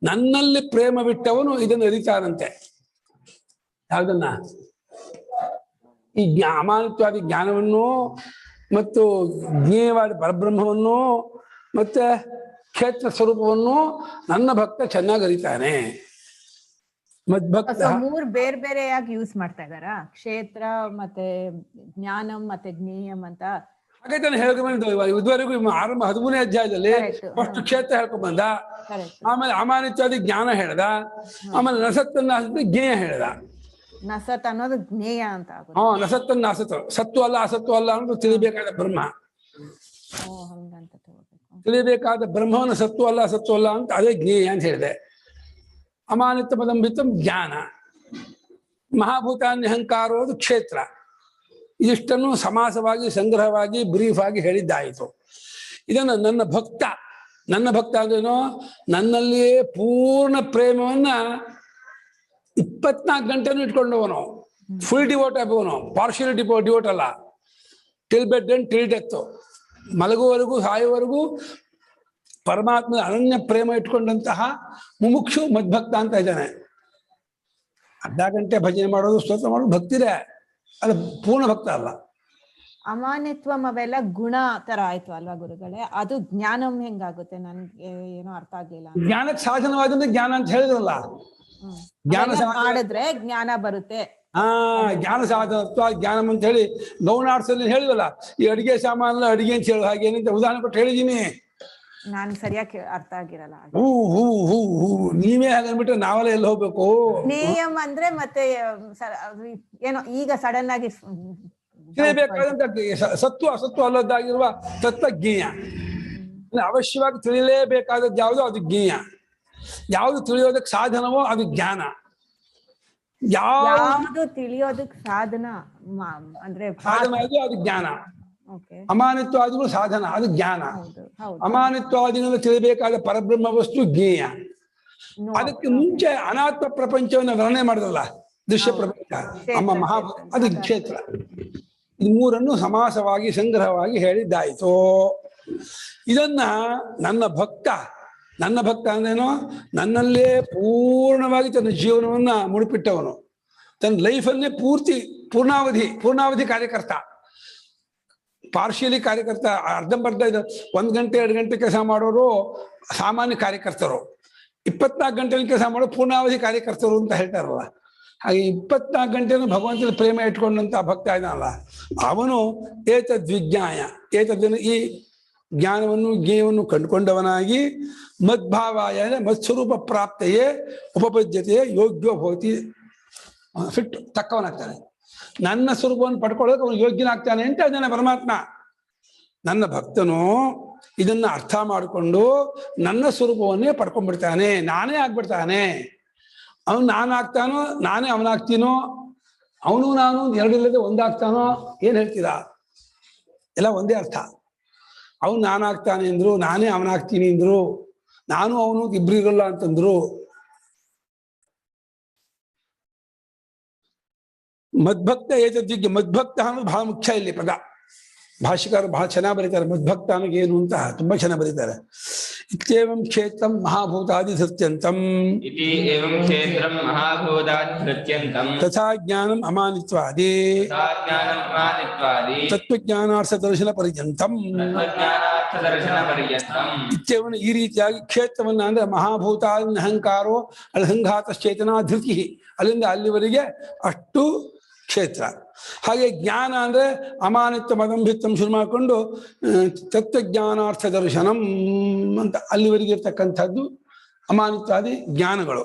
ನನ್ನಲ್ಲಿ ಪ್ರೇಮ ಬಿಟ್ಟವನು ಇದನ್ನು ಅರಿತಾನಂತೆ. ಯಾವುದನ್ನ? ಈ ಅಮಾನಿತ್ವಾದಿ ಜ್ಞಾನವನ್ನು ಮತ್ತು ಜ್ಞೇಯವಾದ ಪರಬ್ರಹ್ಮವನ್ನು ಮತ್ತೆ ಕ್ಷೇತ್ರ ಸ್ವರೂಪವನ್ನು ನನ್ನ ಭಕ್ತ ಚೆನ್ನಾಗಿ ಅರಿತಾನೆ. ಮದ್ಭಕ್ತ. ಮೂರ್ ಬೇರೆ ಬೇರೆಯಾಗಿ ಯೂಸ್ ಮಾಡ್ತಾ ಇದಾರ, ಕ್ಷೇತ್ರ ಮತ್ತೆ ಜ್ಞಾನಂ ಮತ್ತೆ ಜ್ಞೇಯಂ ಅಂತ. ಹಾಗೆ ತಾನೆ ಹೇಳ್ಕೊಂಡ್ಬಂದ ಇದುವರೆಗೂ. ಆರಂಭ 13ನೇ ಅಧ್ಯಾಯದಲ್ಲಿ ಫಸ್ಟ್ ಕ್ಷೇತ್ರ ಹೇಳ್ಕೊಂಡ್ ಬಂದ, ಆಮೇಲೆ ಅಮಾನಿತ್ವಾದಿ ಜ್ಞಾನ ಹೇಳ್ದ, ಆಮೇಲೆ ನಸತ್ತನ್ನ ಜ್ಞೇಯ ಹೇಳ್ದ. ನಸತ್ ಅನ್ನೋದು ಜ್ಞೇಯ ಅಂತ ಆಗುತ್ತೆ. ಹಾ, ನಸತ್ತನ್ನ ಅಸತ್, ಸತ್ತು ಅಲ್ಲ ಅಸತ್ತು ಅಲ್ಲ ಅನ್ನೋದು ತಿಳಿಬೇಕಾದ ಬ್ರಹ್ಮ. ಓ ಹಂಗಂತ ತಗೋಬೇಕು. ತಿಳಿಬೇಕಾದ ಬ್ರಹ್ಮವನ್ನು ಸತ್ತು ಅಲ್ಲ ಅಸತ್ತು ಅಲ್ಲ ಅಂತ ಅದೇ ಜ್ಞೇಯ ಅಂತ ಹೇಳಿದೆ. ಅಮಾನಿತ್ವ ಪದಂಬಿತ್ತಂ ಜ್ಞಾನ, ಮಹಾಭೂತಾನ್ಯ ಅಹಂಕಾರೋದು ಕ್ಷೇತ್ರ. ಇದಿಷ್ಟನ್ನು ಸಮಾಸವಾಗಿ ಸಂಗ್ರಹವಾಗಿ ಬ್ರೀಫ್ ಆಗಿ ಹೇಳಿದ್ದಾಯಿತು. ಇದನ್ನು ನನ್ನ ಭಕ್ತ ಅಂದ್ರೇನೋ, ನನ್ನಲ್ಲಿಯೇ ಪೂರ್ಣ ಪ್ರೇಮವನ್ನ 24 ಗಂಟೆನೂ ಇಟ್ಕೊಂಡವನು, ಫುಲ್ ಡಿವೋಟ್ ಆಗುವನು, ಪಾರ್ಷಿಯಲ್ ಡಿವೋಟ್ ಅಲ್ಲ. Till bed and till death, ಮಲಗುವವರೆಗೂ ಸಾಯುವವರೆಗೂ ಪರಮಾತ್ಮ ಅನನ್ಯ ಪ್ರೇಮ ಇಟ್ಕೊಂಡಂತಹ ಮುಮುಕ್ಷು ಮದ್ಭಕ್ತ ಅಂತ ಇದ್ದಾನೆ. ಅರ್ಧ ಗಂಟೆ ಭಜನೆ ಮಾಡೋದು, ಸ್ತೋತ್ರ ಮಾಡೋದು ಭಕ್ತಿರೇ, ಅದು ಪೂರ್ಣ ಭಕ್ತ ಅಲ್ಲ. ಅಮಾನಿತ್ವಂ ಅವೆಲ್ಲ ಗುಣ ತರ ಆಯ್ತು ಅಲ್ವಾ ಗುರುಗಳೇ? ಅದು ಜ್ಞಾನಂ ಹೆಂಗಾಗುತ್ತೆ? ನನ್ಗೆ ಏನೋ ಅರ್ಥ ಆಗ್ಲಿಲ್ಲ. ಜ್ಞಾನಕ್ಕೆ ಸಾಧನವಾದ್ರೆ ಜ್ಞಾನ ಅಂತ ಹೇಳಿದ್ರಲ್ಲ. ಜ್ಞಾನ ಮಾಡಿದ್ರೆ ಜ್ಞಾನ ಬರುತ್ತೆ. ಜ್ಞಾನ ಸಾಧನತ್ವ ಜ್ಞಾನಂ ಅಂತ ಹೇಳಿ ಗೌಣಾರ್ಥದಲ್ಲಿ ಹೇಳಿವಲ್ಲ. ಈ ಅಡಿಗೆ ಸಾಮಾನು ಅಡಿಗೆ ಅಂತ ಹೇಳಿ ಹಾಗೆ ಏನಂತ ಉದಾಹರಣೆ ಕೊಟ್ಟು ಹೇಳಿದೀನಿ. ನಾನು ಸರಿಯಾಗಿ ಅರ್ಥ ಆಗಿರಲ್ಲ. ನೀವೇ ಹಾಗನ್ಬಿಟ್ರೆ ನಾವೆಲ್ಲ ಎಲ್ಲಿ ಹೋಗ್ಬೇಕು? ಜ್ಞೇಯಂ ಅಂದ್ರೆ ಮತ್ತೆ ಏನೋ ಈಗ ಸಡನ್ ಆಗಿ ತಿಳಿಬೇಕಾದಂತ ಸತ್ವ ಅಸತ್ವ ಅಲ್ಲದ್ದಾಗಿರುವ ತತ್ವಜ್ಞೇಯ. ಅವಶ್ಯವಾಗಿ ತಿಳಿಯಲೇಬೇಕಾದದ್ದು ಯಾವುದೋ ಅದು ಜ್ಞೇಯ. ಯಾವುದು ತಿಳಿಯೋದಕ್ಕೆ ಸಾಧನವೋ ಅದು ಜ್ಞಾನ. ಯಾವುದು ತಿಳಿಯೋದಕ್ಕೆ ಸಾಧನ ಅಂದ್ರೆ ಅದು ಜ್ಞಾನ. ಅಮಾನಿತ್ವಾದಿಗಳು ಸಾಧನ, ಅದು ಜ್ಞಾನ. ಅಮಾನಿತ್ವಾದಿಗಳು ತಿಳಿಬೇಕಾದ ಪರಬ್ರಹ್ಮ ವಸ್ತು ಜ್ಞೇಯ. ಅದಕ್ಕೆ ಮುಂಚೆ ಅನಾತ್ಮ ಪ್ರಪಂಚವನ್ನು ವರ್ಣನೆ ಮಾಡಿದ್ರಲ್ಲ, ದೃಶ್ಯ ಪ್ರಪಂಚ, ಅಮ್ಮ ಅದು ಕ್ಷೇತ್ರ. ಇದು ಮೂರನ್ನು ಸಮಾಸವಾಗಿ ಸಂಗ್ರಹವಾಗಿ ಹೇಳಿದ್ದಾಯಿತು. ಇದನ್ನ ನನ್ನ ಭಕ್ತ ಅಂದ್ರೇನೋ, ನನ್ನಲ್ಲೇ ಪೂರ್ಣವಾಗಿ ತನ್ನ ಜೀವನವನ್ನ ಮುಡಿಪಿಟ್ಟವನು, ತನ್ನ ಲೈಫಲ್ಲೇ ಪೂರ್ಣಾವಧಿ ಕಾರ್ಯಕರ್ತ. ಪಾರ್ಷಿಯಲಿ ಕಾರ್ಯಕರ್ತ, ಅರ್ಧಂಬರ್ಧ 1 ಗಂಟೆ 2 ಗಂಟೆ ಕೆಲಸ ಮಾಡೋರು ಸಾಮಾನ್ಯ ಕಾರ್ಯಕರ್ತರು, 24 ಗಂಟೆ ಕೆಲಸ ಮಾಡೋರು ಪೂರ್ಣಾವಧಿ ಕಾರ್ಯಕರ್ತರು ಅಂತ ಹೇಳ್ತಾರಲ್ಲ. ಹಾಗೆ 24 ಗಂಟೆನೂ ಭಗವಂತನ ಪ್ರೇಮ ಇಟ್ಕೊಂಡಂತ ಭಕ್ತ ಇದ್ದಾನಲ್ಲ, ಅವನು ಏತದ್ವಿಜ್ಞಾಯ, ಈ ಜ್ಞಾನವನ್ನು ಜ್ಞೇಯವನ್ನು ಕಂಡುಕೊಂಡವನಾಗಿ ಮದ್ಭಾವಾಯ ಮತ್ಸ್ವರೂಪ ಪ್ರಾಪ್ತೆಯೇ ಉಪಪದ್ಯತೆಯೇ ಯೋಗ್ಯೋ ಭವತಿ, ಫಿಟ್ ತಕ್ಕವನಾಗ್ತಾನೆ. ನನ್ನ ಸ್ವರೂಪವನ್ನು ಪಡ್ಕೊಳ್ಳೋಕೆ ಅವನು ಯೋಗ್ಯನಾಗ್ತಾನೆ ಅಂತ ಇದ್ದಾನೆ ಪರಮಾತ್ಮ. ನನ್ನ ಭಕ್ತನು ಇದನ್ನ ಅರ್ಥ ಮಾಡಿಕೊಂಡು ನನ್ನ ಸ್ವರೂಪವನ್ನೇ ಪಡ್ಕೊಂಡ್ಬಿಡ್ತಾನೆ, ನಾನೇ ಆಗ್ಬಿಡ್ತಾನೆ. ಅವನು ನಾನಾಗ್ತಾನೋ, ನಾನೇ ಅವನಾಗ್ತೀನೋ, ಅವನು ನಾನು ಎರಡಿಲ್ಲದೆ ಒಂದಾಗ್ತಾನೋ, ಏನ್ ಹೇಳ್ತೀರಾ? ಎಲ್ಲ ಒಂದೇ ಅರ್ಥ. ಅವನು ನಾನಾಗ್ತಾನೆ ಅಂದ್ರು, ನಾನೇ ಅವನಾಗ್ತೀನಿ ಅಂದ್ರು, ನಾನು ಅವನು ಇಬ್ರು ಇರಲ್ಲ ಅಂತಂದ್ರು. ಮದ್ಭಕ್ತ ಏತದ್ವಿಜ್ಞ, ಮದ್ಭಕ್ತ ಅನ್ನೋದು ಬಹಳ ಮುಖ್ಯ ಇಲ್ಲಿ ಪದ. ಭಾಷಿಕರು ಬಹಳ ಚೆನ್ನಾಗಿ ಬರೀತಾರೆ ಮದ್ಭಕ್ತ ಅನ್ನೋದು ಏನು ಅಂತ, ತುಂಬಾ ಚೆನ್ನಾಗಿ ಬರೀತಾರೆ. ಇತ್ಯೇವಂ ಕ್ಷೇತ್ರಂ ಮಹಾಭೂತಾದಿ ಧೃತ್ಯಂತಂ ತಥಾ ಜ್ಞಾನಂ ಅಮಾನಿತ್ವಾದಿ ತತ್ವಜ್ಞಾನಾರ್ಥ ದರ್ಶನ ಪರ್ಯಂತಂ. ಇತ್ಯೇವಂ ಈ ರೀತಿಯಾಗಿ ಕ್ಷೇತ್ರವನ್ನ ಅಂದ್ರೆ ಮಹಾಭೂತಾದಿ ಅಹಂಕಾರೋ ಅಸಂಘಾತಶ್ಚೇತನಾ ಧೃತಿ, ಅಲ್ಲಿಂದ ಅಲ್ಲಿವರೆಗೆ ಅಷ್ಟು ಕ್ಷೇತ್ರ. ಹಾಗೆ ಜ್ಞಾನ ಅಂದ್ರೆ ಅಮಾನಿತ್ವ ಮದಂಭಿತ್ವಂ ಶುರು ಮಾಡಿಕೊಂಡು ತತ್ವಜ್ಞಾನಾರ್ಥ ದರ್ಶನಂ ಅಂತ ಅಲ್ಲಿವರೆಗೆ ಇರ್ತಕ್ಕಂಥದ್ದು ಅಮಾನಿತ್ವಾದಿ ಜ್ಞಾನಗಳು.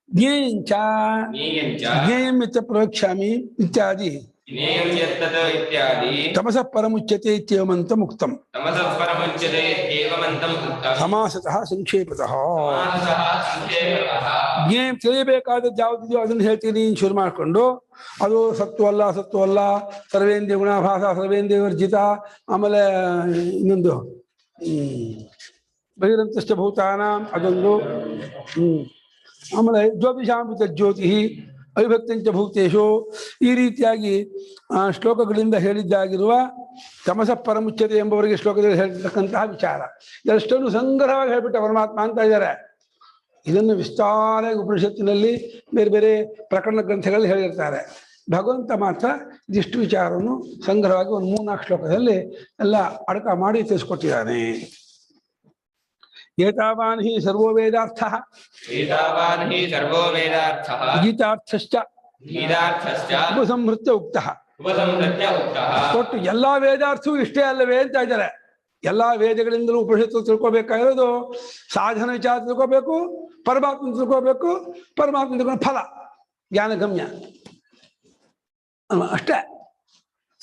ಜ್ಞೇಯಂಚ ಜ್ಞೇಯಂ ಇತ್ಯ ಪ್ರವಕ್ಷ್ಯಾಮಿ ಇತ್ಯಾದಿ ತಮಸಃ ಪರಮುಚ್ಯತೆ ಇತ್ಯೇವಮಂತ ಮುಕ್ತಂ ಸಮಾಸತಃ ಸಂಕ್ಷೇಪತಃ. ಜ್ಞೇಯ ತಿಳಿಯಬೇಕಾದದ್ದು ಯಾವುದಿದೆಯೋ ಅದನ್ನು ಹೇಳ್ತೀನಿ ಶುರು ಮಾಡಿಕೊಂಡು, ಅದು ಸತ್ವ ಅಲ್ಲ ಅಸತ್ವ ಅಲ್ಲ, ಸರ್ವೇಂದ್ರಿಯ ಗುಣಾಭಾಸ ಸರ್ವೇಂದ್ರಿಯ ವರ್ಜಿತ, ಆಮೇಲೆ ಇನ್ನೊಂದು ಬಹಿರಂತಶ್ಚ ಭೂತಾನ ಅದೊಂದು, ಆಮೇಲೆ ಜ್ಯೋತಿಷಾಂಬಿತ ಜ್ಯೋತಿ ಅವಿಭಕ್ತಂಚ ಭೂತೇಶು, ಈ ರೀತಿಯಾಗಿ ಶ್ಲೋಕಗಳಿಂದ ಹೇಳಿದ್ದಾಗಿರುವ ತಮಸಃ ಪರಮುಚ್ಯತೆ ಎಂಬವರಿಗೆ ಶ್ಲೋಕದಲ್ಲಿ ಹೇಳಿರ್ತಕ್ಕಂತಹ ವಿಚಾರ ಇದಷ್ಟನ್ನು ಸಂಗ್ರಹವಾಗಿ ಹೇಳ್ಬಿಟ್ಟ ಪರಮಾತ್ಮ ಅಂತ ಇದ್ದಾರೆ. ಇದನ್ನು ವಿಸ್ತಾರವಾಗಿ ಉಪನಿಷತ್ತಿನಲ್ಲಿ ಬೇರೆ ಬೇರೆ ಪ್ರಕರಣ ಗ್ರಂಥಗಳಲ್ಲಿ ಹೇಳಿರ್ತಾರೆ. ಭಗವಂತ ಮಾತ್ರ ಇದಿಷ್ಟು ವಿಚಾರವನ್ನು ಸಂಗ್ರಹವಾಗಿ ಒಂದು 3-4 ಶ್ಲೋಕದಲ್ಲಿ ಎಲ್ಲ ಅಡಕ ಮಾಡಿ ತಿಳಿಸ್ಕೊಟ್ಟಿದ್ದಾನೆ. ಏತಾವಾನ್ ಹಿ ಸರ್ವೋ ವೇದಾರ್ಥಃ ಗೀತಾರ್ಥಶ್ಚ ಉಪಸಂಹೃತ್ಯ ಉಕ್ತಃ. ಒಟ್ಟು ಎಲ್ಲಾ ವೇದಾರ್ಥವೂ ಇಷ್ಟೇ ಅಲ್ಲವೇ ಅಂತ ಇದ್ದಾರೆ. ಎಲ್ಲಾ ವೇದಗಳಿಂದಲೂ ಉಪನಿಷತ್ತು ತಿಳ್ಕೊಬೇಕಾಗಿರೋದು ಸಾಧನ ವಿಚಾರ ತಿಳ್ಕೋಬೇಕು, ಪರಮಾತ್ಮ ತಿಳ್ಕೋಬೇಕು, ಪರಮಾತ್ಮ ತಿಳ್ಕೊಂಡು ಫಲ ಜ್ಞಾನಗಮ್ಯ ಅಷ್ಟೇ.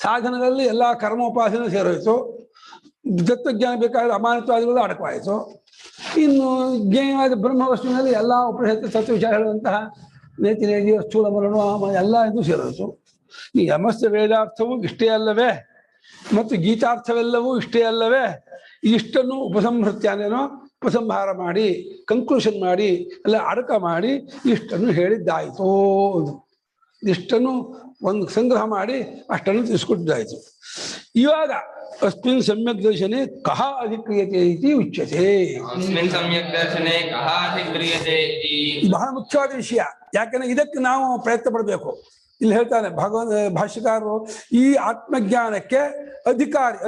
ಸಾಧನದಲ್ಲಿ ಎಲ್ಲ ಕರ್ಮೋಪಾಸನೆ ಸೇರೋಯ್ತು. ತತ್ವಜ್ಞಾನ ಬೇಕಾದ್ರೆ ಅಮಾನತ್ವಾದಿಗಳು ಅಡಕವಾಯಿತು. ಇನ್ನು ಜ್ಞೇಯವಾದ ಬ್ರಹ್ಮವಸ್ತುವಿನಲ್ಲಿ ಎಲ್ಲ ಉಪನಿಷತ್ತು ತತ್ವ ವಿಚಾರ ಹೇಳುವಂತಹ ನೇತಿ ನೇತಿ ಸ್ಥೂಲ ಮರಣ ಎಲ್ಲ ಇದು ಸೇರೋಯ್ತು. ಈ ಯಮಸ್ಥ ವೇದಾರ್ಥವು ಇಷ್ಟೇ ಅಲ್ಲವೇ ಮತ್ತು ಗೀತಾರ್ಥವೆಲ್ಲವೂ ಇಷ್ಟೇ ಅಲ್ಲವೇ? ಇಷ್ಟನ್ನು ಉಪಸಂಹೃತ್ಯಾನೇನೋ ಉಪಸಂಹಾರ ಮಾಡಿ ಕನ್ಕ್ಲೂಷನ್ ಮಾಡಿ ಎಲ್ಲ ಅಡಕ ಮಾಡಿ ಇಷ್ಟನ್ನು ಹೇಳಿದ್ದಾಯಿತು. ಇಷ್ಟನ್ನು ಒಂದು ಸಂಗ್ರಹ ಮಾಡಿ ಅಷ್ಟನ್ನು ತಿಳಿಸ್ಕೊಟ್ಟಿದ್ದಾಯಿತು. ಇವಾಗ ಅಸ್ಮಿನ್ ಸಮ್ಯಕ್ ದರ್ಶನೆ ಕಹ ಅಧಿಕ್ರಿಯತೆ ಇತಿ ಉಚ್ಯತೆ. ಬಹಳ ಮುಖ್ಯವಾದ ವಿಷಯ. ಯಾಕಂದ್ರೆ ಇದಕ್ಕೆ ನಾವು ಪ್ರಯತ್ನ ಪಡಬೇಕು. ಇಲ್ಲಿ ಹೇಳ್ತಾನೆ ಭಾಷ್ಯಕಾರರು, ಈ ಆತ್ಮಜ್ಞಾನಕ್ಕೆ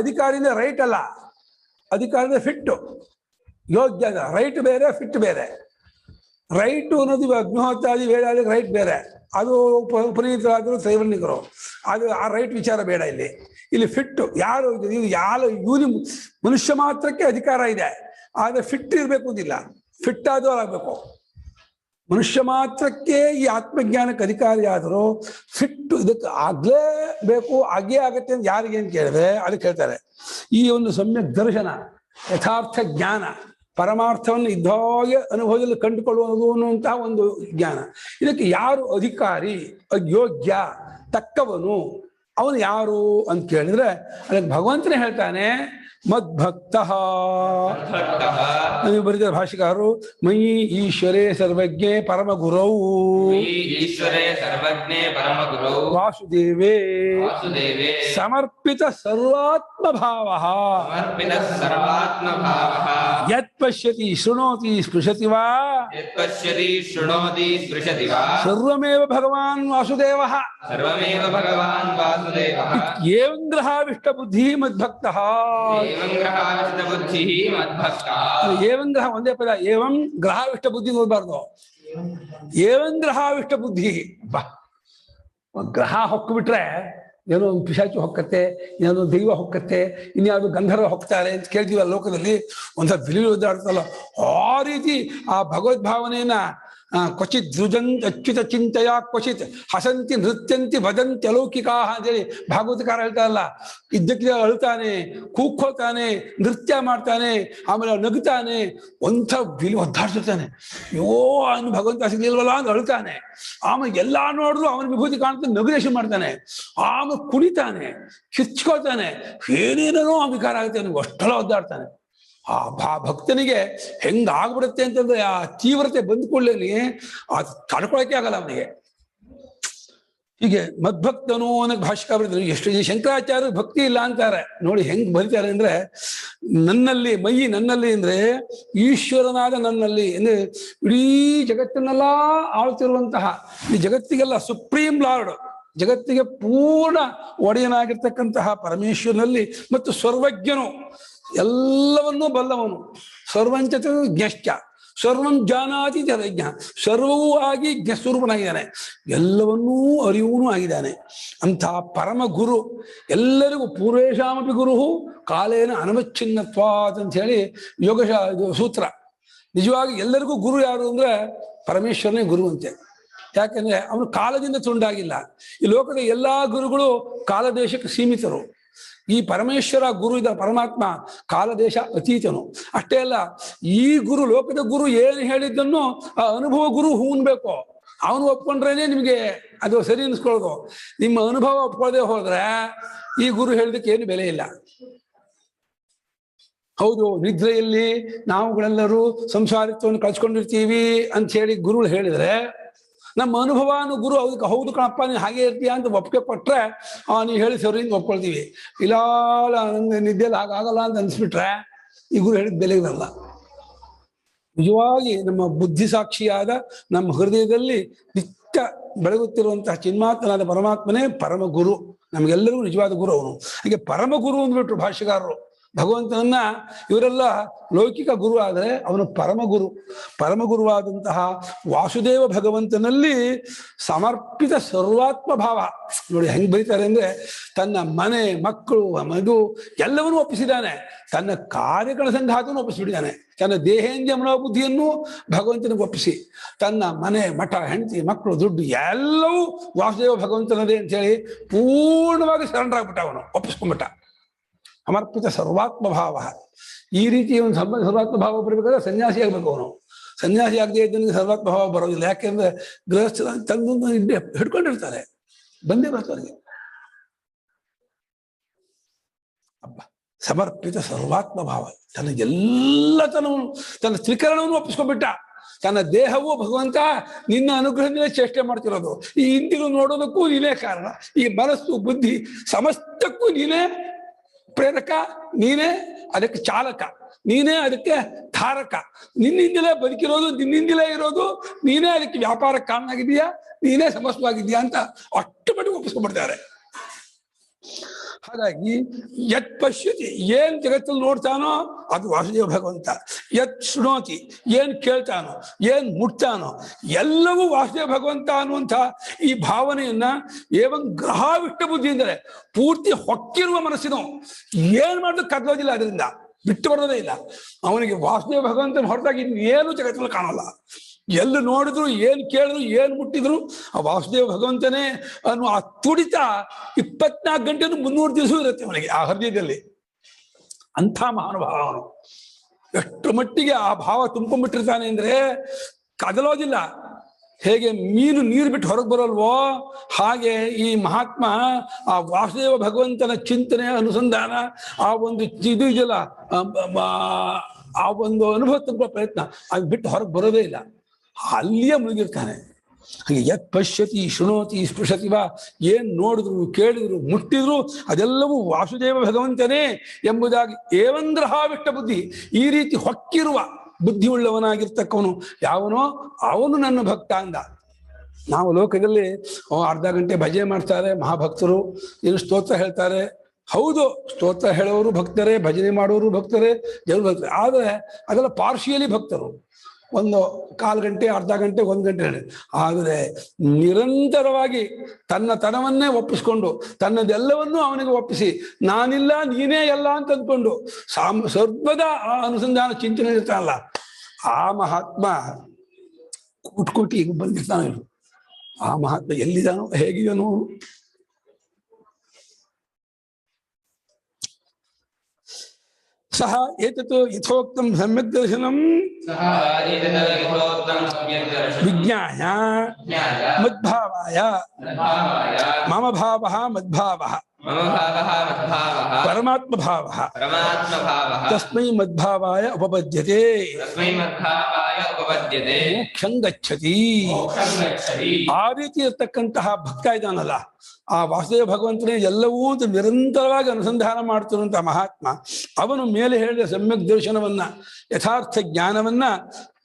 ಅಧಿಕಾರಿ ಅಂದ್ರೆ ರೈಟ್ ಅಲ್ಲ, ಅಧಿಕಾರಿ ಅಂದ್ರೆ ಫಿಟ್ಟು, ಯೋಗ್ಯ. ರೈಟ್ ಬೇರೆ, ಫಿಟ್ ಬೇರೆ. ರೈಟು ಅನ್ನೋದು ಅಗ್ನಿಹೋತ್ರಾದಿ ವೇದಾದಿ ರೈಟ್ ಬೇರೆ, ಅದು ಉಪನೀತರಾದರು ತ್ರೈವರ್ಣಿಕರು, ಅದು ಆ ರೈಟ್ ವಿಚಾರ ಬೇಡ. ಇಲ್ಲಿ ಫಿಟ್ಟು ಯಾರು ಇವನು ಮನುಷ್ಯ ಮಾತ್ರಕ್ಕೆ ಅಧಿಕಾರ ಇದೆ, ಆದರೆ ಫಿಟ್ ಇರಬೇಕು ಅಂತಿಲ್ಲ, ಫಿಟ್ ಆದವರು ಆಗಬೇಕು. ಮನುಷ್ಯ ಮಾತ್ರಕ್ಕೆ ಈ ಆತ್ಮಜ್ಞಾನಕ್ಕೆ ಅಧಿಕಾರಿ ಆದರೂ ಫಿಟ್ಟು ಇದಕ್ಕೆ ಆಗ್ಲೇಬೇಕು, ಆಗೇ ಆಗತ್ತೆ ಅಂತ ಯಾರಿಗೆ ಅಂತ ಕೇಳಿದ್ರೆ ಅದಕ್ಕೆ ಹೇಳ್ತಾರೆ, ಈ ಒಂದು ಸಮ್ಯಕ್ ದರ್ಶನ, ಯಥಾರ್ಥ ಜ್ಞಾನ, ಪರಮಾರ್ಥವನ್ನು ಇದ್ದಾಗೆ ಅನುಭವದಲ್ಲಿ ಕಂಡುಕೊಳ್ಳುವುದು ಅನ್ನುವಂತಹ ಒಂದು ಜ್ಞಾನ. ಇದಕ್ಕೆ ಯಾರು ಅಧಿಕಾರಿ, ಯೋಗ್ಯ, ತಕ್ಕವನು, ಅವನು ಯಾರು ಅಂತ ಕೇಳಿದ್ರೆ ಅದಕ್ಕೆ ಭಗವಂತನೇ ಹೇಳ್ತಾನೆ, ಮದ್ಭಕ್ತ. ನಮಗೆ ಬರೀತಾರೆ ಭಾಷಿಕಾರರು, ಮಯಿ ಈಶ್ವರೇ ಸರ್ವಜ್ಞೆ ಪರಮಗುರೌ ವಾಸುದೇವೇ ಸಮರ್ಪಿತ ಸರ್ವಾತ್ಮ ಭಾವ ಯತ್ ಪಶ್ಯತಿ ಶೃಣೋತಿ ಸ್ಪೃಶತಿ ವಾ ಸರ್ವಮೇವ ಭಗವಾನ್ ವಾಸುದೇವಃ ಏವಂ ಗ್ರಹಾವಿಷ್ಟ ಬುದ್ಧಿ ಮದ್ಭಕ್ತಃ. ಏವಂ ಗ್ರಹ ಒಂದೇ ಪದ, ಏವಂ ಗ್ರಹಾವಿಷ್ಟ ಬುದ್ಧಿ ನೋಡ್ಬಾರ್ದು, ಏವಂ ಗ್ರಹಾವಿಷ್ಟ ಬುದ್ಧಿ. ಗ್ರಹ ಹೊಕ್ಕು ಬಿಟ್ರೆ ಏನೋ ಒಂದು ಪಿಶಾಚು ಹೊಕ್ಕತ್ತೆ, ಏನೋ ದೈವ ಹೊಕ್ಕತ್ತೆ, ಇನ್ಯಾವುದು ಗಂಧರ್ವ ಹೊಕ್ತಾರೆ ಅಂತ ಕೇಳ್ತೀವಲ್ಲ ಲೋಕದಲ್ಲಿ, ಒಂದ್ಸಲ ಬಿಲಿ ಒದ್ದಾಡ್ತಲ್ಲ. ಆ ರೀತಿ ಆ ಭಗವದ್ಭಾವನೆಯನ್ನ ಕ್ವಚಿತ್ ಧ್ರುಜಂತ್ ಅಚ್ಯುತ ಚಿಂತೆಯ ಕ್ವಚಿತ್ ಹಸಂತಿ ನೃತ್ಯಂತಿ ವದಂತಿ ಅಲೌಕಿಕಾ ಅಂತೇಳಿ ಭಾಗವತಕಾರ ಹೇಳ್ತಾರಲ್ಲ. ಇದ್ದಕ್ಕಿದ್ದ ಅಳ್ತಾನೆ, ಕೂಕ್ಕೋತಾನೆ, ನೃತ್ಯ ಮಾಡ್ತಾನೆ, ಆಮೇಲೆ ನಗುತ್ತಾನೆ, ಒಂಥ ಬಿಲಿ ಒದ್ದಾಡ್ತಿರ್ತಾನೆ. ಅಯ್ಯೋ ಅವನು ಭಗವಂತ ಸಿಗ್ಲಿಲ್ವಲ್ಲ ಅಂತ ಅಳ್ತಾನೆ. ಆಮೇಲೆ ಎಲ್ಲಾ ನೋಡಿದ್ರು ಅವನ ವಿಭೂತಿ ಕಾಣ್ತಾನೆ, ನಗುದೇಶ ಮಾಡ್ತಾನೆ, ಆಮೇಲೆ ಕುಣಿತಾನೆ, ಕಿಚ್ಕೊಳ್ತಾನೆ, ಏನೇನೋ ವಿಕಾರ ಆಗುತ್ತೆ, ಅವನಿಗೆ ಅಷ್ಟೆಲ್ಲ ಒದ್ದಾಡ್ತಾನೆ. ಆ ಭಕ್ತನಿಗೆ ಹೆಂಗಾಗ್ಬಿಡುತ್ತೆ ಅಂತಂದ್ರೆ ಆ ತೀವ್ರತೆ ಬಂದ್ಕೊಳ್ಳಿ ಅದು ತಡ್ಕೊಳಕ್ಕೆ ಆಗಲ್ಲ ಅವನಿಗೆ. ಹೀಗೆ ಮದ್ಭಕ್ತನು ಅನ್ನೋಕೆ ಭಾಷೆಕಾರ ಬರೀತಾರೆ. ಎಷ್ಟು ಶಂಕರಾಚಾರ್ಯ ಭಕ್ತಿ ಇಲ್ಲ ಅಂತಾರೆ ನೋಡಿ, ಹೆಂಗ್ ಬರೀತಾರೆ ಅಂದ್ರೆ, ನನ್ನಲ್ಲಿ ಮಯಿ, ನನ್ನಲ್ಲಿ ಅಂದ್ರೆ ಈಶ್ವರನಾದ ನನ್ನಲ್ಲಿ ಅಂದ್ರೆ ಇಡೀ ಜಗತ್ತನ್ನೆಲ್ಲ ಆಳ್ತಿರುವಂತಹ, ಈ ಜಗತ್ತಿಗೆಲ್ಲ ಸುಪ್ರೀಂ ಲಾರ್ಡ್, ಜಗತ್ತಿಗೆ ಪೂರ್ಣ ಒಡೆಯನಾಗಿರ್ತಕ್ಕಂತಹ ಪರಮೇಶ್ವರನಲ್ಲಿ ಮತ್ತು ಸರ್ವಜ್ಞನು, ಎಲ್ಲವನ್ನೂ ಬಲ್ಲವನು, ಸರ್ವಂಚ ಜ್ಞಶ್ಚ ಸರ್ವಂ ಜಾನಾತಿ ಜರಜ್ಞ, ಸರ್ವವೂ ಆಗಿ ಜ್ಞಸ್ವರೂಪನಾಗಿದ್ದಾನೆ, ಎಲ್ಲವನ್ನೂ ಅರಿವೂ ಆಗಿದ್ದಾನೆ. ಅಂತಹ ಪರಮ ಗುರು, ಎಲ್ಲರಿಗೂ ಪೂರ್ವೇಶಾಮಪಿ ಗುರು ಕಾಲೇನ ಅನವಚ್ಛಿನ್ನತ್ವಾತ್ ಅಂತ ಹೇಳಿ ಸೂತ್ರ. ನಿಜವಾಗಿ ಎಲ್ಲರಿಗೂ ಗುರು ಯಾರು ಅಂದ್ರೆ ಪರಮೇಶ್ವರನೇ ಗುರು ಅಂತೆ. ಯಾಕಂದ್ರೆ ಅವನು ಕಾಲದಿಂದ ತುಂಡಾಗಿಲ್ಲ. ಈ ಲೋಕದ ಎಲ್ಲಾ ಗುರುಗಳು ಕಾಲದೇಶಕ್ಕೆ ಸೀಮಿತರು. ಈ ಪರಮೇಶ್ವರ ಗುರು ಇದ್ದ ಪರಮಾತ್ಮ ಕಾಲದೇಶ ಅತೀತನು. ಅಷ್ಟೇ ಅಲ್ಲ, ಈ ಗುರು, ಲೋಕದ ಗುರು ಏನು ಹೇಳಿದ್ದನ್ನು ಆ ಅನುಭವ ಗುರು ಹೂನ್ಬೇಕು. ಅವನು ಒಪ್ಕೊಂಡ್ರೇನೆ ನಿಮಗೆ ಅದು ಸರಿ ಅನ್ಸ್ಕೊಳ್ಳೋದು. ನಿಮ್ಮ ಅನುಭವ ಒಪ್ಕೊಳ್ಳದೆ ಹೋದ್ರೆ ಈ ಗುರು ಹೇಳಿದಕ್ಕೆ ಏನು ಬೆಲೆ ಇಲ್ಲ. ಹೌದು, ನಿದ್ರೆಯಲ್ಲಿ ನಾವುಗಳೆಲ್ಲರೂ ಸಂಸಾರಿತ್ವವನ್ನು ಕಳ್ಸ್ಕೊಂಡಿರ್ತೀವಿ ಅಂತ ಹೇಳಿ ಗುರುಗಳು ಹೇಳಿದ್ರೆ, ನಮ್ಮ ಅನುಭವನು ಗುರು ಅದಕ್ಕೆ ಹೌದು ಕಣಪ್ಪ ನೀನು ಹಾಗೆ ಇರ್ತೀಯ ಅಂತ ಒಪ್ಪಿಗೆ ಕೊಟ್ರೆ ನೀವು ಹೇಳಿ ಸರಿ ಅಂತ ಒಪ್ಕೊಳ್ತೀವಿ. ಇಲ್ಲ ನಂಗೆ ನಿದ್ದೆಯಲ್ಲಿ ಹಾಗಾಗಲ್ಲ ಅಂತ ಅನ್ಸ್ಬಿಟ್ರೆ ಈ ಗುರು ಹೇಳಿದ ಬೆಲೆ ಇರಲ್ಲ. ನಿಜವಾಗಿ ನಮ್ಮ ಬುದ್ಧಿ ಸಾಕ್ಷಿಯಾದ ನಮ್ಮ ಹೃದಯದಲ್ಲಿ ನಿತ್ಯ ಬೆಳಗುತ್ತಿರುವಂತಹ ಚಿನ್ಮಾತ್ಮನಾದ ಪರಮಾತ್ಮನೇ ಪರಮ ಗುರು, ನಮಗೆಲ್ಲರಿಗೂ ನಿಜವಾದ ಗುರು ಅವನು. ಹಾಗೆ ಪರಮ ಗುರು ಅಂದ್ಬಿಟ್ರು ಭಾಷ್ಯಕಾರರು. ಭಗವಂತನನ್ನ ಇವರೆಲ್ಲ ಲೌಕಿಕ ಗುರು ಆದರೆ ಅವನು ಪರಮಗುರುವಾದಂತಹ ವಾಸುದೇವ ಭಗವಂತನಲ್ಲಿ ಸಮರ್ಪಿತ ಸರ್ವಾತ್ಮ ಭಾವ. ನೋಡಿ ಹೆಂಗ್ ಬರೀತಾರೆ ಅಂದ್ರೆ, ತನ್ನ ಮನೆ ಮಕ್ಕಳು ಮಗು ಎಲ್ಲವನ್ನೂ ಒಪ್ಪಿಸಿದ್ದಾನೆ, ತನ್ನ ಕಾರ್ಯಗಳ ಸಂಘಾತವನ್ನು ಒಪ್ಪಿಸಿಬಿಟ್ಟಿದ್ದಾನೆ, ತನ್ನ ದೇಹೇಂದ್ರಿಯ ಮನೋಬುದ್ಧಿಯನ್ನು ಭಗವಂತನಿಗೆ ಒಪ್ಪಿಸಿ, ತನ್ನ ಮನೆ ಮಠ ಹೆಂಡತಿ ಮಕ್ಕಳು ದುಡ್ಡು ಎಲ್ಲವೂ ವಾಸುದೇವ ಭಗವಂತನದೇ ಅಂತ ಹೇಳಿ ಪೂರ್ಣವಾಗಿ ಸರೆಂಡರ್ ಆಗ್ಬಿಟ್ಟ, ಅವನು ಒಪ್ಪಿಸ್ಕೊಂಡ್ಬಿಟ್ಟ. ಸಮರ್ಪಿತ ಸರ್ವಾತ್ಮ ಭಾವ. ಈ ರೀತಿ ಒಂದು ಸರ್ವಾತ್ಮ ಭಾವ ಬರಬೇಕಾದ್ರೆ ಸನ್ಯಾಸಿ ಆಗ್ಬೇಕು. ಅವನು ಸನ್ಯಾಸಿ ಆಗದೆ ಇದ್ದನಿಗೆ ಸರ್ವಾತ್ಮ ಭಾವ ಬರೋದಿಲ್ಲ. ಯಾಕೆಂದ್ರೆ ಗೃಹಸ್ಥ ತಂದು ಹಿಡ್ಕೊಂಡಿರ್ತಾರೆ, ಬಂದೇ ಬರ್ತಾರೆ. ಅಬ್ಬ, ಸಮರ್ಪಿತ ಸರ್ವಾತ್ಮ ಭಾವ. ತನ್ನ ತನ್ನ ತ್ರಿಕರಣವನ್ನು ಒಪ್ಪಿಸ್ಕೊಂಡ್ಬಿಟ್ಟ. ತನ್ನ ದೇಹವು ಭಗವಂತ ನಿನ್ನ ಅನುಗ್ರಹದಿಂದ ಚೇಷ್ಟೆ ಮಾಡ್ತಿರೋದು, ಈ ಇಂದಿಗೂ ನೋಡೋದಕ್ಕೂ ನೀನೇ ಕಾರಣ, ಈ ಮನಸ್ಸು ಬುದ್ಧಿ ಸಮಸ್ತಕ್ಕೂ ನೀನೇ ಪ್ರೇರಕ, ನೀನೇ ಅದಕ್ಕೆ ಚಾಲಕ, ನೀನೇ ಅದಕ್ಕೆ ಧಾರಕ, ನಿನ್ನಿಂದಲೇ ಬದುಕಿರೋದು, ನಿನ್ನಿಂದಲೇ ಇರೋದು, ನೀನೇ ಅದಕ್ಕೆ ವ್ಯಾಪಾರಕ್ಕೆ ಕಾರಣ ಆಗಿದೆಯಾ, ನೀನೇ ಸಮಸ್ತವಾಗಿದೆಯಾ ಅಂತ ಅಷ್ಟು ಮಟ್ಟಿಗೆ ಒಪ್ಪಿಸ್ಕೊಂಡ್ಬಿಡ್ತಾರೆ. ಹಾಗಾಗಿ ಯತ್ ಪಶ್ಯತಿ, ಏನ್ ಜಗತ್ತಲ್ಲಿ ನೋಡ್ತಾನೋ ಅದು ವಾಸುದೇವ ಭಗವಂತ. ಯತ್ ಶೃಣೋತಿ, ಏನ್ ಕೇಳ್ತಾನೋ ಏನ್ ಮುಟ್ತಾನೋ ಎಲ್ಲವೂ ವಾಸುದೇವ ಭಗವಂತ ಅನ್ನುವಂಥ ಈ ಭಾವನೆಯನ್ನ ಏವಂ ಗ್ರಹಾವಿಷ್ಟ ಬುದ್ಧಿ ಅಂದರೆ ಪೂರ್ತಿ ಹೊಕ್ಕಿರುವ ಮನಸ್ಸಿನ ಏನ್ ಮಾಡೋದು ಕದಲೋದಿಲ್ಲ, ಅದರಿಂದ ಬಿಟ್ಟು ಬರೋದೇ ಇಲ್ಲ. ಅವನಿಗೆ ವಾಸುದೇವ ಭಗವಂತನ ಹೊರತಾಗಿ ಇನ್ನೇನು ಜಗತ್ತಲ್ಲಿ ಕಾಣಲ್ಲ. ಎಲ್ಲಿ ನೋಡಿದ್ರು, ಏನ್ ಕೇಳಿದ್ರು, ಏನ್ ಮುಟ್ಟಿದ್ರು ಆ ವಾಸುದೇವ ಭಗವಂತನೇ ಅನ್ನೋ ಆ ತುಡಿತ 24 ಗಂಟೆನೂ 300 ದಿವಸ ಇರುತ್ತೆ ಅವನಿಗೆ ಆ ಹೃದಯದಲ್ಲಿ. ಅಂಥ ಮಹಾನುಭಾವ ಅವನು. ಎಷ್ಟು ಮಟ್ಟಿಗೆ ಆ ಭಾವ ತುಂಬಿಕೊಂಡಿರ್ತಾನೆ ಅಂದ್ರೆ ಕದಲೋದಿಲ್ಲ. ಹೇಗೆ ಮೀನು ನೀರು ಬಿಟ್ಟು ಹೊರಗೆ ಬರೋಲ್ವೋ ಹಾಗೆ ಈ ಮಹಾತ್ಮ ಆ ವಾಸುದೇವ ಭಗವಂತನ ಚಿಂತನೆ ಅನುಸಂಧಾನ ಆ ಒಂದು ಇದು ಇದೆಯಲ್ಲ, ಆ ಒಂದು ಅನುಭವ ತುಂಬುವ ಪ್ರಯತ್ನ ಅದು ಬಿಟ್ಟು ಹೊರಗೆ ಬರೋದೇ ಇಲ್ಲ, ಅಲ್ಲಿಯೇ ಮುಳುಗಿರ್ತಾನೆ. ಹಾಗೆ ಯತ್ ಪಶ್ಯತಿ ಶೃಣೋತಿ ಸ್ಪೃಶತಿ ವಾ, ಏನ್ ನೋಡಿದ್ರು ಕೇಳಿದ್ರು ಮುಟ್ಟಿದ್ರು ಅದೆಲ್ಲವೂ ವಾಸುದೇವ ಭಗವಂತನೇ ಎಂಬುದಾಗಿ ಏವಂದ್ರಹಾವಿಷ್ಟ ಬುದ್ಧಿ, ಈ ರೀತಿ ಹೊಕ್ಕಿರುವ ಬುದ್ಧಿ ಉಳ್ಳವನಾಗಿರ್ತಕ್ಕವನು ಯಾವನೋ ಅವನು ನನ್ನ ಭಕ್ತ ಅಂದ. ನಾವು ಲೋಕದಲ್ಲಿ ಅರ್ಧ ಗಂಟೆ ಭಜನೆ ಮಾಡ್ತಾರೆ ಮಹಾಭಕ್ತರು, ಏನು ಸ್ತೋತ್ರ ಹೇಳ್ತಾರೆ. ಹೌದು, ಸ್ತೋತ್ರ ಹೇಳೋರು ಭಕ್ತರೇ, ಭಜನೆ ಮಾಡೋರು ಭಕ್ತರೇ, ದೇವರು ಭಕ್ತರೇ. ಆದರೆ ಅದೆಲ್ಲ ಪಾರ್ಶಿಯಲಿ ಭಕ್ತರು, ಒಂದು 1/4 ಗಂಟೆ, ಅರ್ಧ ಗಂಟೆ, 1 ಗಂಟೆ ಹೇಳಿ. ಆದರೆ ನಿರಂತರವಾಗಿ ತನ್ನ ತನವನ್ನೇ ಒಪ್ಪಿಸ್ಕೊಂಡು ತನ್ನದೆಲ್ಲವನ್ನೂ ಅವನಿಗೆ ಒಪ್ಪಿಸಿ ನಾನಿಲ್ಲ ನೀನೇ ಎಲ್ಲ ಅಂತ ಅಂದ್ಕೊಂಡು ಸರ್ವದಾ ಆ ಅನುಸಂಧಾನ ಚಿಂತನೆ ಇರ್ತಾನಲ್ಲ, ಆ ಮಹಾತ್ಮ ಕೂಟ್ಕೋಟಿ ಈಗ ಬಂದಿರ್ತಾನೆ. ಆ ಮಹಾತ್ಮ ಎಲ್ಲಿದ್ದಾನೋ ಹೇಗಿದನೋ. ಸಹ ಏತತ್ ಯಥೋಕ್ತಂ ಸಮ್ಯಕ್ ದರ್ಶನಂ ವಿಜ್ಞಾಯ ಮದ್ಭಾವಾಯ ಮಮ ಭಾವಃ ಮದ್ಭಾವಃ ಪರಮಾತ್ಮ ಭಾವಃ ತಸ್ಮೈ ಮದ್ಭಾವಾಯ ಉಪಪದ್ಯತೆ ಮೋಕ್ಷಂ ಗಚ್ಚತಿ. ಆ ರೀತಿ ಇರ್ತಕ್ಕಂತಹ ಭಕ್ತ ಇದ್ದಾನಲ್ಲ, ಆ ವಾಸುದೇವ ಭಗವಂತನೇ ಎಲ್ಲವೂ ಅಂತ ನಿರಂತರವಾಗಿ ಅನುಸಂಧಾನ ಮಾಡ್ತಿರುವಂತಹ ಮಹಾತ್ಮ, ಅವನು ಮೇಲೆ ಹೇಳಿದ ಸಮ್ಯಕ್ ದರ್ಶನವನ್ನ, ಯಥಾರ್ಥ ಜ್ಞಾನವನ್ನ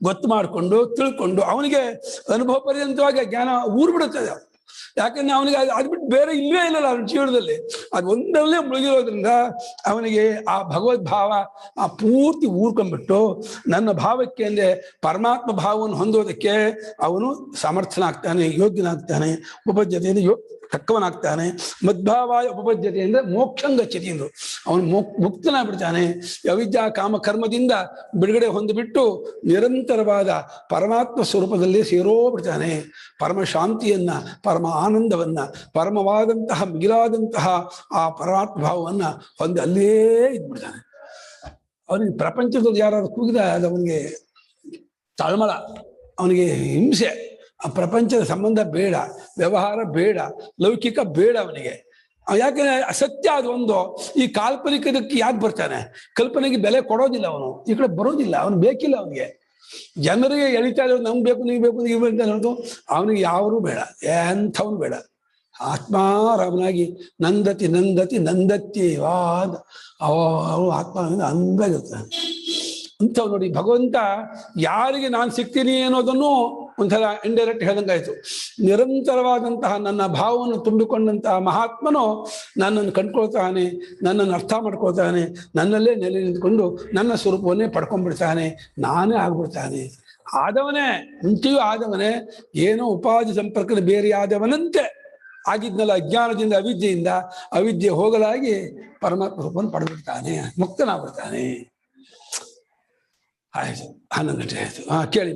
ಗೊತ್ತು ಮಾಡಿಕೊಂಡು ತಿಳ್ಕೊಂಡು ಅವನಿಗೆ ಅನುಭವ ಪರ್ಯಂತವಾಗಿ ಜ್ಞಾನ ಊರ್ಬಿಡುತ್ತದೆ. ಯಾಕಂದ್ರೆ ಅವನಿಗೆ ಅದು ಬಿಟ್ಟು ಬೇರೆ ಇಲ್ಲವೇ ಇಲ್ಲಲ್ಲ ಅವನ ಜೀವನದಲ್ಲಿ, ಅದು ಒಂದರಲ್ಲೇ ಮುಳುಗಿರೋದ್ರಿಂದ ಅವನಿಗೆ ಆ ಭಗವದ್ಭಾವ ಆ ಪೂರ್ತಿ ಊರ್ಕೊಂಡ್ಬಿಟ್ಟು ನನ್ನ ಭಾವಕ್ಕೆ ಅಂದರೆ ಪರಮಾತ್ಮ ಭಾವವನ್ನು ಹೊಂದೋದಕ್ಕೆ ಅವನು ಸಮರ್ಥನಾಗ್ತಾನೆ, ಯೋಗ್ಯನಾಗ್ತಾನೆ, ಉಪಪದ್ಯತೆ ತಕ್ಕವನಾಗ್ತಾನೆ. ಮದ್ಭಾವಾಯ ಉಪಪದ್ಯತೆ ಅಂದರೆ ಮೋಕ್ಷಂ ಗಚ್ಚತಿ ಎಂದು ಅವನು ಮುಕ್ತನಾಗ್ಬಿಡ್ತಾನೆ. ಅವಿದ್ಯಾ ಕಾಮ ಕರ್ಮದಿಂದ ಬಿಡುಗಡೆ ಹೊಂದಿಬಿಟ್ಟು ನಿರಂತರವಾದ ಪರಮಾತ್ಮ ಸ್ವರೂಪದಲ್ಲಿ ಸೇರೋಬಿಡ್ತಾನೆ. ಪರಮ ಶಾಂತಿಯನ್ನ, ಪರಮ ಆನಂದವನ್ನ, ಪರಮವಾದಂತಹ ಮಿಗಿಲಾದಂತಹ ಆ ಪರಮಾತ್ಮ ಭಾವವನ್ನ ಹೊಂದಿ ಅಲ್ಲೇ ಇದ್ಬಿಡ್ತಾನೆ. ಅವನಿಗೆ ಪ್ರಪಂಚದಲ್ಲಿ ಯಾರಾದ್ರು ಕೂಗಿದ ಅದು ಅವನಿಗೆ ತಳಮಳ, ಅವನಿಗೆ ಹಿಂಸೆ. ಆ ಪ್ರಪಂಚದ ಸಂಬಂಧ ಬೇಡ, ವ್ಯವಹಾರ ಬೇಡ, ಲೌಕಿಕ ಬೇಡ ಅವನಿಗೆ. ಯಾಕೆಂದ್ರೆ ಅಸತ್ಯ ಅದು ಒಂದು. ಈ ಕಾಲ್ಪನಿಕದಕ್ಕೆ ಯಾಕೆ ಬರ್ತಾನೆ? ಕಲ್ಪನೆಗೆ ಬೆಲೆ ಕೊಡೋದಿಲ್ಲ ಅವನು, ಈ ಕಡೆ ಬರೋದಿಲ್ಲ, ಅವನು ಬೇಕಿಲ್ಲ ಅವನಿಗೆ. ಜನರಿಗೆ ಎಳಿತಾ ಇರೋದು ನಮ್ಗೆ ಬೇಕು, ನೀವು ಬೇಕು, ನೀವು ಅಂತ ಅನ್ನೋದು ಅವನಿಗೆ ಯಾರೂ ಬೇಡ, ಎಂಥವನು ಬೇಡ. ಆತ್ಮಾರಾಮನಾಗಿ ನಂದತಿ ನಂದತಿ ನಂದತ್ಯೇವಾದ ಅವನು ಆತ್ಮ ಅಂದಾಗಿರ್ತಾನೆ. ಅಂಥವ್ ನೋಡಿ ಭಗವಂತ ಯಾರಿಗೆ ನಾನು ಸಿಗ್ತೀನಿ ಅನ್ನೋದನ್ನು ಒಂಥರ ಇಂಡೈರೆಕ್ಟ್ ಹೇಳ್ದಂಗಾಯ್ತು. ನಿರಂತರವಾದಂತಹ ನನ್ನ ಭಾವವನ್ನು ತುಂಬಿಕೊಂಡಂತಹ ಮಹಾತ್ಮನು ನನ್ನನ್ನು ಕಂಡ್ಕೊಳ್ತಾನೆ, ನನ್ನನ್ನು ಅರ್ಥ ಮಾಡ್ಕೊಳ್ತಾನೆ, ನನ್ನಲ್ಲೇ ನೆಲೆ ನಿಂತ್ಕೊಂಡು ನನ್ನ ಸ್ವರೂಪವನ್ನೇ ಪಡ್ಕೊಂಡ್ಬಿಡ್ತಾನೆ, ನಾನೇ ಆಗ್ಬಿಡ್ತಾನೆ. ಆದವನೇ, ಮುಂಚೆಯೂ ಆದವನೇ, ಏನೋ ಉಪಾಧಿ ಸಂಪರ್ಕದ ಬೇರೆ ಆದವನಂತೆ ಆಗಿದ್ನಲ್ಲ ಅಜ್ಞಾನದಿಂದ ಅವಿದ್ಯೆಯಿಂದ, ಅವಿದ್ಯೆ ಹೋಗಲಾಗಿ ಪರಮಾತ್ಮ ರೂಪವನ್ನು ಪಡೆದ್ಬಿಡ್ತಾನೆ, ಮುಕ್ತನಾಗ್ಬಿಡ್ತಾನೆ. ಆಯ್ತು, 11 ಗಂಟೆ ಆಯ್ತು. ಕೇಳಿ.